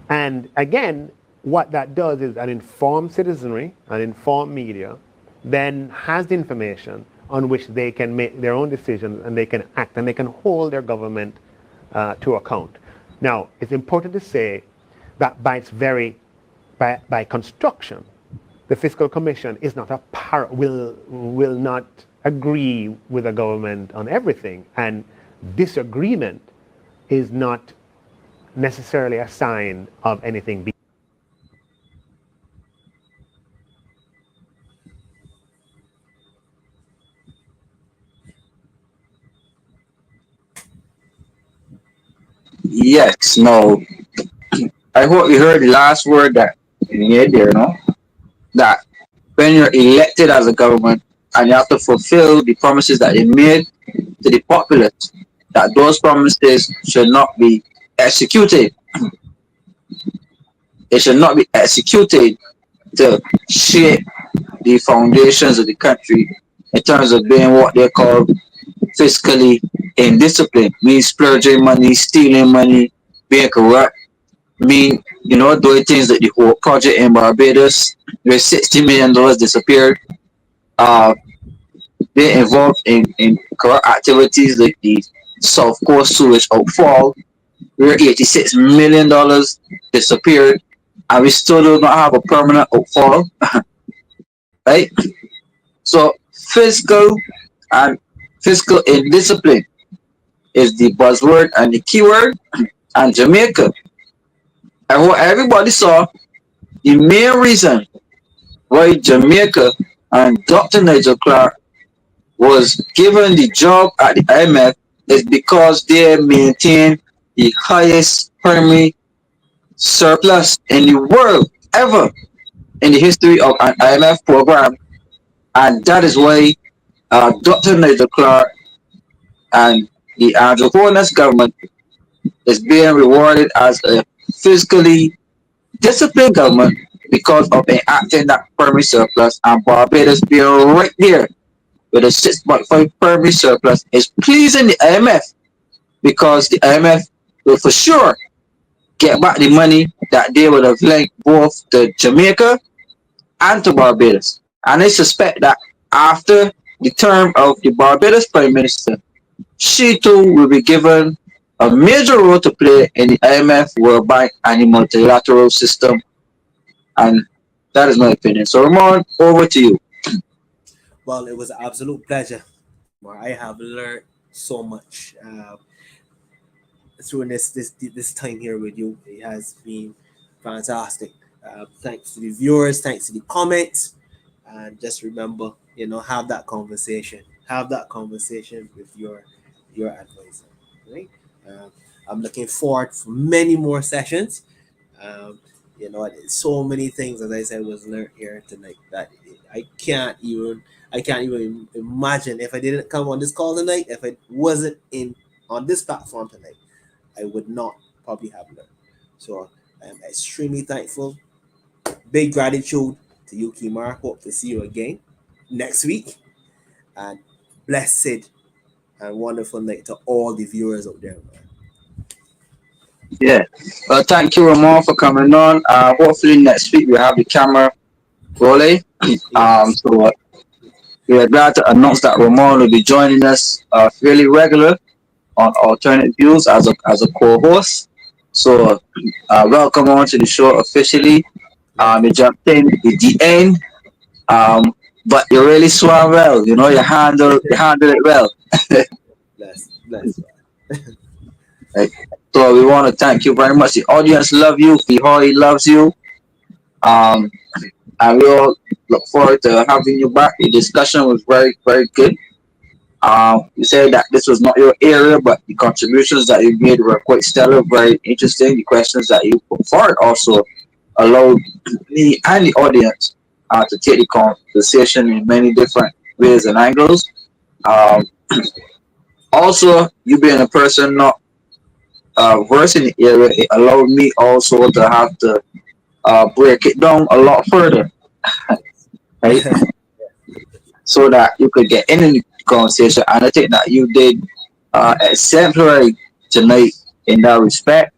And again, what that does is an informed citizenry, an informed media, then has the information on which they can make their own decisions and they can act and they can hold their government to account. Now, it's important to say that by construction, the Fiscal Commission is not will not agree with the government on everything, and disagreement is not necessarily a sign of anything being. Yes, no. I hope you heard the last word that you made there, no? That when you're elected as a government and you have to fulfill the promises that you made to the populace, that those promises should not be executed. It should not be executed to shape the foundations of the country in terms of being what they call fiscally indisciplined, means splurging money, stealing money, being corrupt, mean, doing things like the whole project in Barbados, where $60 million disappeared, uh, being involved in corrupt activities like the South Coast sewage outfall, where $86 million disappeared, and we still do not have a permanent outfall, right? So and fiscal indiscipline is the buzzword and the keyword. And Jamaica, and what everybody saw, the main reason why Jamaica and Dr. Nigel Clarke was given the job at the IMF is because they maintain the highest primary surplus in the world ever in the history of an IMF program. And that is why Dr. Nigel Clarke and the Andrew Holness government is being rewarded as a fiscally disciplined government because of enacting that primary surplus, and Barbados being right there with a 6.5 primary surplus is pleasing the IMF because the IMF will for sure get back the money that they would have lent both to Jamaica and to Barbados. And I suspect that after the term of the Barbados Prime Minister, she too will be given a major role to play in the IMF World Bank and the multilateral system. And that is my opinion. So Ramon, over to you. Well, it was an absolute pleasure. I have learned so much through this time here with you. It has been fantastic. Thanks to the viewers, thanks to the comments, and just remember, have that conversation. Have that conversation with your advisor. Right? Um, I'm looking forward for many more sessions. Um, so many things, as I said, was learned here tonight that I can't even imagine if I didn't come on this call tonight, if I wasn't in on this platform tonight, I would not probably have learned. So I'm extremely thankful. Big gratitude to you, Kimar. Hope to see you again next week. And blessed and wonderful night to all the viewers out there, man. Yeah. Well, thank you, Ramon, for coming on. Hopefully next week we have the camera rolling. Yes. So we are glad to announce that Ramon will be joining us fairly regular on Alternate Views as a co-host. So welcome on to the show officially. Yes. You jumped in at the end, but you really swam well. You handled it well. Bless. Right. So we want to thank you very much. The audience love you. Fihoi loves you. Um, and we all look forward to having you back. The discussion was very, very good. You said that this was not your area, but the contributions that you made were quite stellar, very interesting. The questions that you put forward also allowed me and the audience to take the conversation in many different ways and angles. Um, Also, you being a person not versed in the area, it allowed me also to have to break it down a lot further, right? So that you could get in the conversation. And I think that you did exemplary tonight in that respect.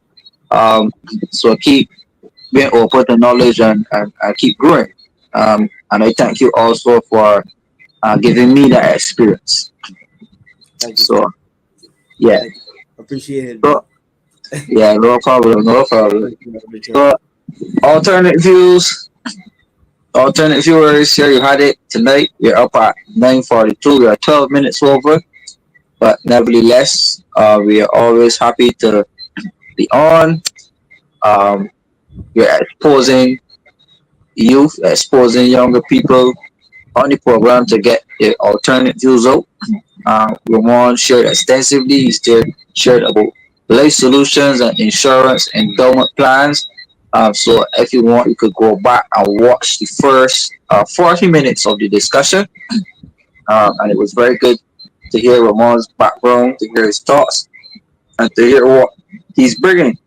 Um, so keep being open to knowledge and keep growing. And I thank you also for giving me that experience. Thank you, sir. So yeah, Thank you. Appreciate it, so, bro. yeah, no problem, no problem. Thank you for return. So alternate views, alternate viewers. Here you had it tonight. We're up at 9:42. We are 12 minutes over. but nevertheless, we are always happy to be on. Um, we're exposing youth, exposing younger people on the program to get the alternate views out. Ramon shared extensively. He shared about life solutions and insurance endowment plans. So if you want, you could go back and watch the first 40 minutes of the discussion. And it was very good to hear Ramon's background, to hear his thoughts, and to hear what he's bringing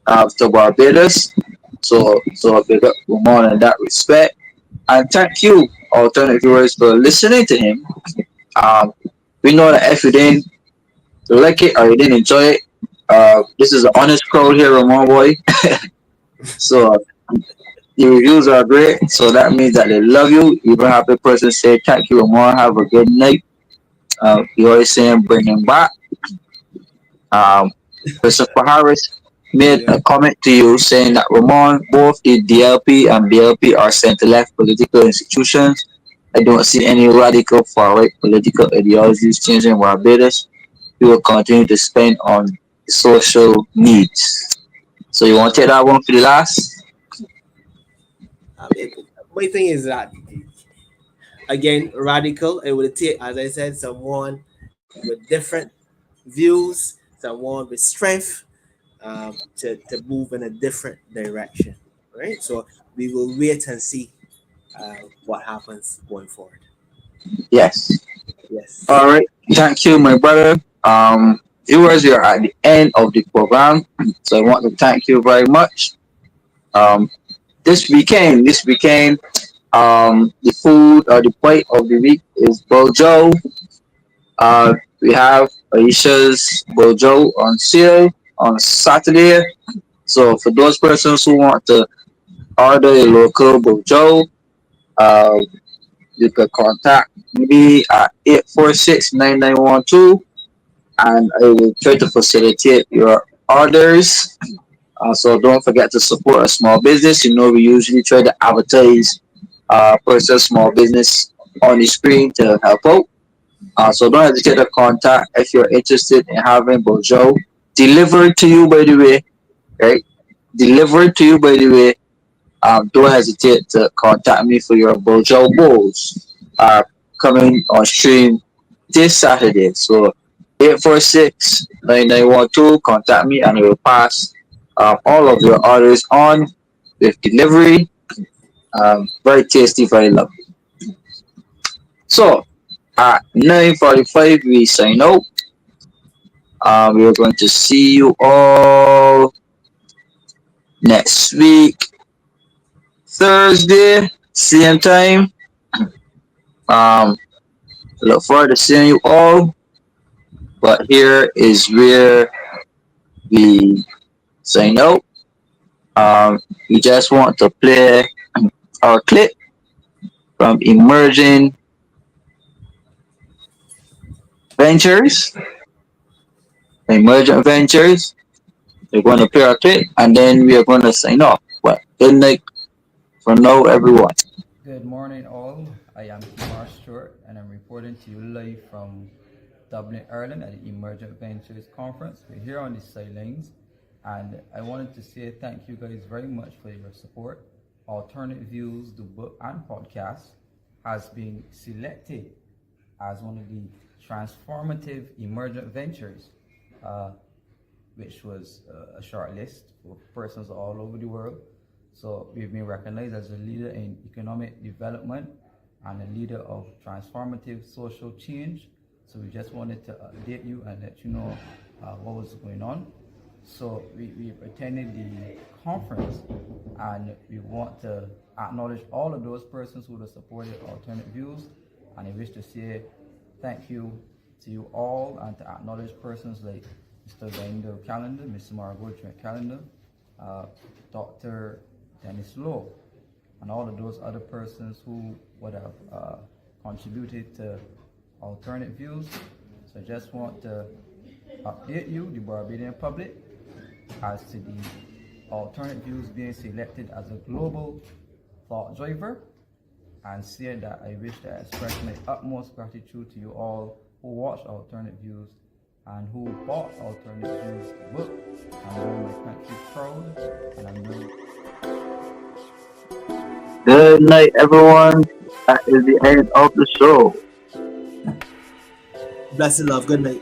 to Barbados. So big up Ramon in that respect. And thank you, alternative viewers, for listening to him. Um, we know that if you didn't like it or you didn't enjoy it, this is an honest crowd here, Ramon boy. So the reviews are great. So that means that they love you. Even have a person say thank you, Ramon. Have a good night. You always saying bring him back. Um, Christopher Harris made Yeah. a comment to you saying that Ramon, both the DLP and BLP are center-left political institutions. I don't see any radical far-right political ideologies changing Barbados. We will continue to spend on social needs. So you want to take that one for the last? It, my thing is that again, radical. It would take, as I said, someone with different views, someone with strength, to move in a different direction, right? So we will wait and see what happens going forward. Yes. Yes. All right. Thank you, my brother. Viewers, we are at the end of the program, so I want to thank you very much. Um, this weekend, the food or the plate of the week is Bojo. We have Aisha's Bojo on sale on Saturday. So for those persons who want to order a local Bojo, uh, you can contact me at 846-9912, and I will try to facilitate your orders. So don't forget to support a small business. You know, we usually try to advertise person small business on the screen to help out. So don't hesitate to contact if you're interested in having Bojo delivered to you, by the way, right? Delivered to you, by the way. Don't hesitate to contact me for your Bojo Bowls coming on stream this Saturday. So 846-9912, contact me and I will pass all of your orders on with delivery. Very tasty, very lovely. So at 9:45 we sign out. We are going to see you all next week, Thursday, same time. Um, look forward to seeing you all. But here is where we sign out. We just want to play our clip from Ventures, Emergent Ventures. We're going to play our clip and then we are going to sign off. Well, good night for now, everyone. Good morning, all. I am Kumar Stewart, and I'm reporting to you live from Dublin, Ireland, at the Emergent Ventures Conference. We're here on the sidelines, and I wanted to say thank you guys very much for your support. Alternate Views, the book and podcast, has been selected as one of the transformative emergent ventures, which was a short list for persons all over the world. So we've been recognized as a leader in economic development and a leader of transformative social change. So we just wanted to update you and let you know what was going on. So we attended the conference, and we want to acknowledge all of those persons who have supported Alternate Views, and I wish to say thank you to you all, and to acknowledge persons like Mr. Binder Calendar, Mr. Margot Trent Calendar, Dr. Dennis Lowe, and all of those other persons who would have contributed to Alternate Views. So I just want to update you, the Barbadian public, as to the Alternate Views being selected as a global thought driver, and say that I wish to express my utmost gratitude to you all who watched Alternate Views, and who bought Alternate Views book. I'm doing my country proud, and I'm doing. Good night, everyone. That is the end of the show. Bless and love. Good night.